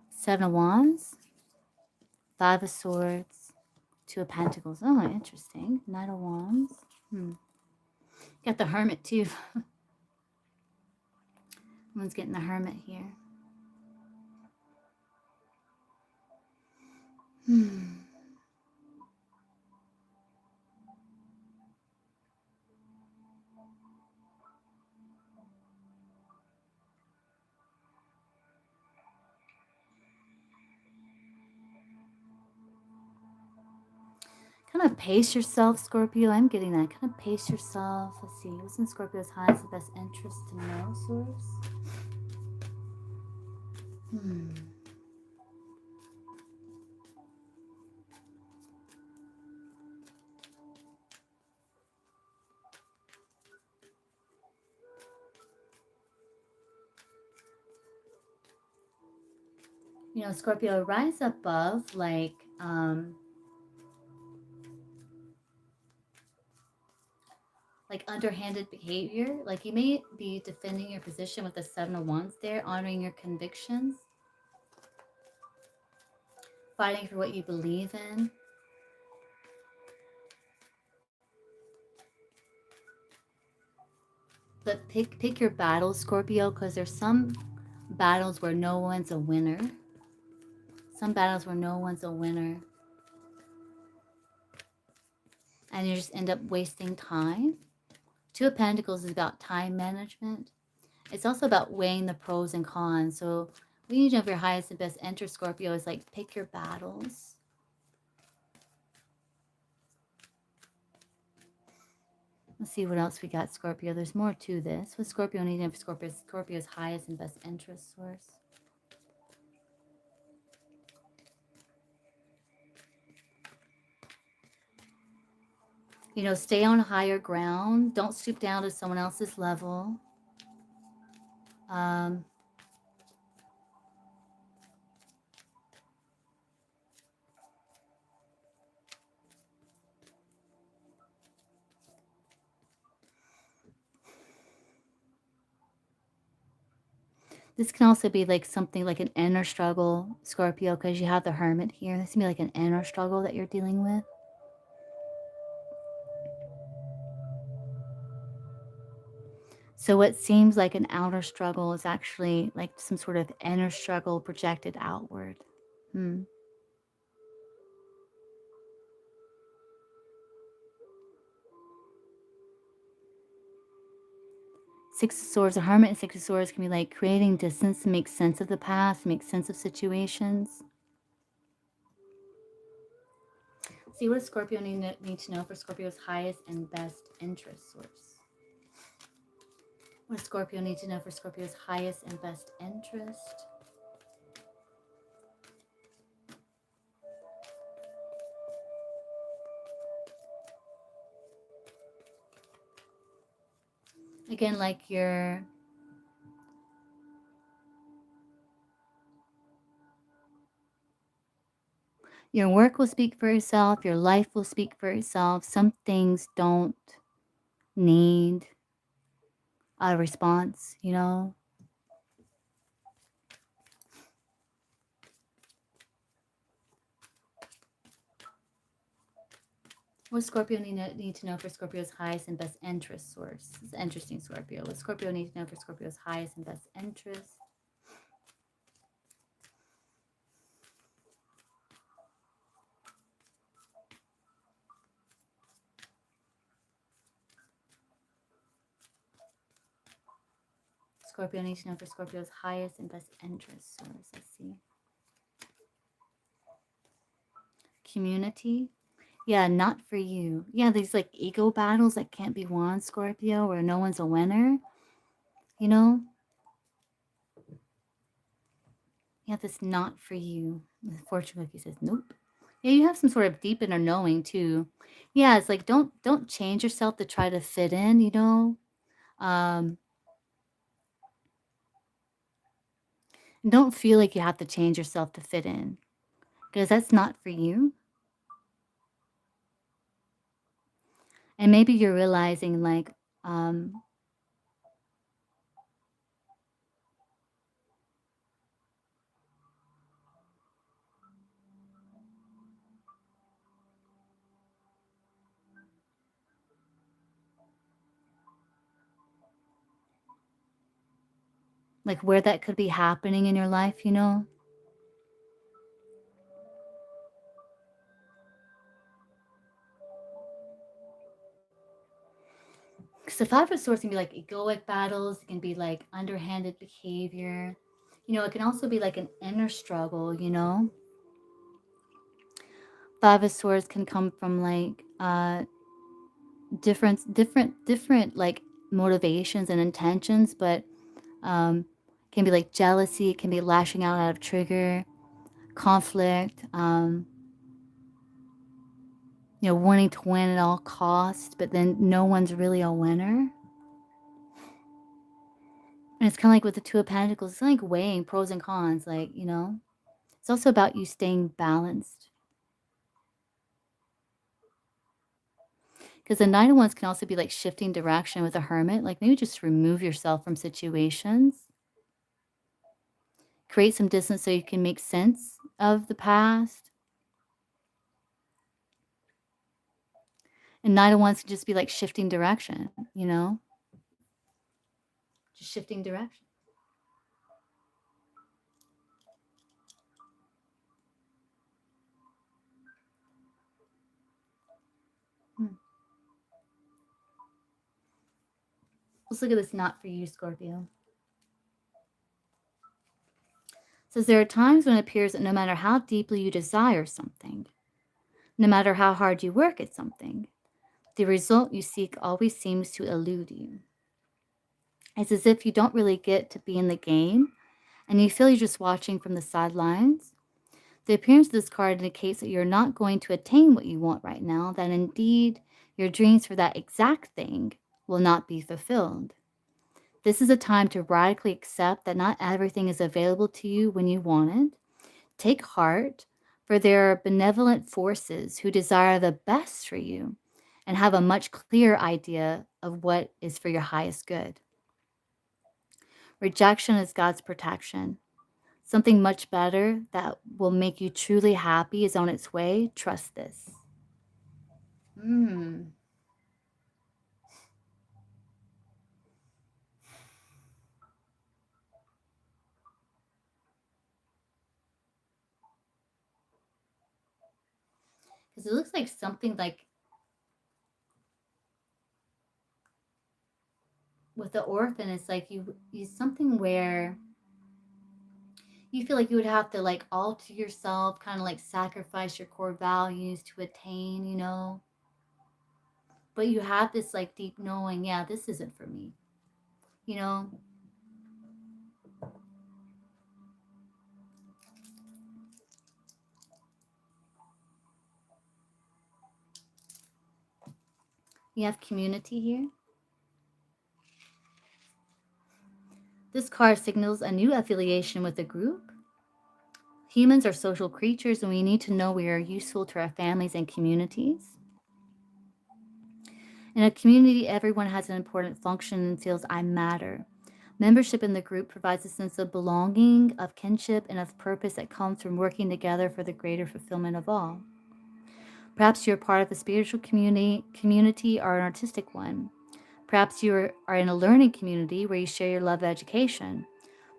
Seven of Wands, Five of Swords, Two of Pentacles. Oh, interesting. Knight of Wands. Got the Hermit too. Someone's getting the Hermit here. Kind of pace yourself, Scorpio. I'm getting that. Kind of pace yourself. Let's see. What's in Scorpio's highest and best interest to know, Source? You know, Scorpio, rise above like like underhanded behavior. Like you may be defending your position with the Seven of Wands there, honoring your convictions, fighting for what you believe in. But pick your battles, Scorpio, because there's some battles where no one's a winner. Some battles where no one's a winner. And you just end up wasting time. Two of Pentacles is about time management. It's also about weighing the pros and cons. So we need to know if your highest and best interest, Scorpio, is like pick your battles. Let's see what else we got, Scorpio. There's more to this. What Scorpio needing for Scorpio? Scorpio's highest and best interest source. You know, stay on higher ground. Don't stoop down to someone else's level. This can also be like something like an inner struggle, Scorpio, because you have the Hermit here. This can be like an inner struggle that you're dealing with. So what seems like an outer struggle is actually like some sort of inner struggle projected outward. Six of Swords, a Hermit and Six of Swords can be like creating distance to make sense of the past, make sense of situations. See what Scorpio need to know for Scorpio's highest and best interest source. What does Scorpio need to know for Scorpio's highest and best interest? Again, like your work will speak for itself, your life will speak for itself. Some things don't need a response, you know? What does Scorpio need to know for Scorpio's highest and best interest source? It's interesting, Scorpio. What Scorpio need to know for Scorpio's highest and best interest? Scorpio needs to know for Scorpio's highest and best interest source. Let's see. Community. Yeah, not for you. Yeah, these like ego battles that can't be won, Scorpio, where no one's a winner. You know? Yeah, this not for you. The fortune cookie says nope. Yeah, you have some sort of deep inner knowing too. Yeah, it's like don't change yourself to try to fit in, you know? Um don't feel like you have to change yourself to fit in because that's not for you. And maybe you're realizing like where that could be happening in your life, you know? Because the Five of Swords can be like egoic battles, it can be like underhanded behavior. You know, it can also be like an inner struggle, you know? Five of Swords can come from like different like motivations and intentions, but can be like jealousy, it can be lashing out of trigger, conflict, you know, wanting to win at all costs, but then no one's really a winner. And it's kind of like with the Two of Pentacles, it's like weighing pros and cons, like, you know, it's also about you staying balanced. Because the Nine of Wands can also be like shifting direction with a Hermit. Like maybe just remove yourself from situations, create some distance so you can make sense of the past. And Nine of Wands can just be like shifting direction, just shifting direction. Hmm. Let's look at this not for you, Scorpio. It says there are times when it appears that no matter how deeply you desire something, no matter how hard you work at something, the result you seek always seems to elude you. It's as if you don't really get to be in the game and you feel you're just watching from the sidelines. The appearance of this card indicates that you're not going to attain what you want right now, that indeed your dreams for that exact thing will not be fulfilled. This is a time to radically accept that not everything is available to you when you want it. Take heart, for there are benevolent forces who desire the best for you and have a much clearer idea of what is for your highest good. Rejection is God's protection. Something much better that will make you truly happy is on its way. Trust this. Because it looks like something like with the orphan, it's like you something where you feel like you would have to like alter yourself, kind of like sacrifice your core values to attain, but you have this like deep knowing, yeah, this isn't for me, you know. You have community here. This card signals a new affiliation with a group. Humans are social creatures and we need to know we are useful to our families and communities. In a community, everyone has an important function and feels I matter. Membership in the group provides a sense of belonging, of kinship, and of purpose that comes from working together for the greater fulfillment of all. Perhaps you're part of a spiritual community or an artistic one. Perhaps you are in a learning community where you share your love of education.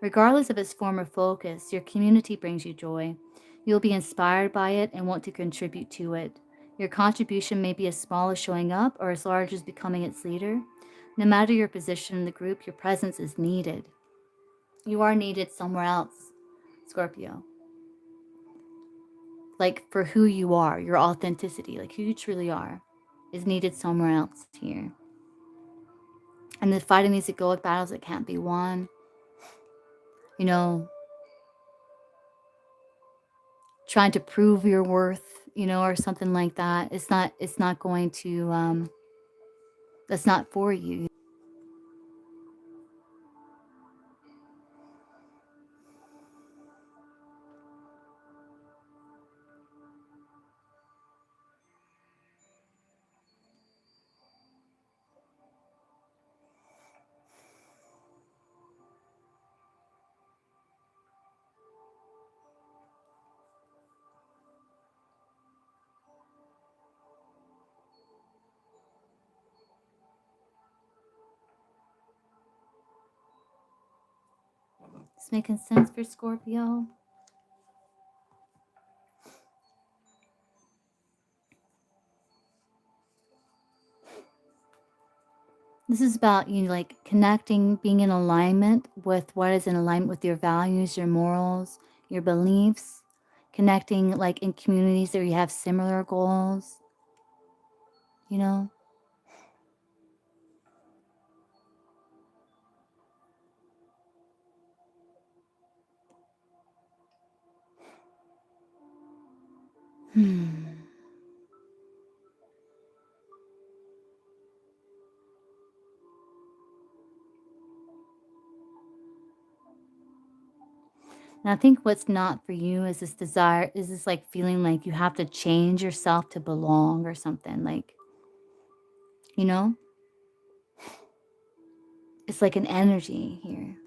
Regardless of its form or focus, your community brings you joy. You'll be inspired by it and want to contribute to it. Your contribution may be as small as showing up or as large as becoming its leader. No matter your position in the group, your presence is needed. You are needed somewhere else, Scorpio. Like for who you are, your authenticity, like who you truly are, is needed somewhere else here. And the fighting these egoic battles that can't be won, you know, trying to prove your worth, or something like that. It's not going to, that's not for you. It's making sense for Scorpio. This is about you like connecting, being in alignment with what is in alignment with your values, your morals, your beliefs, connecting like in communities where you have similar goals, you know? Hmm. And I think what's not for you is this desire, is this like feeling like you have to change yourself to belong or something. Like you know? It's like an energy here.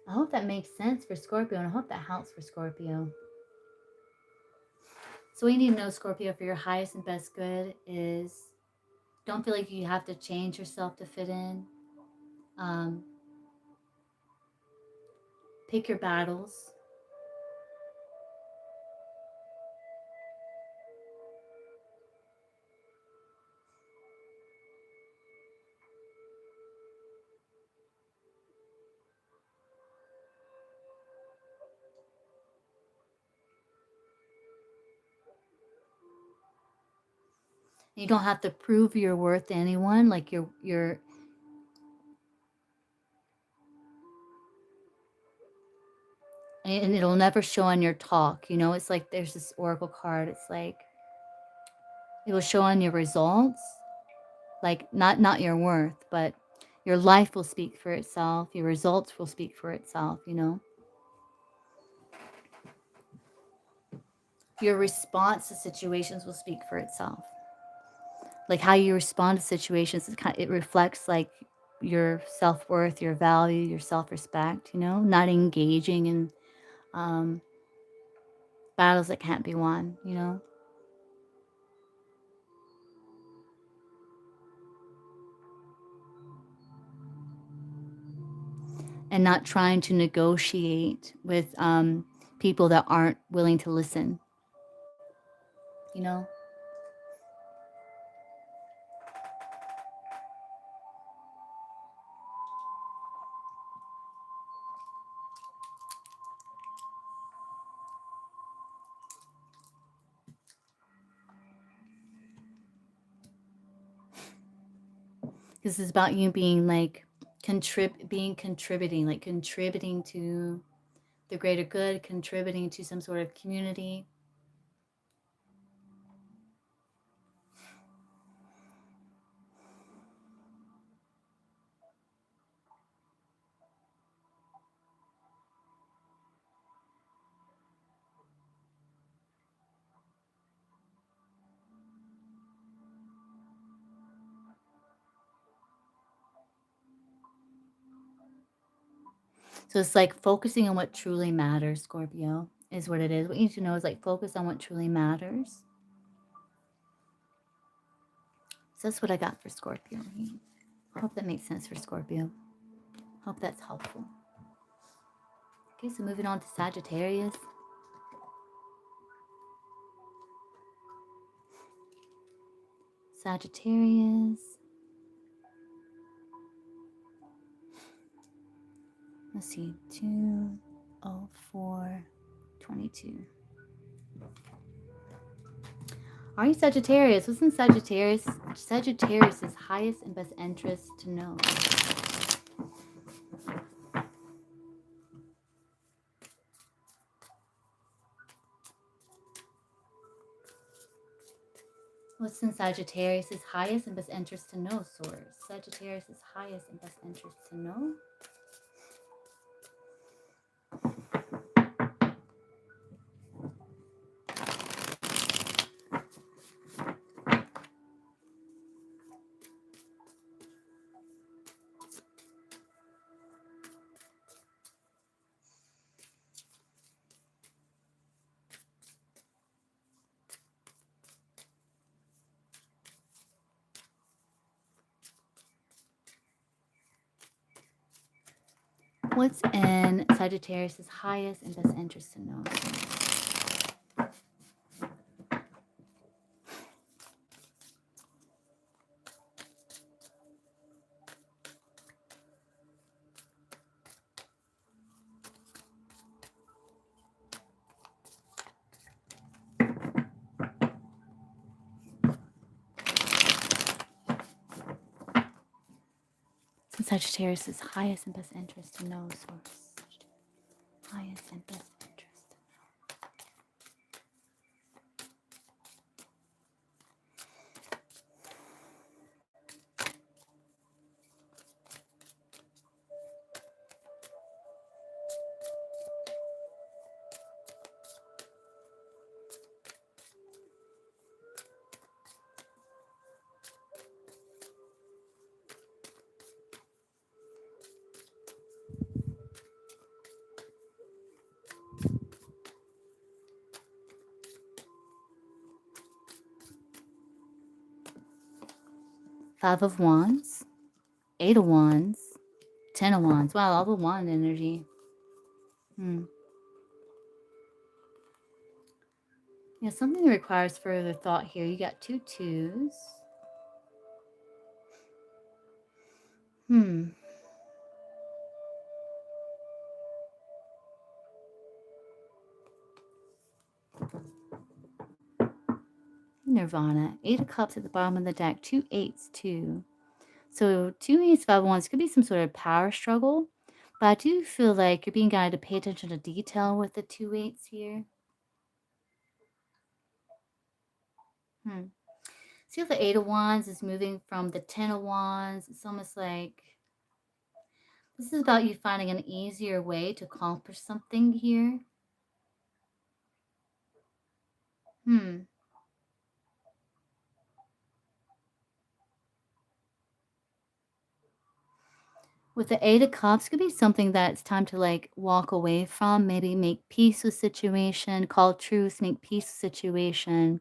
I hope that makes sense for Scorpio, and I hope that helps for Scorpio. So what you need to know, Scorpio, for your highest and best good is don't feel like you have to change yourself to fit in. Pick your battles. You don't have to prove your worth to anyone. Like you're and it'll never show on your talk. You know, it's like there's this oracle card. It's like it will show on your results, like not your worth, but your life will speak for itself. Your results will speak for itself, you know. Your response to situations will speak for itself. Like how you respond to situations, it reflects like your self-worth, your value, your self-respect, you know, not engaging in battles that can't be won, you know. And not trying to negotiate with people that aren't willing to listen, you know. This is about you being like contributing, like contributing to the greater good, contributing to some sort of community. So it's like focusing on what truly matters, Scorpio, is what it is. What you need to know is like focus on what truly matters. So that's what I got for Scorpio. I hope that makes sense for Scorpio. Hope that's helpful. Okay, so moving on to Sagittarius. Sagittarius. Let's see, 20422. Are you Sagittarius? What's in Sagittarius? Sagittarius' highest and best interest to know. What's in Sagittarius' highest and best interest to know, Source? Sagittarius' highest and best interest to know. What's in Sagittarius' highest and best interest to know? Sagittarius' highest and best interest to know source. Highest and best interest. 5 of Wands, 8 of Wands, 10 of Wands. Wow, all the wand energy. Yeah, something that requires further thought here. You got 2 twos. Nirvana. 8 of Cups at the bottom of the deck. 2 8s too. So 2 8s, 5 of Wands could be some sort of power struggle. But I do feel like you're being guided to pay attention to detail with the 2 8s here. See if the 8 of Wands is moving from the 10 of Wands. It's almost like this is about you finding an easier way to accomplish something here. With the 8 of Cups, could be something that it's time to like walk away from, maybe make peace with situation, call truce, make peace with situation.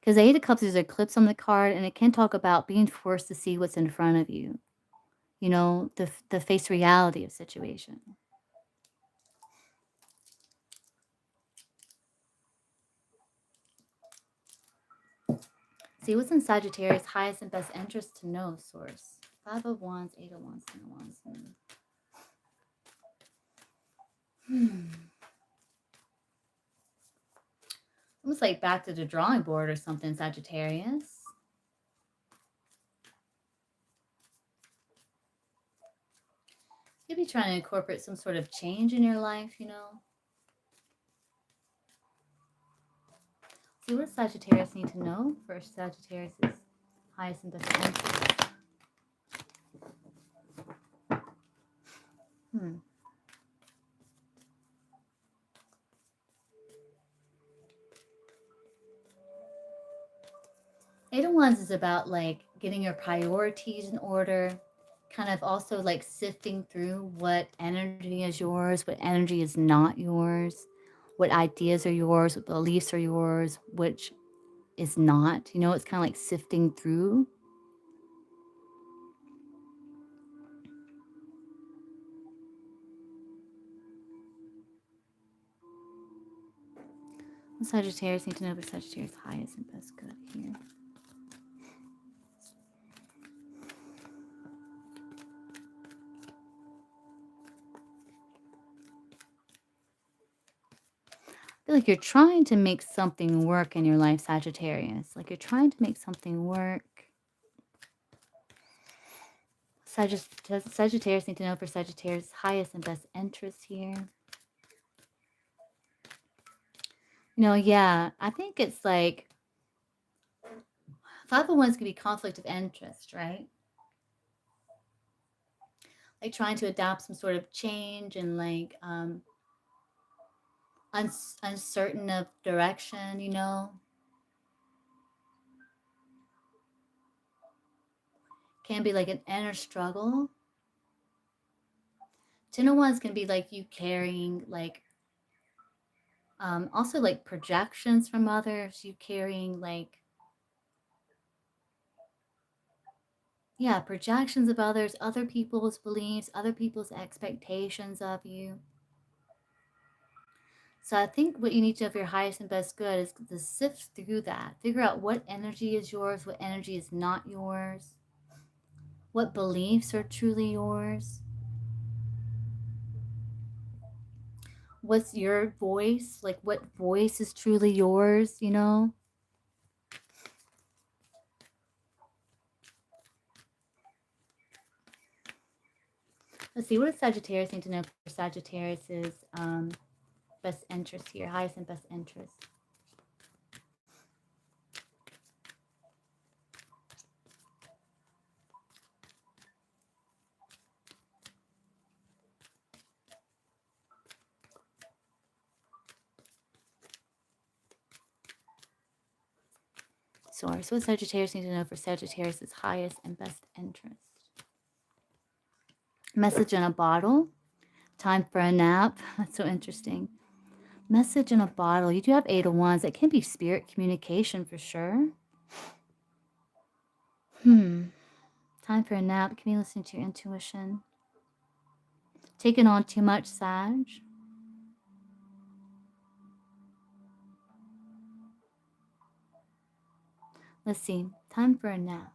Because the 8 of Cups is eclipse on the card, and it can talk about being forced to see what's in front of you. You know, the face reality of situation. See what's in Sagittarius' highest and best interest to know source. 5 of Wands, 8 of Wands, 10 of Wands. Almost like back to the drawing board or something, Sagittarius. You'll be trying to incorporate some sort of change in your life, you know. See what Sagittarius need to know for Sagittarius' highest and best interest. 8 of Wands is about like getting your priorities in order, kind of also like sifting through what energy is yours, what energy is not yours, what ideas are yours, what beliefs are yours, which is not. You know, it's kind of like sifting through. What Sagittarius need to know for Sagittarius' highest and best good here. I feel like you're trying to make something work in your life, Sagittarius. Like you're trying to make something work. Sagittarius need to know for Sagittarius' highest and best interest here. You know, yeah, I think it's like 5 of Wands could be conflict of interest, right? Like trying to adopt some sort of change and like uncertain of direction, you know. Can be like an inner struggle. 10 of Wands can be like you carrying like also like projections from others, you carrying like projections of others, other people's beliefs, other people's expectations of you. So I think what you need to know for your highest and best good is to sift through that. Figure out what energy is yours, what energy is not yours, what beliefs are truly yours, what's your voice, like what voice is truly yours, you know? Let's see, what does Sagittarius need to know for Sagittarius's best interest here, highest and best interest? Source, what Sagittarius need to know for Sagittarius's highest and best interest? Message in a bottle. Time for a nap. That's so interesting. Message in a bottle. You do have 8 of Wands. It can be spirit communication for sure. Time for a nap. Can you listen to your intuition? Taking on too much, Sag? Let's see. Time for a nap.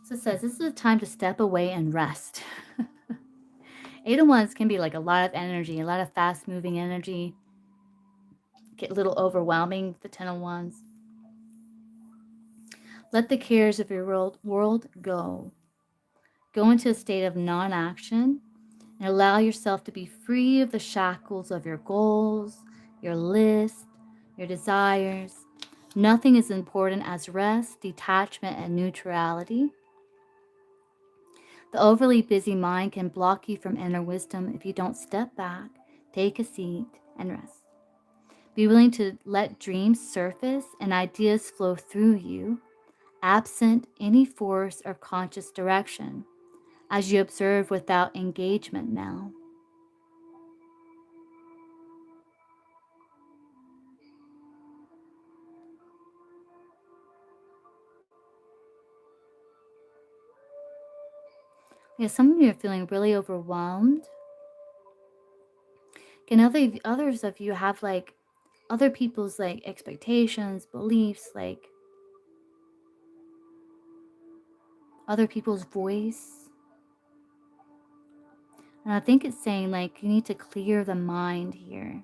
So it says this is a time to step away and rest. 8 of Wands can be like a lot of energy, a lot of fast moving energy. Get a little overwhelming, the 10 of Wands. Let the cares of your world go. Go into a state of non-action and allow yourself to be free of the shackles of your goals, your list, your desires. Nothing is important as rest, detachment, and neutrality. The overly busy mind can block you from inner wisdom if you don't step back, take a seat, and rest. Be willing to let dreams surface and ideas flow through you, absent any force or conscious direction, as you observe without engagement now. Yeah, some of you are feeling really overwhelmed. Can others of you have like other people's like expectations, beliefs, like other people's voice? And I think it's saying like you need to clear the mind here.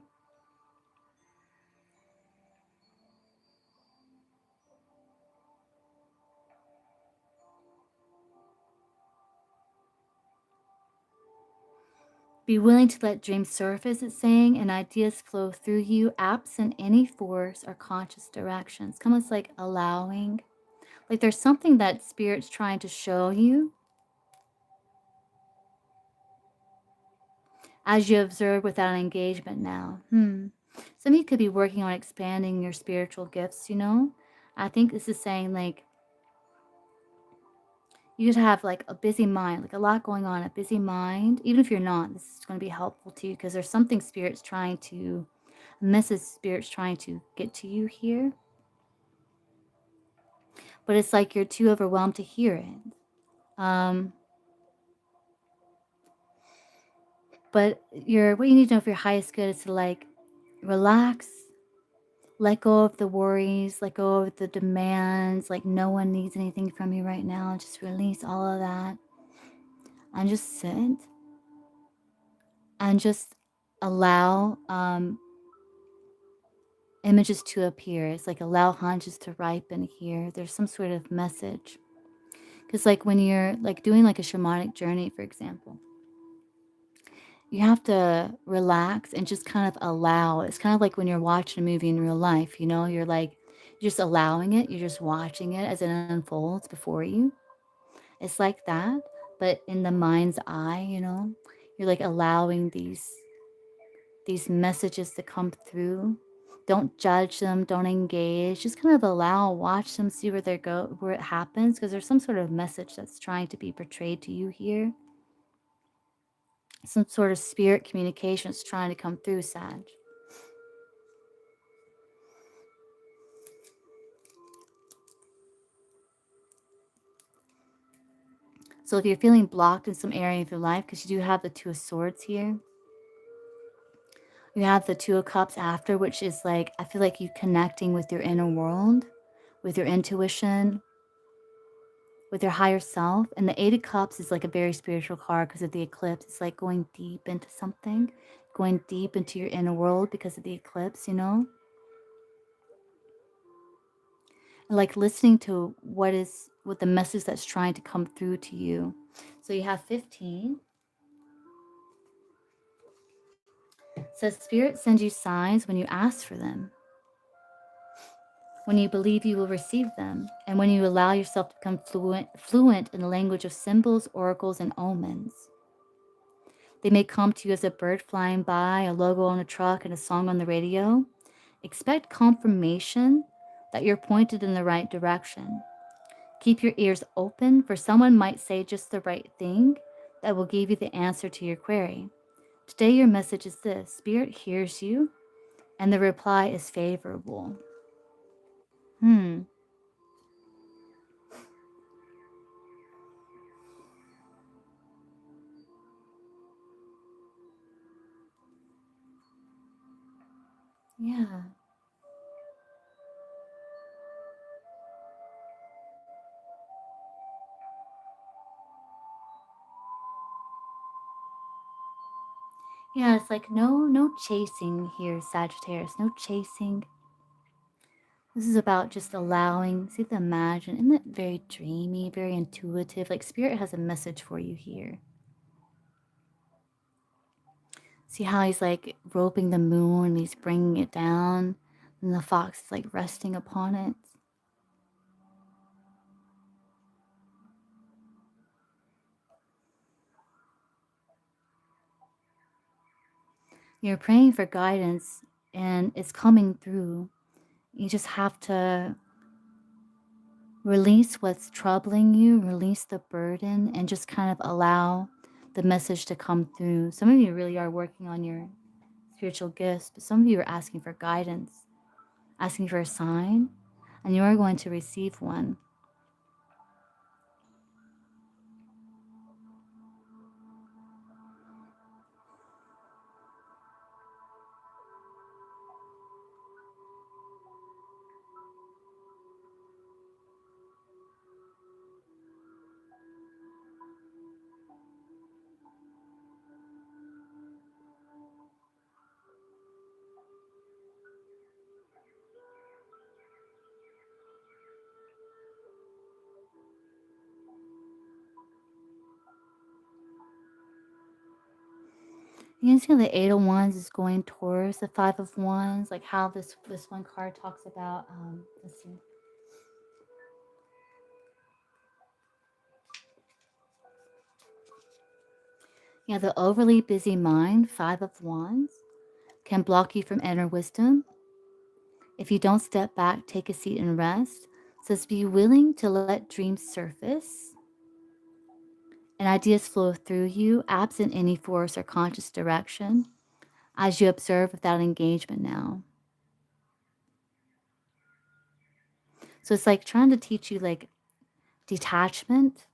Be willing to let dreams surface, it's saying, and ideas flow through you, absent any force or conscious directions. Come as like allowing. Like there's something that Spirit's trying to show you as you observe without engagement now. Some of you could be working on expanding your spiritual gifts, you know? I think this is saying like you could have like a busy mind, like a lot going on, a busy mind. Even if you're not, this is going to be helpful to you because there's something Spirit's trying to, Mrs. Spirit's trying to get to you here. But it's like you're too overwhelmed to hear it. But what you need to know for your highest good is to like relax, let go of the worries, let go of the demands, like no one needs anything from you right now. Just release all of that and just sit and just allow images to appear. It's like allow hunches to ripen here. There's some sort of message. Because like when you're like doing like a shamanic journey, for example, you have to relax and just kind of allow. It's kind of like when you're watching a movie in real life, you know, you're like just allowing it, you're just watching it as it unfolds before you. It's like that, but in the mind's eye, you know, you're like allowing these messages to come through. Don't judge them, don't engage, just kind of allow, watch them, see where it happens, because there's some sort of message that's trying to be portrayed to you here. Some sort of spirit communication is trying to come through, Sag. So if you're feeling blocked in some area of your life, because you do have the Two of Swords here, you have the Two of Cups after, which is like, I feel like you connecting with your inner world, with your intuition, with your higher self. And the Eight of Cups is like a very spiritual card because of the eclipse. It's like going deep into something, going deep into your inner world because of the eclipse, you know? like listening to what the message that's trying to come through to you. So you have 15. Says Spirit sends you signs when you ask for them, when you believe you will receive them, and when you allow yourself to become fluent in the language of symbols, oracles, and omens. They may come to you as a bird flying by, a logo on a truck, and a song on the radio. Expect confirmation that you're pointed in the right direction. Keep your ears open, for someone might say just the right thing that will give you the answer to your query. Today, your message is this: Spirit hears you, and the reply is favorable. Hmm. Yeah. Yeah, it's like no chasing here, Sagittarius. No chasing. This is about just allowing, see the imagine, isn't it very dreamy, very intuitive? Like Spirit has a message for you here. See how he's like roping the moon, he's bringing it down, and the fox is like resting upon it. You're praying for guidance and it's coming through. You just have to release what's troubling you, release the burden, and just kind of allow the message to come through. Some of you really are working on your spiritual gifts, but some of you are asking for guidance, asking for a sign, and you are going to receive one. You can see how the Eight of Wands is going towards the Five of Wands, like how this one card talks about. Let's see. Yeah, the overly busy mind, Five of Wands, can block you from inner wisdom. If you don't step back, take a seat and rest. It says be willing to let dreams surface and ideas flow through you, absent any force or conscious direction, as you observe without engagement now. So it's like trying to teach you like detachment,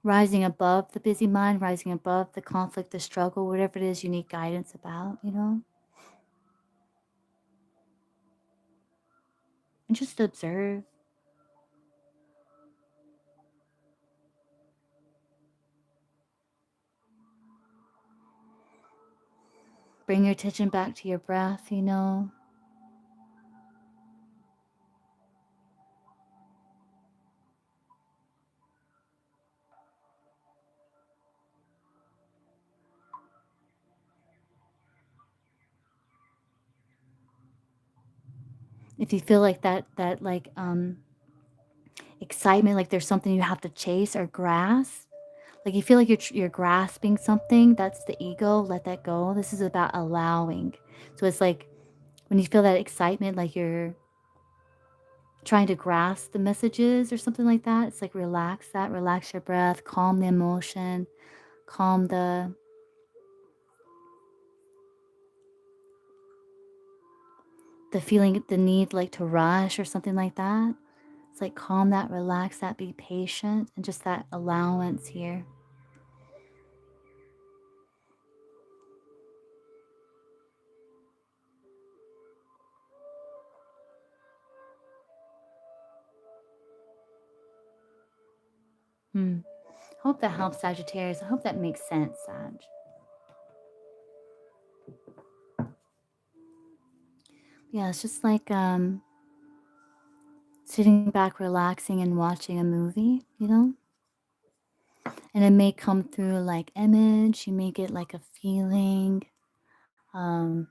rising above the busy mind, rising above the conflict, the struggle, whatever it is you need guidance about, and just observe. Bring your attention back to your breath. If you feel like that like excitement, like there's something you have to chase or grasp, like you feel like you're grasping something, that's the ego. Let that go. This is about allowing. So it's like when you feel that excitement, like you're trying to grasp the messages or something like that, it's like relax that, relax your breath, calm the emotion, calm the feeling, the need like to rush or something like that. It's like calm that, relax that, be patient, and just that allowance here. Hmm. Hope that helps, Sagittarius. I hope that makes sense, Sag. Yeah, it's just like sitting back, relaxing, and watching a movie, you know? And it may come through like image, you may get like a feeling. Um,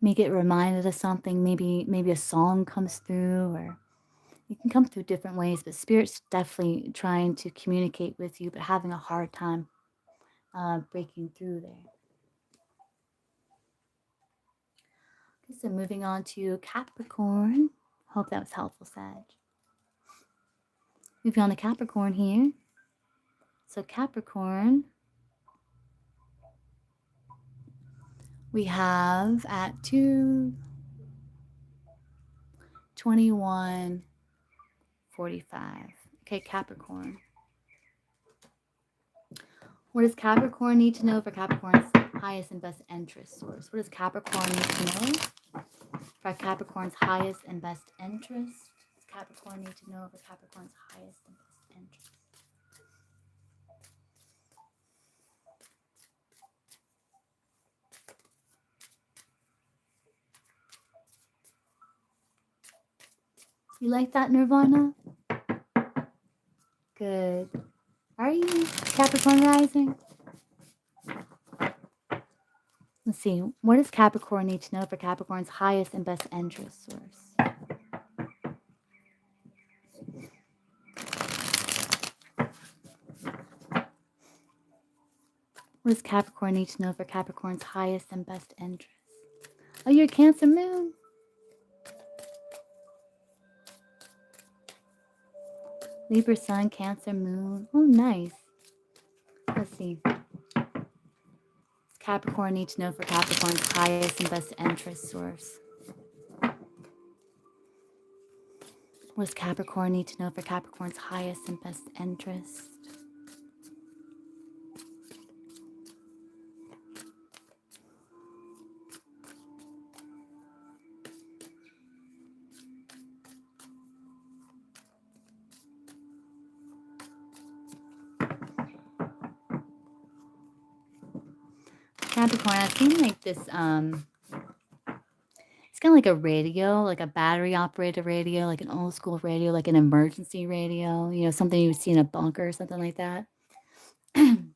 may get reminded of something, maybe a song comes through, or it can come through different ways, but spirit's definitely trying to communicate with you, but having a hard time breaking through there. Okay, so moving on to Capricorn. Hope that was helpful, Sag. Moving on to Capricorn here. So Capricorn, we have at 2:21:45. Okay, Capricorn. What does Capricorn need to know for Capricorn's highest and best interest source? What does Capricorn need to know for Capricorn's highest and best interest? What does Capricorn need to know for Capricorn's highest and best interest? You like that, Nirvana? Good. Are you Capricorn rising? Let's see. What does Capricorn need to know for Capricorn's highest and best interest source? What does Capricorn need to know for Capricorn's highest and best interest? Oh, you're Cancer moon? Libra sun, Cancer moon. Oh, nice. Let's see. Capricorn need to know for Capricorn's highest and best interest source? What does Capricorn need to know for Capricorn's highest and best interest? Capricorn, I feel like this, it's kind of like a radio, like a battery operated radio, like an old school radio, like an emergency radio, you know, something you would see in a bunker or something like that. And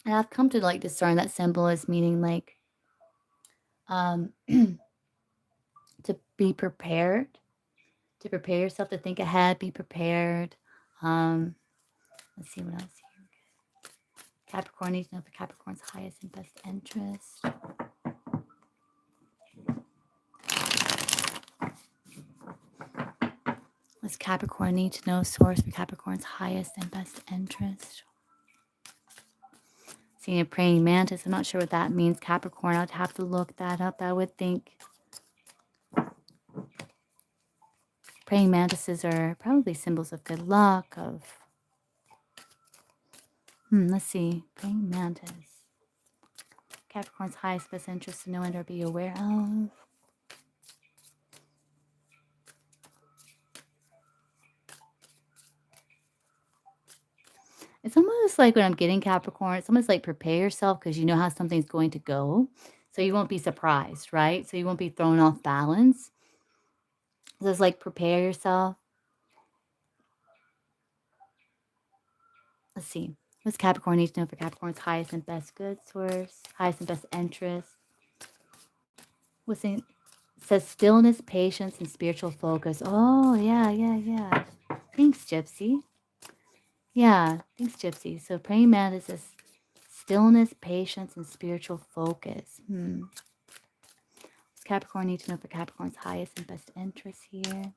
I've come to like discern that symbol as meaning like to be prepared, to prepare yourself, to think ahead, be prepared. Let's see what else here. Capricorn needs to know for Capricorn's highest and best interest. What's Capricorn need to know source for Capricorn's highest and best interest? Seeing a praying mantis, I'm not sure what that means, Capricorn. I'd have to look that up. I would think praying mantises are probably symbols of good luck, of let's see, praying mantis. Capricorn's highest best interest to know and or be aware of. It's almost like when I'm getting Capricorn, it's almost like prepare yourself because you know how something's going to go. So you won't be surprised, right? So you won't be thrown off balance. So it's like prepare yourself. Let's see. What's Capricorn need to know for Capricorn's highest and best good source? Highest and best interest. What's in says stillness, patience, and spiritual focus. Oh, yeah. Thanks, Gypsy. Yeah, thanks, Gypsy. So praying mantis is stillness, patience, and spiritual focus. What's Capricorn need to know for Capricorn's highest and best interest here?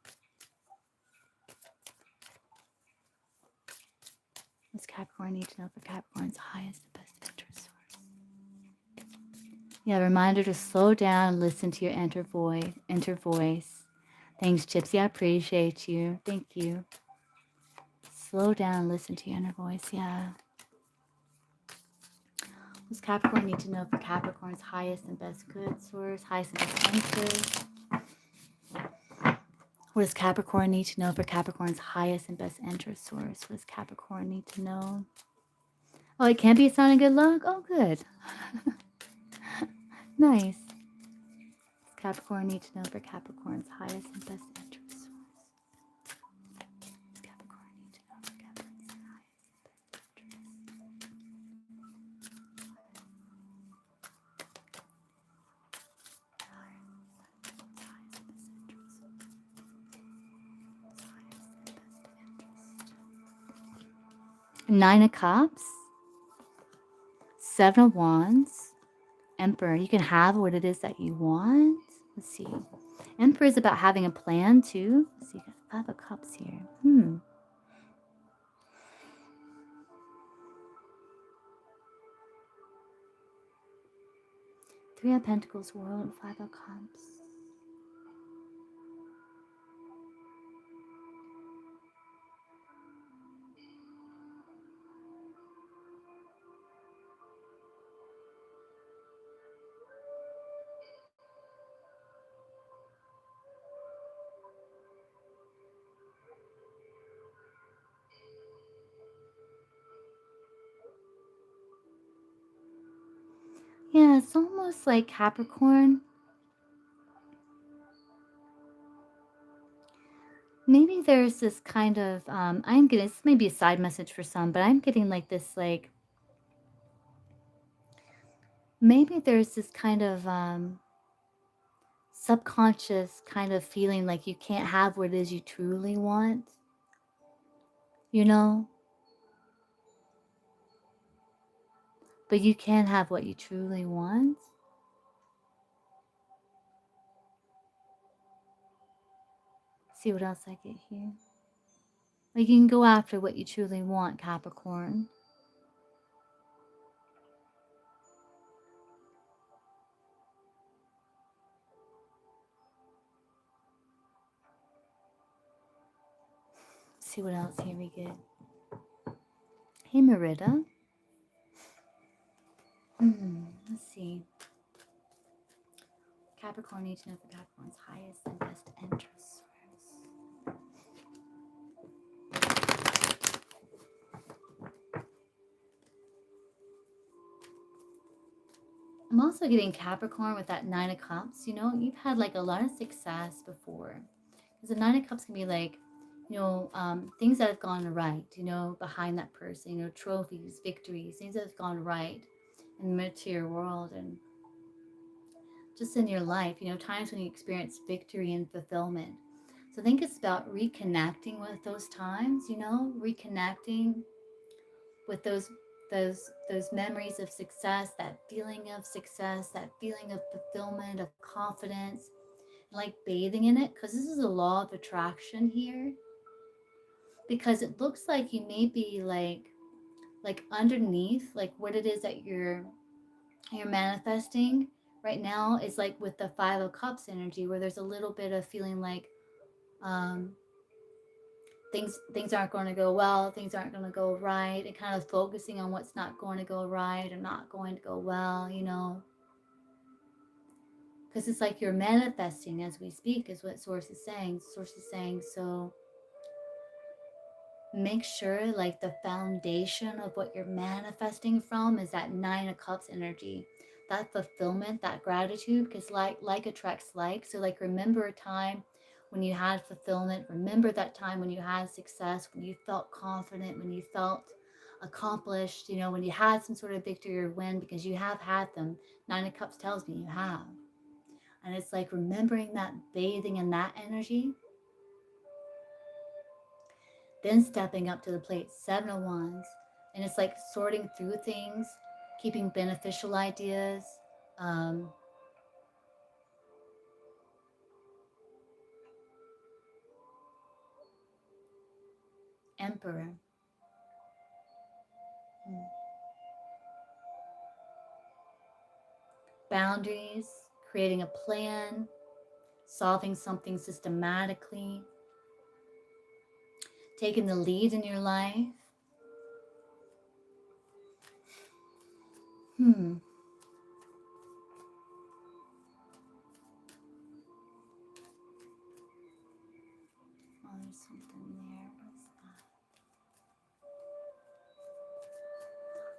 What's Capricorn need to know for Capricorn's highest and best interest source? Yeah, reminder to slow down and listen to your inner voice. Thanks, Gypsy. I appreciate you. Thank you. Slow down and listen to your inner voice. Yeah. What's Capricorn need to know for Capricorn's highest and best good source? Highest and best interest. What does Capricorn need to know for Capricorn's highest and best interest source? What does Capricorn need to know? Oh, it can't be a sign of good luck? Oh, good. Nice. Capricorn need to know for Capricorn's highest and best interest? Capricorn need to know for Capricorn's highest and best interest. Nine of Cups, Seven of Wands, Emperor. You can have what it is that you want. Let's see. Emperor is about having a plan too. Let's see, you got Five of Cups here. Three of Pentacles, World, and Five of Cups. Yeah, it's almost like Capricorn. Maybe there's this kind of, I'm getting, this may be a side message for some, but I'm getting like this, like, maybe there's this kind of subconscious kind of feeling like you can't have what it is you truly want, you know? But you can have what you truly want. See what else I get here. Like you can go after what you truly want, Capricorn. See what else here we get. Hey, Merida. Let's see. Capricorn needs to know for Capricorn's highest and best interests. I'm also getting Capricorn with that Nine of Cups. You know, you've had like a lot of success before. Because the Nine of Cups can be like, you know, things that have gone right, you know, behind that person, you know, trophies, victories, things that have gone right in the material world and just in your life, you know, times when you experience victory and fulfillment. So I think it's about reconnecting with those times, you know, reconnecting with those memories of success, that feeling of success, that feeling of fulfillment, of confidence, like bathing in it, because this is a law of attraction here. Because it looks like you may be like underneath, like what it is that you're manifesting right now is like with the Five of Cups energy, where there's a little bit of feeling like um things aren't going to go well, things aren't going to go right, and kind of focusing on what's not going to go right or not going to go well, you know, because it's like you're manifesting as we speak is what Source is saying. Source is saying, so make sure like the foundation of what you're manifesting from is that Nine of Cups energy, that fulfillment, that gratitude, because like attracts like. So like remember a time when you had fulfillment, remember that time when you had success, when you felt confident, when you felt accomplished, you know, when you had some sort of victory or win, because you have had them. Nine of Cups tells me you have. And it's like remembering that, bathing in that energy, then stepping up to the plate, Seven of Wands. And it's like sorting through things, keeping beneficial ideas. Um, Emperor. Boundaries, creating a plan, solving something systematically, taking the lead in your life. Oh, there's something there. What's that?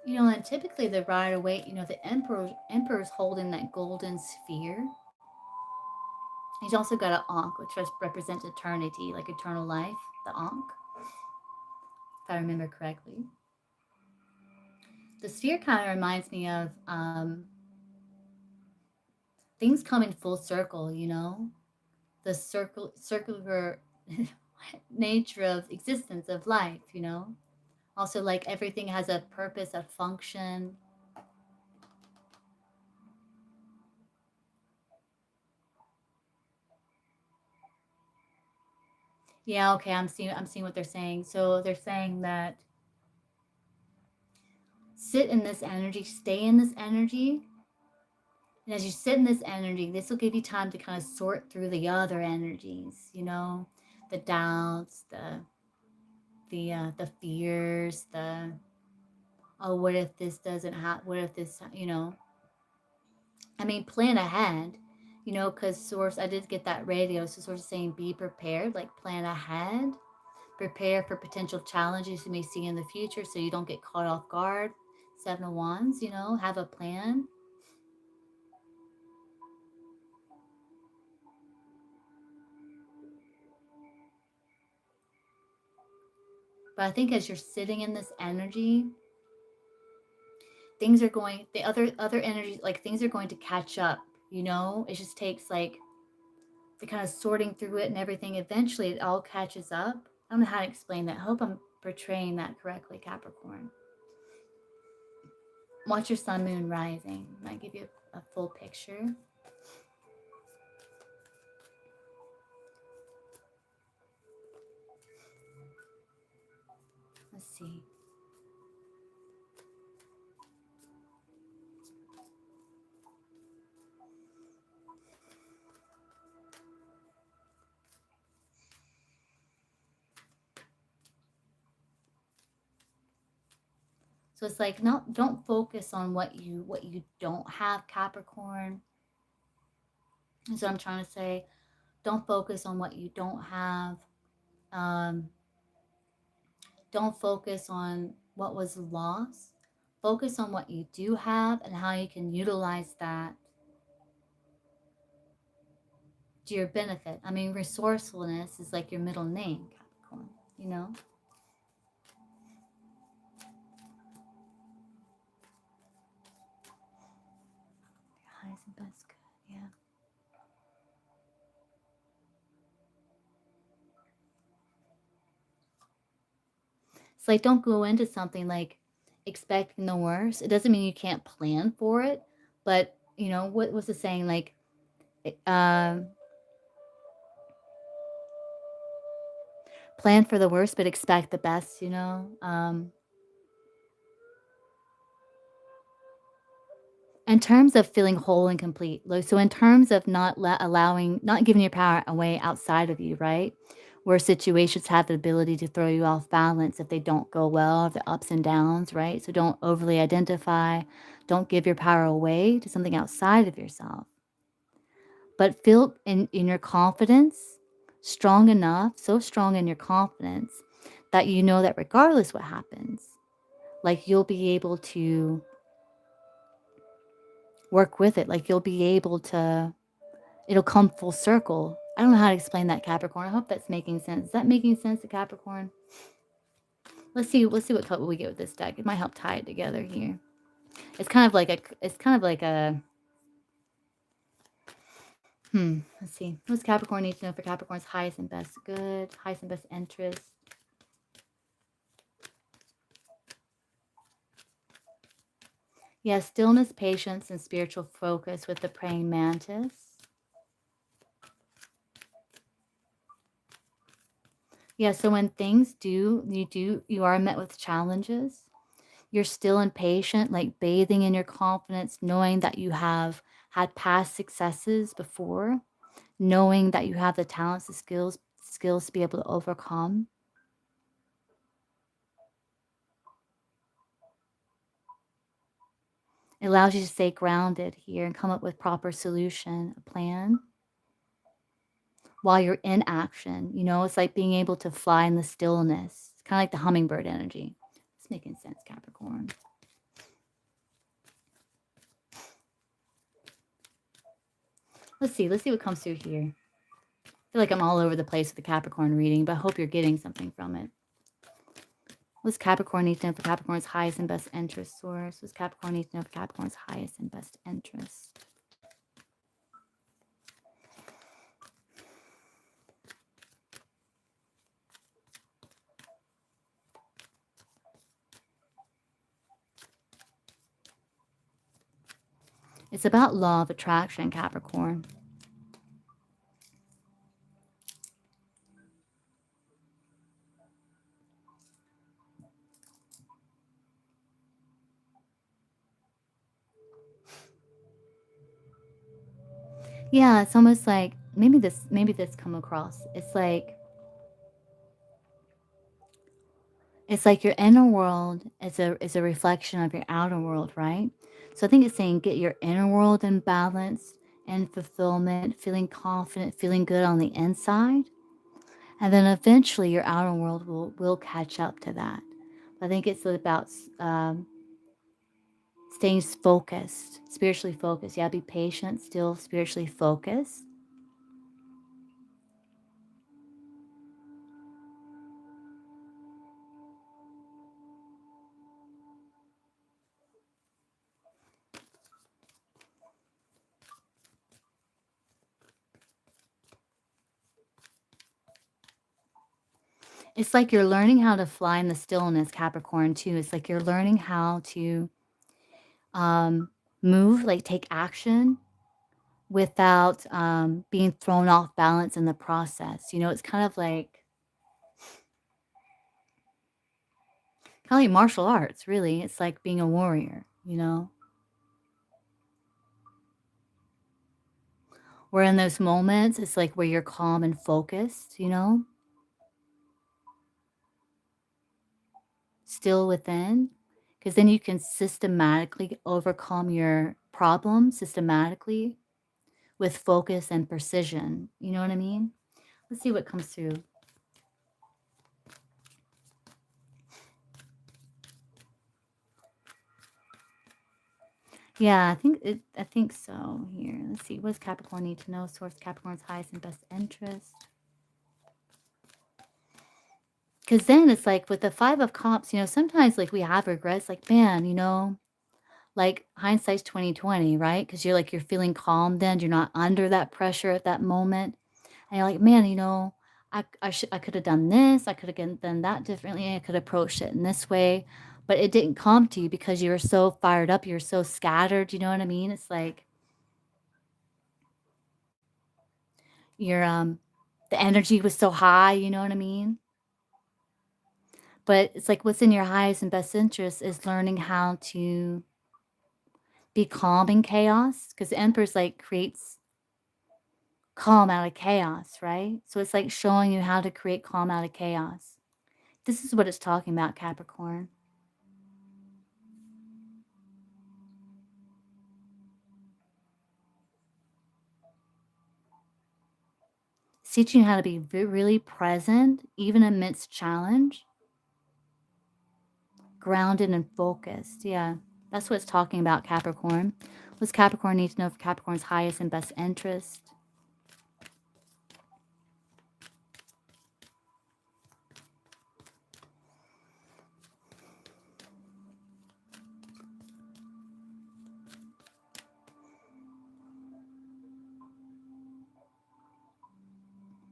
You know, and typically the Rider Waite, you know, the emperor's holding that golden sphere. He's also got an Ankh, which represents eternity, like eternal life, the Ankh, if I remember correctly. The sphere kind of reminds me of things coming full circle, you know? The circular nature of existence of life, you know? Also, like everything has a purpose, a function. Yeah, okay, I'm seeing what they're saying. So they're saying that sit in this energy, stay in this energy. And as you sit in this energy, this will give you time to kind of sort through the other energies, you know, the doubts, the fears, the oh, what if this doesn't happen? What if this, you know? I mean, plan ahead, you know, because source, I did get that radio, so source is saying be prepared, like plan ahead, prepare for potential challenges you may see in the future, so you don't get caught off guard. Seven of Wands, you know, have a plan. But I think as you're sitting in this energy, things are going the other energies, like things are going to catch up, you know. It just takes like the kind of sorting through it and everything. Eventually it all catches up. I don't know how to explain that. I hope I'm portraying that correctly, Capricorn. Watch your sun, moon, rising. Might give you a full picture. Let's see. So it's like, no, don't focus on what you don't have, Capricorn. That's what I'm trying to say. Don't focus on what you don't have. Um, don't focus on what was lost. Focus on what you do have and how you can utilize that to your benefit. I mean, resourcefulness is like your middle name, Capricorn, you know? Highest and best good, yeah. It's like, don't go into something like expecting the worst. It doesn't mean you can't plan for it, but you know, what was the saying? Like, um, plan for the worst, but expect the best, you know? In terms of feeling whole and complete, like, so in terms of not giving your power away outside of you, right? Where situations have the ability to throw you off balance if they don't go well, the ups and downs, right? So don't overly identify, don't give your power away to something outside of yourself, but feel in your confidence strong enough, so strong in your confidence that you know that regardless what happens, like you'll be able to work with it, like you'll be able to it'll come full circle. I don't know how to explain that, Capricorn. I hope that's making sense. Is that making sense to Capricorn? Let's see what color we get with this deck. It might help tie it together here. Let's see. What's Capricorn need to know for Capricorn's highest and best good, highest and best interest? Yeah, stillness, patience, and spiritual focus with the praying mantis. Yeah, so when things you are met with challenges, you're still impatient, like bathing in your confidence, knowing that you have had past successes before, knowing that you have the talents, the skills to be able to overcome. It allows you to stay grounded here and come up with proper solution, a plan while you're in action. You know, it's like being able to fly in the stillness. It's kind of like the hummingbird energy. It's making sense, Capricorn. Let's see what comes through here. feel like I'm all over the place with the Capricorn reading, but I hope you're getting something from it. What's Capricorn need to know for Capricorn's highest and best interest source? What's Capricorn need to know for Capricorn's highest and best interest? It's about law of attraction, Capricorn. Yeah, it's almost like maybe this come across. It's like your inner world is a reflection of your outer world, right? So I think it's saying get your inner world in balance and fulfillment, feeling confident, feeling good on the inside, and then eventually your outer world will catch up to that. I think it's about staying focused, spiritually focused. Yeah, be patient, still spiritually focused. It's like you're learning how to fly in the stillness, Capricorn, too. It's like you're learning how to um, move, like take action without being thrown off balance in the process. It's kind of like martial arts, really. It's like being a warrior. Where in those moments, it's like where you're calm and focused, still within, because then you can systematically overcome your problems systematically with focus and precision. You know what I mean? Let's see what comes through. Yeah, I think so. Here, let's see. What does Capricorn need to know? Source Capricorn's highest and best interest. Because then it's like with the Five of Cups, sometimes like we have regrets, like, man, like hindsight's 2020, right? Because you're feeling calm then, you're not under that pressure at that moment. And you're like, man, I could have done this, I could have done that differently, I could have approached it in this way, but it didn't come to you because you were so fired up, you're so scattered, you know what I mean? It's like your the energy was so high, you know what I mean? But it's like what's in your highest and best interest is learning how to be calm in chaos because the Empress like creates calm out of chaos, right? So it's like showing you how to create calm out of chaos. This is what it's talking about, Capricorn. It's teaching you how to be really present, even amidst challenge, grounded and focused. Yeah, that's what it's talking about, Capricorn. What does Capricorn need to know for Capricorn's highest and best interest?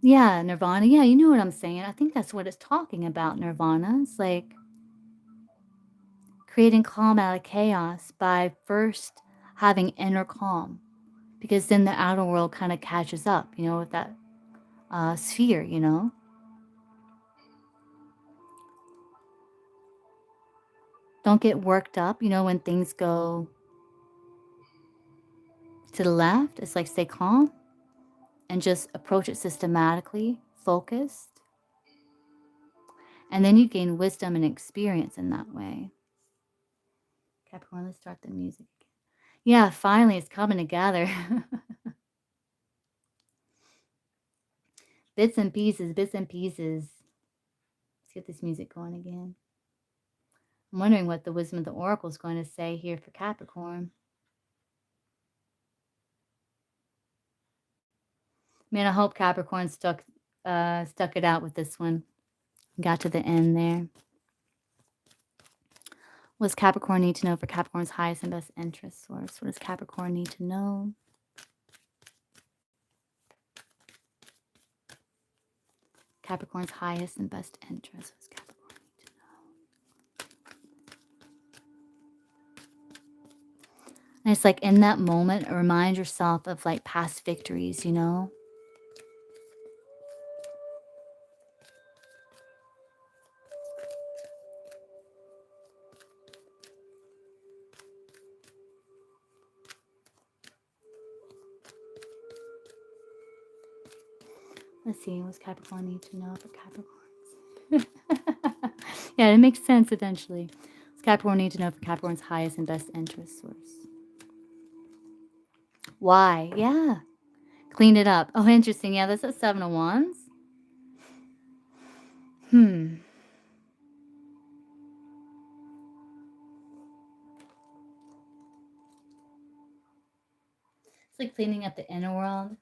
Yeah, Nirvana. Yeah, you know what I'm saying. I think that's what it's talking about, Nirvana. It's like creating calm out of chaos by first having inner calm, because then the outer world kind of catches up, with that sphere. Don't get worked up, when things go to the left. It's like stay calm and just approach it systematically, focused. And then you gain wisdom and experience in that way. Capricorn, let's start the music. Yeah, finally it's coming together. Bits and pieces, bits and pieces. Let's get this music going again. I'm wondering what the wisdom of the oracle is going to say here for Capricorn. Man, I hope Capricorn stuck it out with this one. Got to the end there. What does Capricorn need to know for Capricorn's highest and best interest source? What does Capricorn need to know? Capricorn's highest and best interest. What does Capricorn need to know? And it's like in that moment, remind yourself of like past victories, you know? Let's see, what's Capricorn need to know for Capricorns? Yeah, it makes sense eventually. What's Capricorn need to know for Capricorn's highest and best interest source? Why? Yeah. Clean it up. Oh, interesting. Yeah, that's a 7 of Wands. It's like cleaning up the inner world.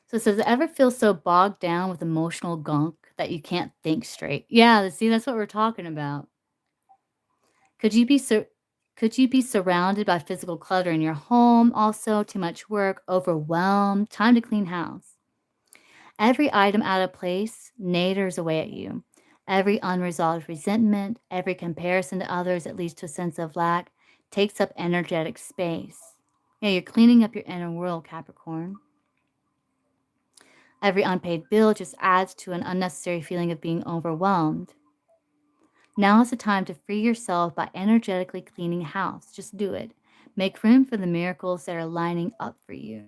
So it says, ever feel so bogged down with emotional gunk that you can't think straight? Yeah, see, that's what we're talking about. Could you be surrounded by physical clutter in your home? Also, too much work, overwhelmed, time to clean house. Every item out of place naders away at you. Every unresolved resentment, every comparison to others that leads to a sense of lack takes up energetic space. Yeah, you're cleaning up your inner world, Capricorn. Every unpaid bill just adds to an unnecessary feeling of being overwhelmed. Now is the time to free yourself by energetically cleaning house. Just do it. Make room for the miracles that are lining up for you.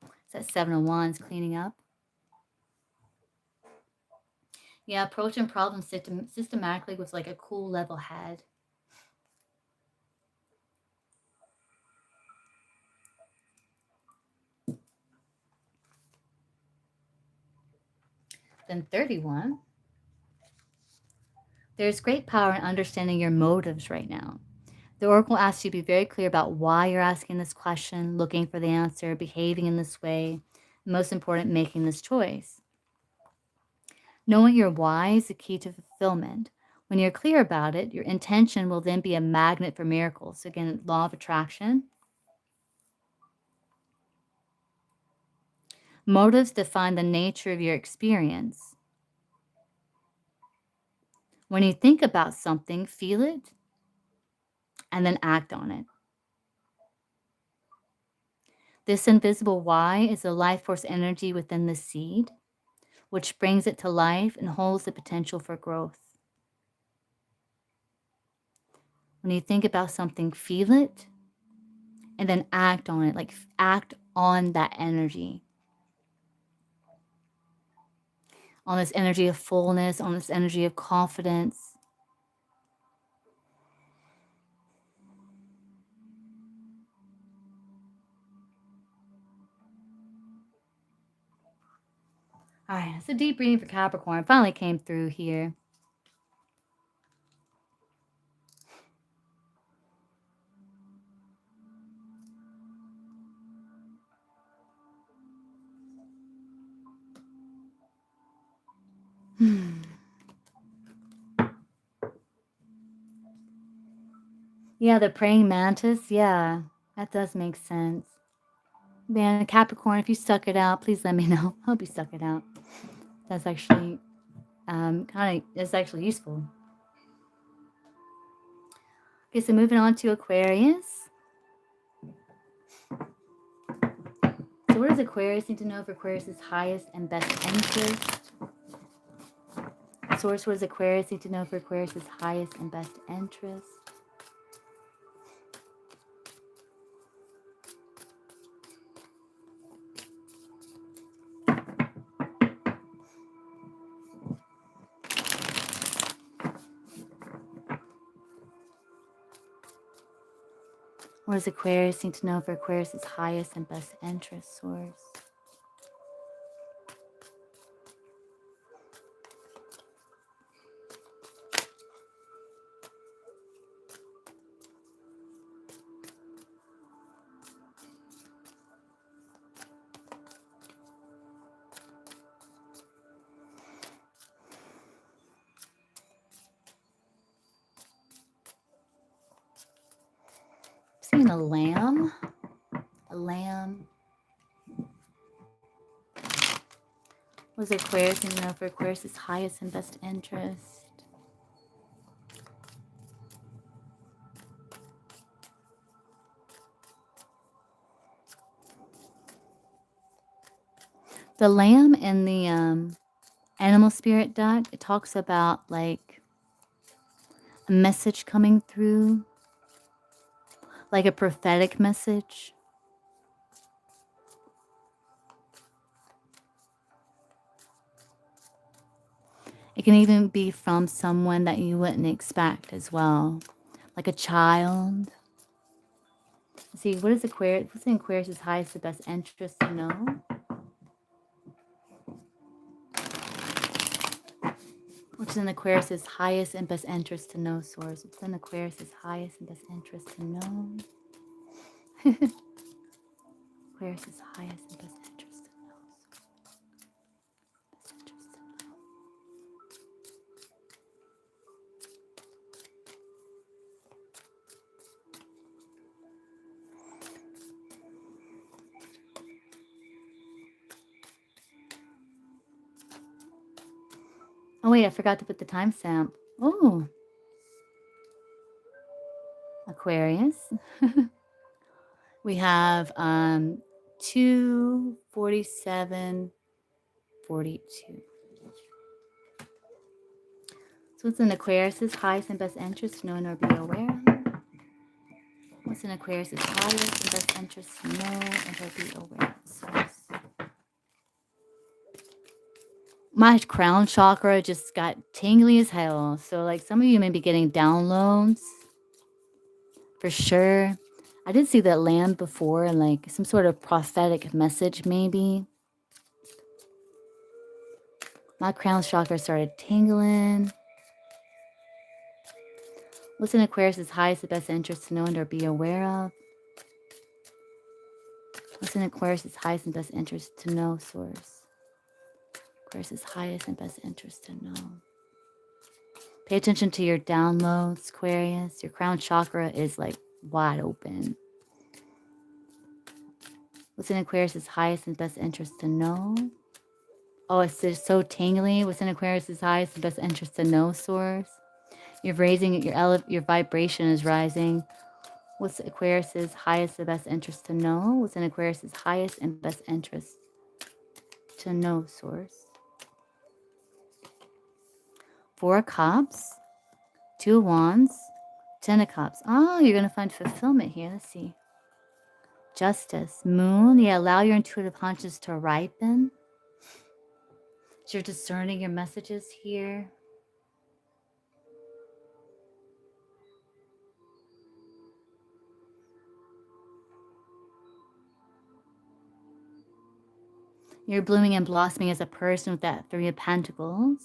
It's that 7 of Wands, cleaning up. Yeah, approaching problems systematically with like a cool level head. Then 31. There's great power in understanding your motives right now. The Oracle asks you to be very clear about why you're asking this question, looking for the answer, behaving in this way, and most important, making this choice. Knowing your why is the key to fulfillment. When you're clear about it, your intention will then be a magnet for miracles. So again, law of attraction. Motives define the nature of your experience. When you think about something, feel it, and then act on it. This invisible why is the life force energy within the seed, which brings it to life and holds the potential for growth. When you think about something, feel it, and then act on it, like act on that energy. On this energy of fullness, on this energy of confidence. All right, it's a deep reading for Capricorn. Finally came through here. Yeah, the praying mantis. Yeah, that does make sense. Man, Capricorn, if you suck it out, please let me know. I hope you suck it out. That's actually it's actually useful. Okay, so moving on to Aquarius. So what does Aquarius need to know for Aquarius' highest and best interest? Source, what does Aquarius need to know for Aquarius' highest and best interest? What does Aquarius need to know for Aquarius' highest and best interest source? seeing a lamb. A lamb. Was Aquarius, and for Aquarius' highest and best interest? The lamb in the animal spirit deck, it talks about like a message coming through, like a prophetic message. It can even be from someone that you wouldn't expect as well, like a child. Let's see, what is Aquarius? What's in Aquarius' highest and best interest to know? What's in Aquarius' highest and best interest to know, Source? What's in Aquarius' highest and best interest to know? Aquarius' highest and best interest to know. Best interest to know. Oh wait, I forgot to put the timestamp. Oh, Aquarius. We have 2:47:42. So what's in Aquarius' highest and best interest to know and or be aware? What's in Aquarius' highest and best interest to know and or be aware? My crown chakra just got tingly as hell. So like some of you may be getting downloads for sure. I did see that land before, and like some sort of prophetic message maybe. My crown chakra started tingling. What's in Aquarius' highest and best interest to know and or be aware of? What's in Aquarius' highest and best interest to know, Source? Aquarius' highest and best interest to know. Pay attention to your downloads, Aquarius. Your crown chakra is like wide open. What's in Aquarius' highest and best interest to know? Oh, it's just so tingly. What's in Aquarius' highest and best interest to know, Source? You're raising your vibration is rising. What's Aquarius' highest and best interest to know? What's in Aquarius' highest and best interest to know, Source? 4 of Cups, 2 of Wands, 10 of Cups. Oh, you're going to find fulfillment here. Let's see. Justice, Moon. Yeah, allow your intuitive hunches to ripen. So you're discerning your messages here. You're blooming and blossoming as a person with that 3 of Pentacles.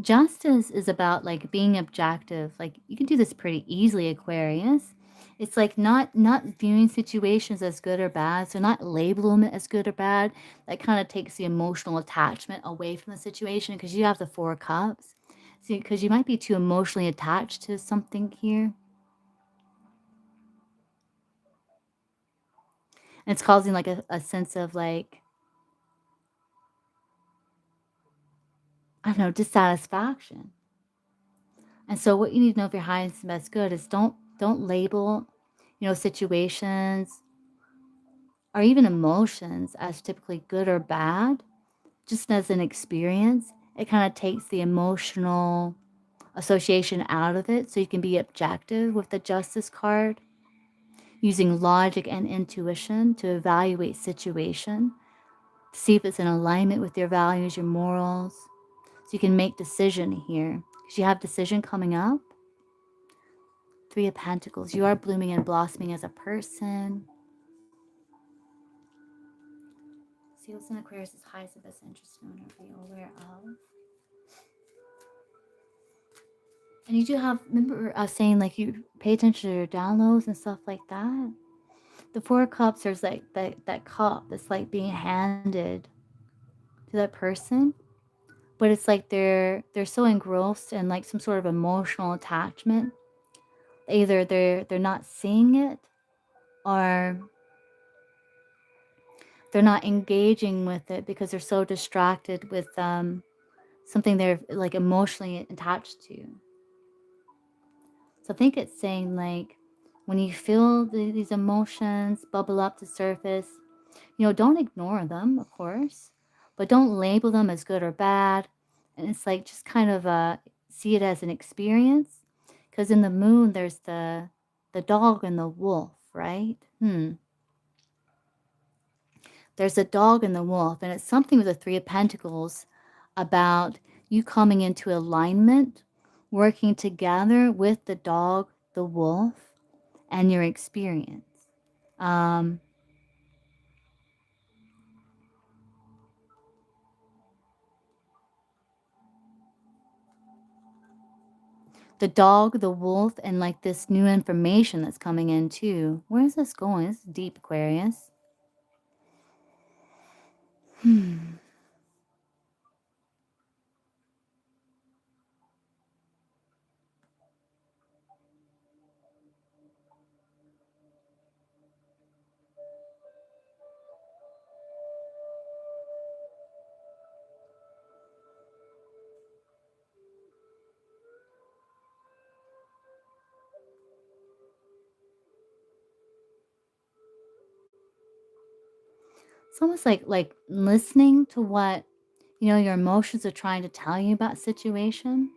Justice is about like being objective. Like you can do this pretty easily, Aquarius. It's like not viewing situations as good or bad. So not labeling it as good or bad. That kind of takes the emotional attachment away from the situation because you have the 4 of Cups. See, because you might be too emotionally attached to something here. And it's causing like a sense of like, I don't know, dissatisfaction. And so what you need to know if your highest and best good is don't label, situations or even emotions as typically good or bad, just as an experience. It kind of takes the emotional association out of it so you can be objective with the Justice card, using logic and intuition to evaluate situation, see if it's in alignment with your values, your morals, so you can make decision here. Because you have decision coming up. 3 of Pentacles. You are blooming and blossoming as a person. See what's in Aquarius' highest and best interest to know and be aware of. And you do have, remember saying like you pay attention to your downloads and stuff like that. The Four of Cups, there's like that cup that's like being handed to that person, but it's like they're so engrossed in like some sort of emotional attachment. Either they're not seeing it, or they're not engaging with it because they're so distracted with something they're like emotionally attached to. So I think it's saying like when you feel these emotions bubble up to surface, don't ignore them, of course, but don't label them as good or bad. And it's like just kind of see it as an experience, because in the moon there's the dog and the wolf, right? There's a dog and the wolf, and it's something with the Three of Pentacles about you coming into alignment, working together with the dog, the wolf, and your experience. Um, the dog, the wolf, and like this new information that's coming in too. Where is this going? This is deep, Aquarius. It's almost like listening to what your emotions are trying to tell you about situation,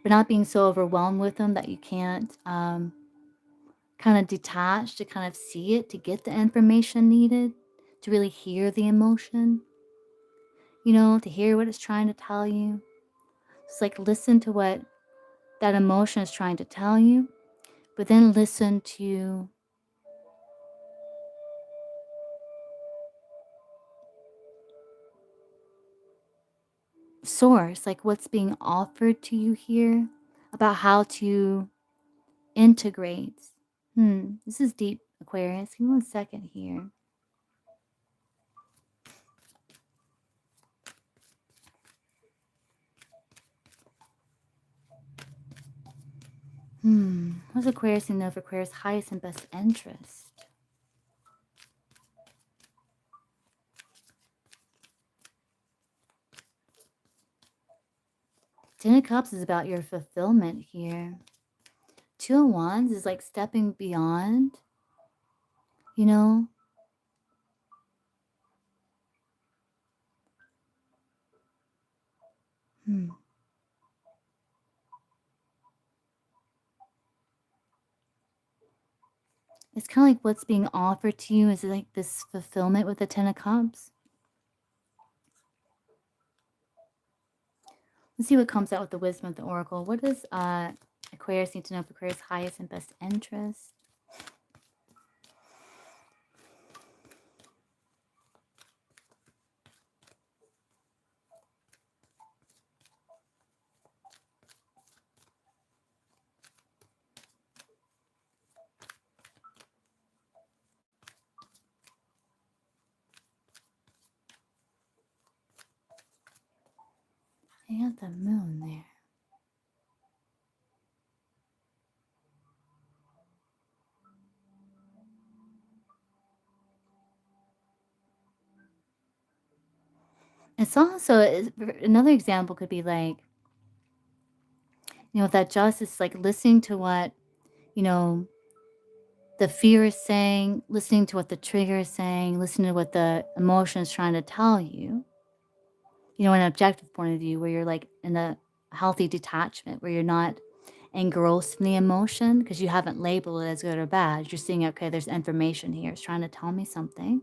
but not being so overwhelmed with them that you can't kind of detach to kind of see it, to get the information needed, to really hear the emotion, to hear what it's trying to tell you. It's like listen to what that emotion is trying to tell you, but then listen to source, like what's being offered to you here about how to integrate. This is deep, Aquarius. Give me 1 second here. What's Aquarius and of Aquarius' highest and best interest? Ten of Cups is about your fulfillment here. Two of Wands is like stepping beyond, you know? Hmm. It's kind of like what's being offered to you is like this fulfillment with the Ten of Cups. Let's see what comes out with the wisdom of the Oracle. What does Aquarius need to know for Aquarius' highest and best interest? You got the moon there. It's also another example could be like, that justice, like listening to what, you know, the fear is saying, listening to what the trigger is saying, listening to what the emotion is trying to tell you, in an objective point of view, where you're like in a healthy detachment, where you're not engrossed in the emotion because you haven't labeled it as good or bad. You're seeing, okay, there's information here. It's trying to tell me something.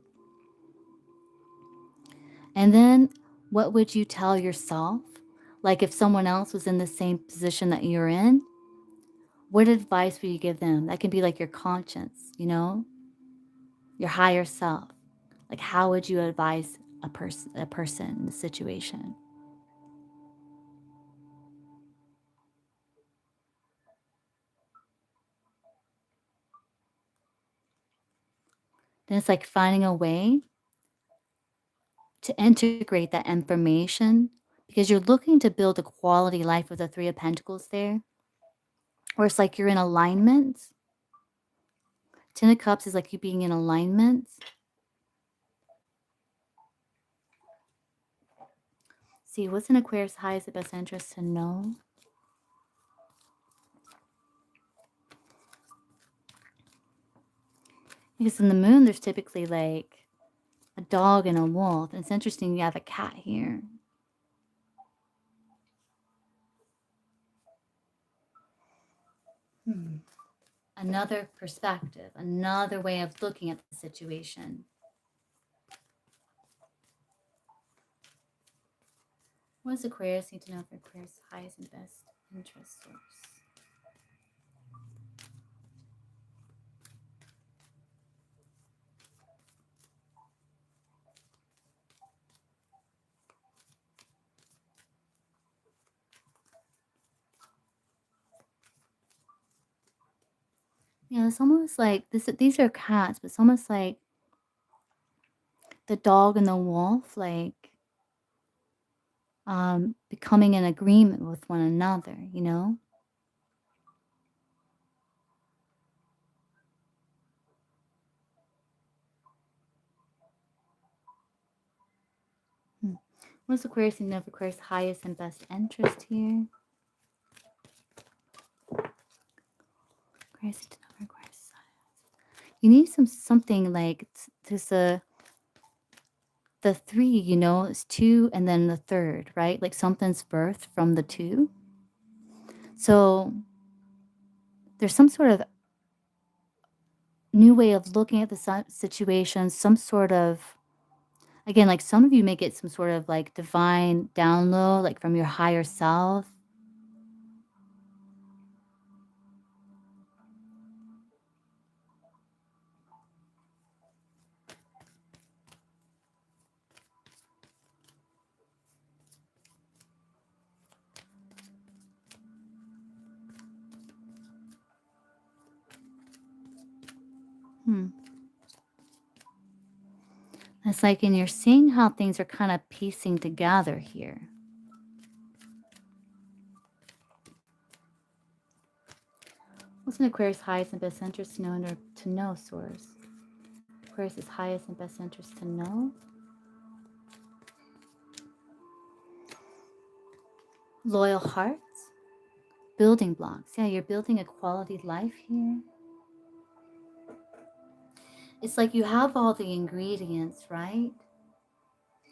And then what would you tell yourself? Like if someone else was in the same position that you're in, what advice would you give them? That can be like your conscience, your higher self. Like how would you advise a person in the situation? Then it's like finding a way to integrate that information because you're looking to build a quality life with the Three of Pentacles there, or it's like you're in alignment. Ten of Cups is like you being in alignment. See, what's in Aquarius highest the best interest to know? Because in the moon, there's typically like a dog and a wolf. And it's interesting you have a cat here. Another perspective, another way of looking at the situation. What does Aquarius need to know for Aquarius' highest and best interest source? Yeah, it's almost like this. These are cats, but it's almost like the dog and the wolf, like becoming in agreement with one another, you know? What's Aquarius need to know for Aquarius' highest and best interest here? Aquarius need to know for Aquarius' highest. You need something like this. The three, you know, is two, and then the third, right? Like something's birthed from the two. So there's some sort of new way of looking at the situation, some sort of, again, like some of you may get some sort of like divine download, like from your higher self. It's like, and you're seeing how things are kind of piecing together here. What's an Aquarius' highest and best interest to know source? Aquarius' highest and best interest to know? Loyal hearts. Building blocks. Yeah, you're building a quality life here. It's like you have all the ingredients, right?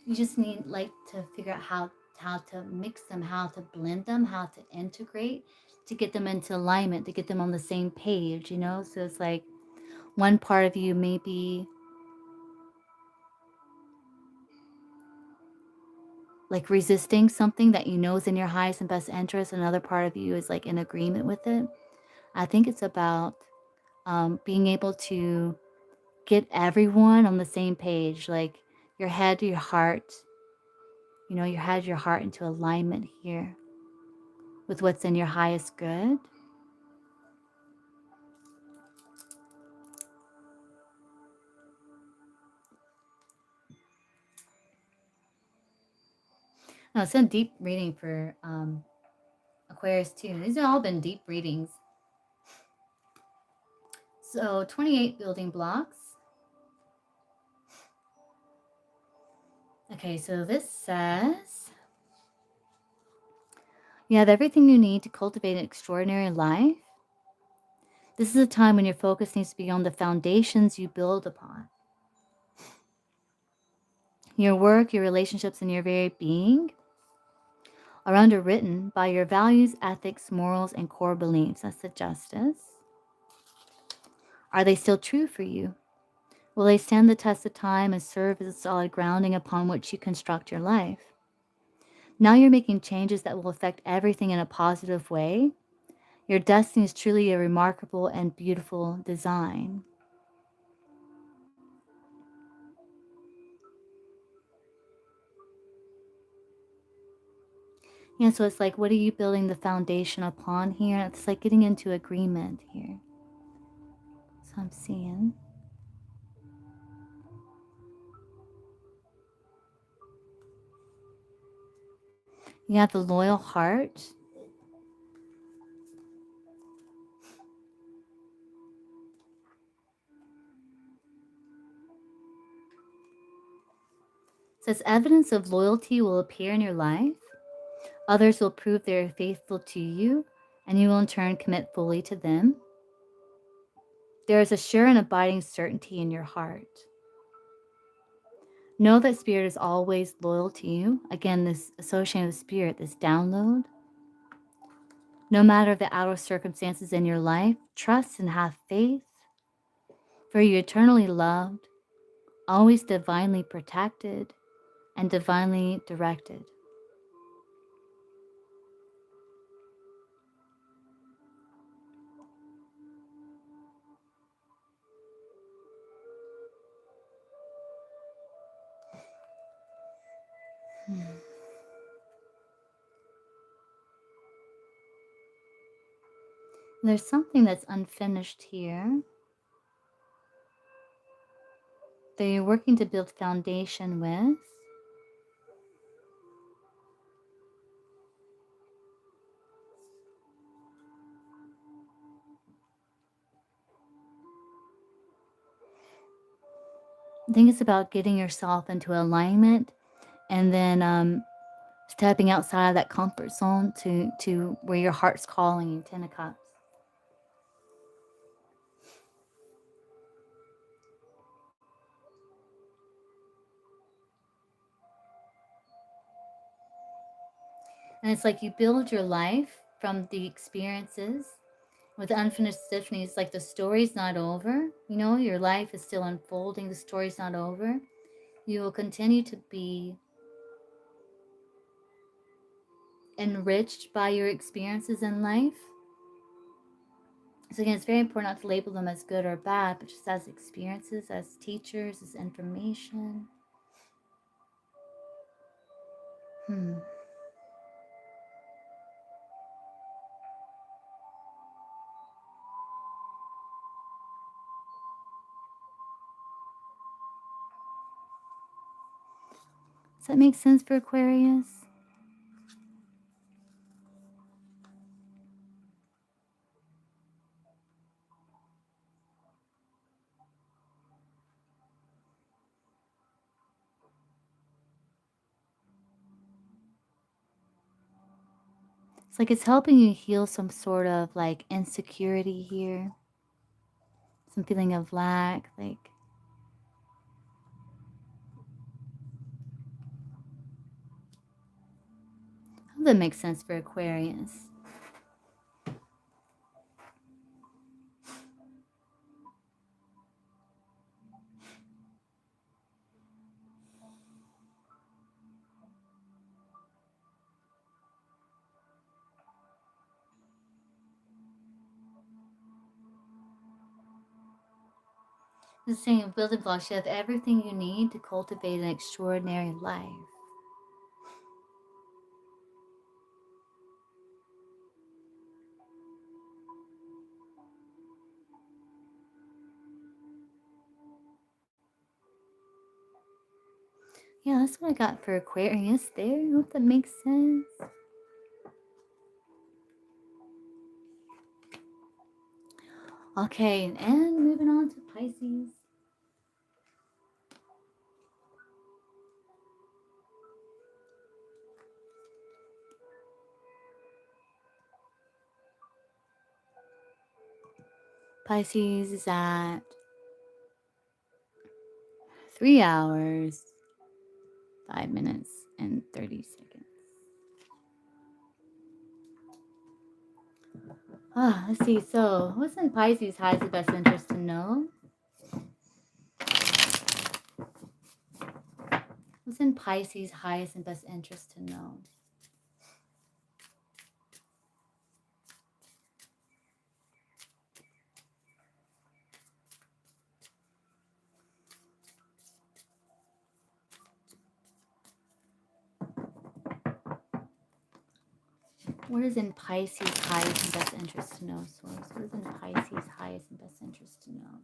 You just need like to figure out how to mix them, how to blend them, how to integrate, to get them into alignment, to get them on the same page, you know? So it's like one part of you may be like resisting something that you know is in your highest and best interest. Another part of you is like in agreement with it. I think it's about being able to get everyone on the same page, like your head, your heart, you know, your head, your heart into alignment here with what's in your highest good. No, it's a deep reading for Aquarius too. These have all been deep readings. So 28 building blocks. Okay, so this says you have everything you need to cultivate an extraordinary life. This is a time when your focus needs to be on the foundations you build upon. Your work, your relationships, and your very being are underwritten by your values, ethics, morals, and core beliefs. That's the Justice. Are they still true for you? Will they stand the test of time and serve as a solid grounding upon which you construct your life? Now you're making changes that will affect everything in a positive way. Your destiny is truly a remarkable and beautiful design. Yeah, so it's like, what are you building the foundation upon here? It's like getting into agreement here. So I'm seeing. You have the loyal heart. It says evidence of loyalty will appear in your life. Others will prove they are faithful to you, and you will in turn commit fully to them. There is a sure and abiding certainty in your heart. Know that Spirit is always loyal to you. Again, this association with Spirit, this download. No matter the outer circumstances in your life, trust and have faith, for you're eternally loved, always divinely protected, and divinely directed. There's something that's unfinished here that you're working to build foundation with. I think it's about getting yourself into alignment and then stepping outside of that comfort zone to where your heart's calling you. 10 of Cups. And it's like you build your life from the experiences. With unfinished symphony, it's like the story's not over. You know, your life is still unfolding. The story's not over. You will continue to be enriched by your experiences in life. So again, it's very important not to label them as good or bad, but just as experiences, as teachers, as information. Does that make sense for Aquarius? It's like it's helping you heal some sort of like insecurity here, some feeling of lack, like I hope that makes sense for Aquarius. The saying of building blocks, you have everything you need to cultivate an extraordinary life. Yeah, that's what I got for Aquarius there. I hope that makes sense. Okay, and moving on to Pisces. Pisces is at 3 hours, 5 minutes, and 30 seconds. Let's see. So, what's in Pisces' highest best interest to know? What's in Pisces' highest and best interest to know? What is in Pisces' highest and best interest to know, Source? What is in Pisces' highest and best interest to know?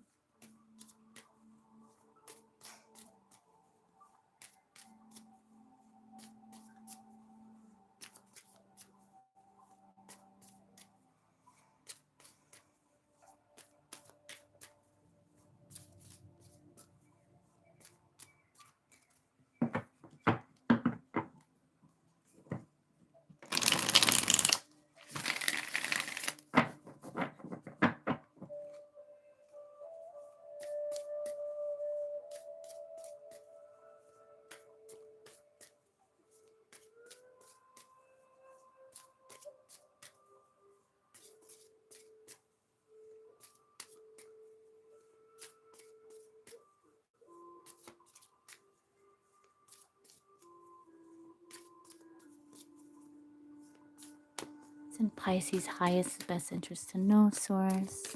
What's in Pisces' highest best interest to know, Source?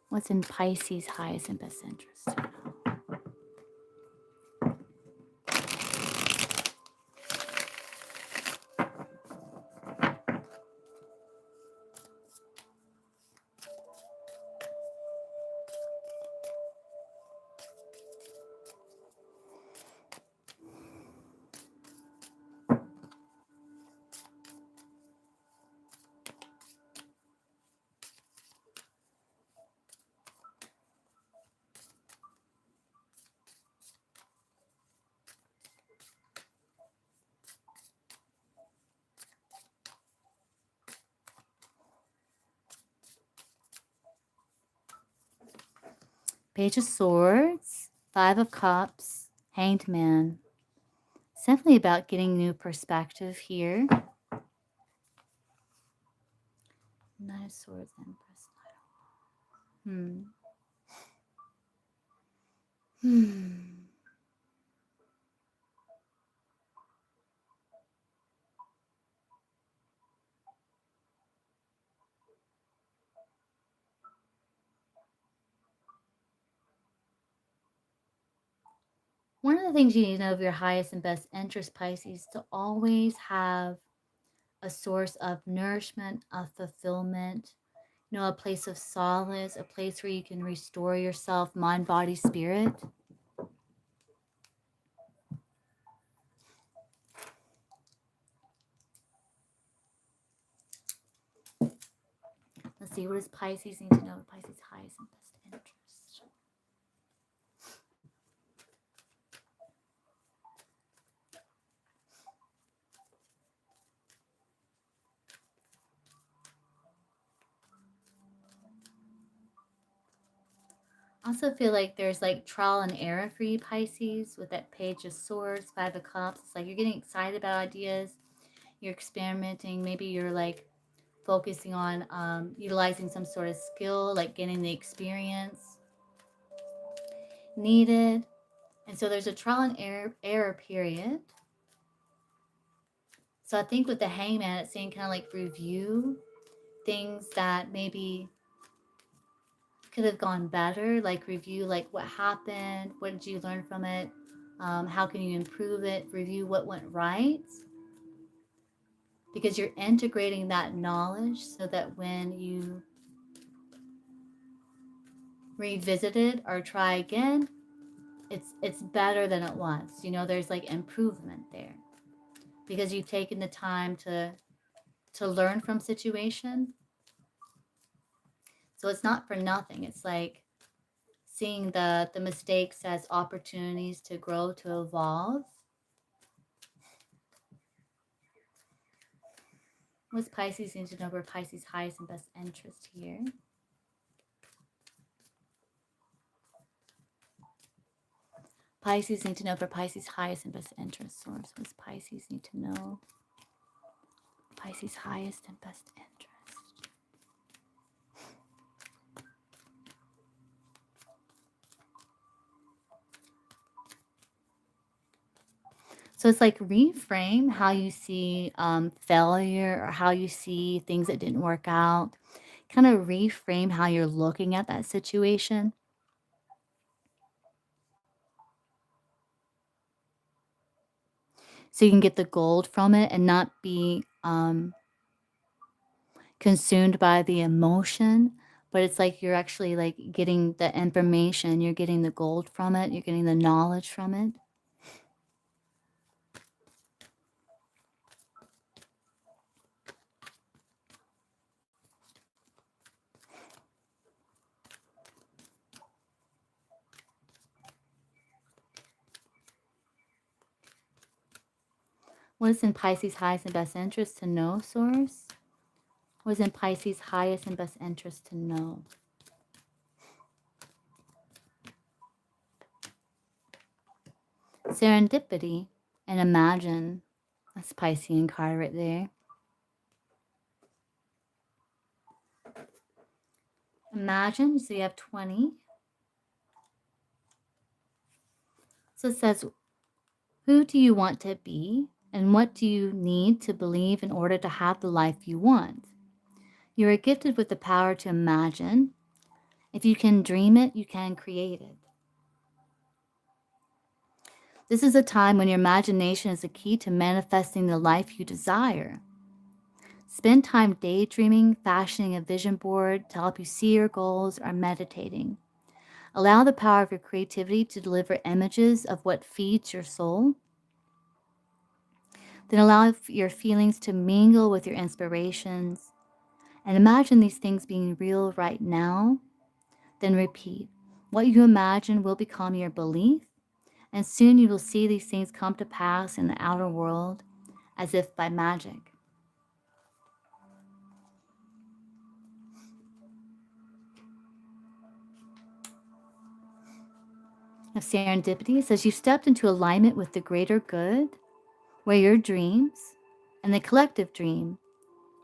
What's in Pisces' highest and best interest to know? Page of Swords, Five of Cups, Hanged Man. It's definitely about getting new perspective here. Knight of Swords, Empress. One of the things you need to know of your highest and best interest, Pisces, to always have a source of nourishment, of fulfillment, a place of solace, a place where you can restore yourself, mind, body, spirit. Let's see, what does Pisces need to know? Pisces' highest and best interest. I also feel like there's like trial and error for you, Pisces, with that Page of Swords, Five of Cups. It's like you're getting excited about ideas, you're experimenting, maybe you're like focusing on utilizing some sort of skill, like getting the experience needed. And so there's a trial and error period. So I think with the Hangman, it's saying kind of like review things that maybe could have gone better, like review like what happened, what did you learn from it, how can you improve it, review what went right, because you're integrating that knowledge so that when you revisit it or try again, it's better than it was. There's like improvement there because you've taken the time to learn from situation. So it's not for nothing. It's like seeing the mistakes as opportunities to grow, to evolve. What's Pisces need to know for Pisces' highest and best interest here? Pisces need to know for Pisces' highest and best interest. Source, what's Pisces need to know? Pisces' highest and best interest. So it's like reframe how you see failure or how you see things that didn't work out. Kind of reframe how you're looking at that situation. So you can get the gold from it and not be consumed by the emotion, but it's like you're actually like getting the information, you're getting the gold from it, you're getting the knowledge from it. What is in Pisces' highest and best interest to know, Source? What is in Pisces' highest and best interest to know? Serendipity and imagine. That's Piscean card right there. Imagine, so you have 20. So it says, who do you want to be? And what do you need to believe in order to have the life you want? You are gifted with the power to imagine. If you can dream it, you can create it. This is a time when your imagination is the key to manifesting the life you desire. Spend time daydreaming, fashioning a vision board to help you see your goals, or meditating. Allow the power of your creativity to deliver images of what feeds your soul. Then allow your feelings to mingle with your inspirations. And imagine these things being real right now. Then repeat. What you imagine will become your belief, and soon you will see these things come to pass in the outer world as if by magic. Of serendipity, it says you stepped into alignment with the greater good, where your dreams and the collective dream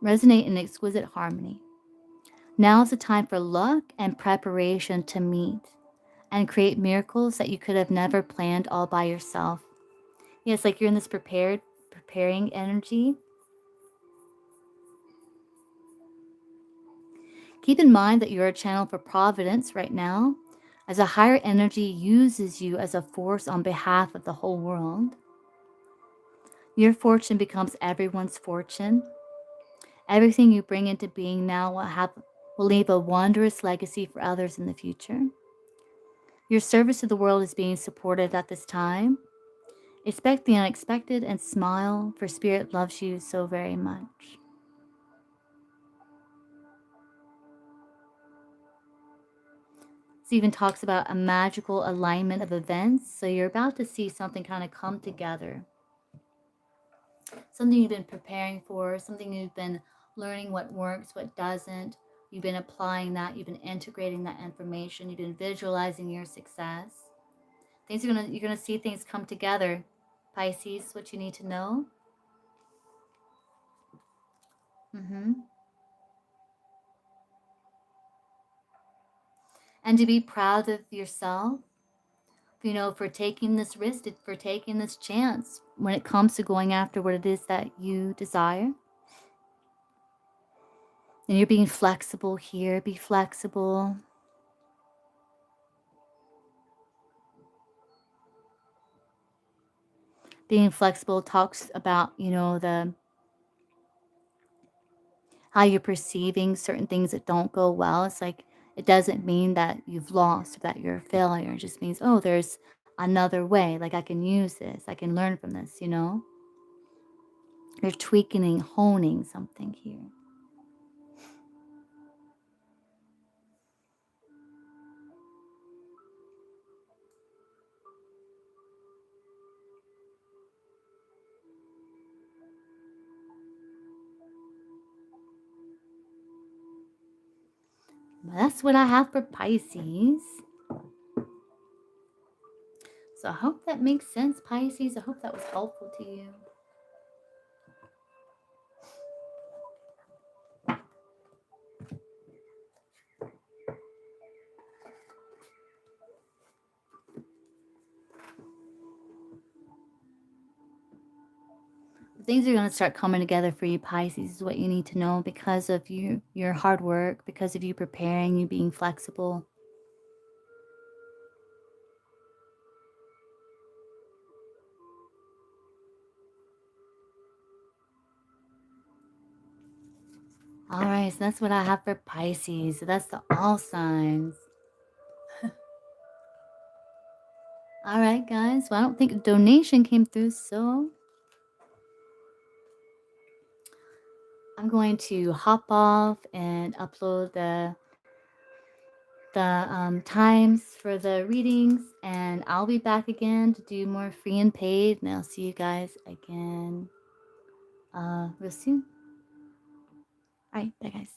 resonate in exquisite harmony. Now is the time for luck and preparation to meet and create miracles that you could have never planned all by yourself. Yes, like you're in this preparing energy. Keep in mind that you're a channel for providence right now, as a higher energy uses you as a force on behalf of the whole world. Your fortune becomes everyone's fortune. Everything you bring into being now will leave a wondrous legacy for others in the future. Your service to the world is being supported at this time. Expect the unexpected and smile, for Spirit loves you so very much. This even talks about a magical alignment of events. So you're about to see something kind of come together. Something you've been preparing for, something you've been learning what works, what doesn't. You've been applying that, you've been integrating that information, you've been visualizing your success. You're gonna see things come together. Pisces, what you need to know. And to be proud of yourself, for taking this risk, for taking this chance when it comes to going after what it is that you desire. And you're being flexible here. Be flexible. Being flexible talks about, how you're perceiving certain things that don't go well. It's like, it doesn't mean that you've lost or that you're a failure. It just means, oh, there's another way. Like, I can use this. I can learn from this, You're tweaking and honing something here. That's what I have for Pisces. So I hope that makes sense, Pisces. I hope that was helpful to you. Things are going to start coming together for you, Pisces, is what you need to know, because of your hard work, because of you preparing, you being flexible. All right, so that's what I have for Pisces. So that's the Allsigns. All right, guys. Well, I don't think a donation came through, so I'm going to hop off and upload the times for the readings, and I'll be back again to do more free and paid, and I'll see you guys again real soon. All right, bye, guys.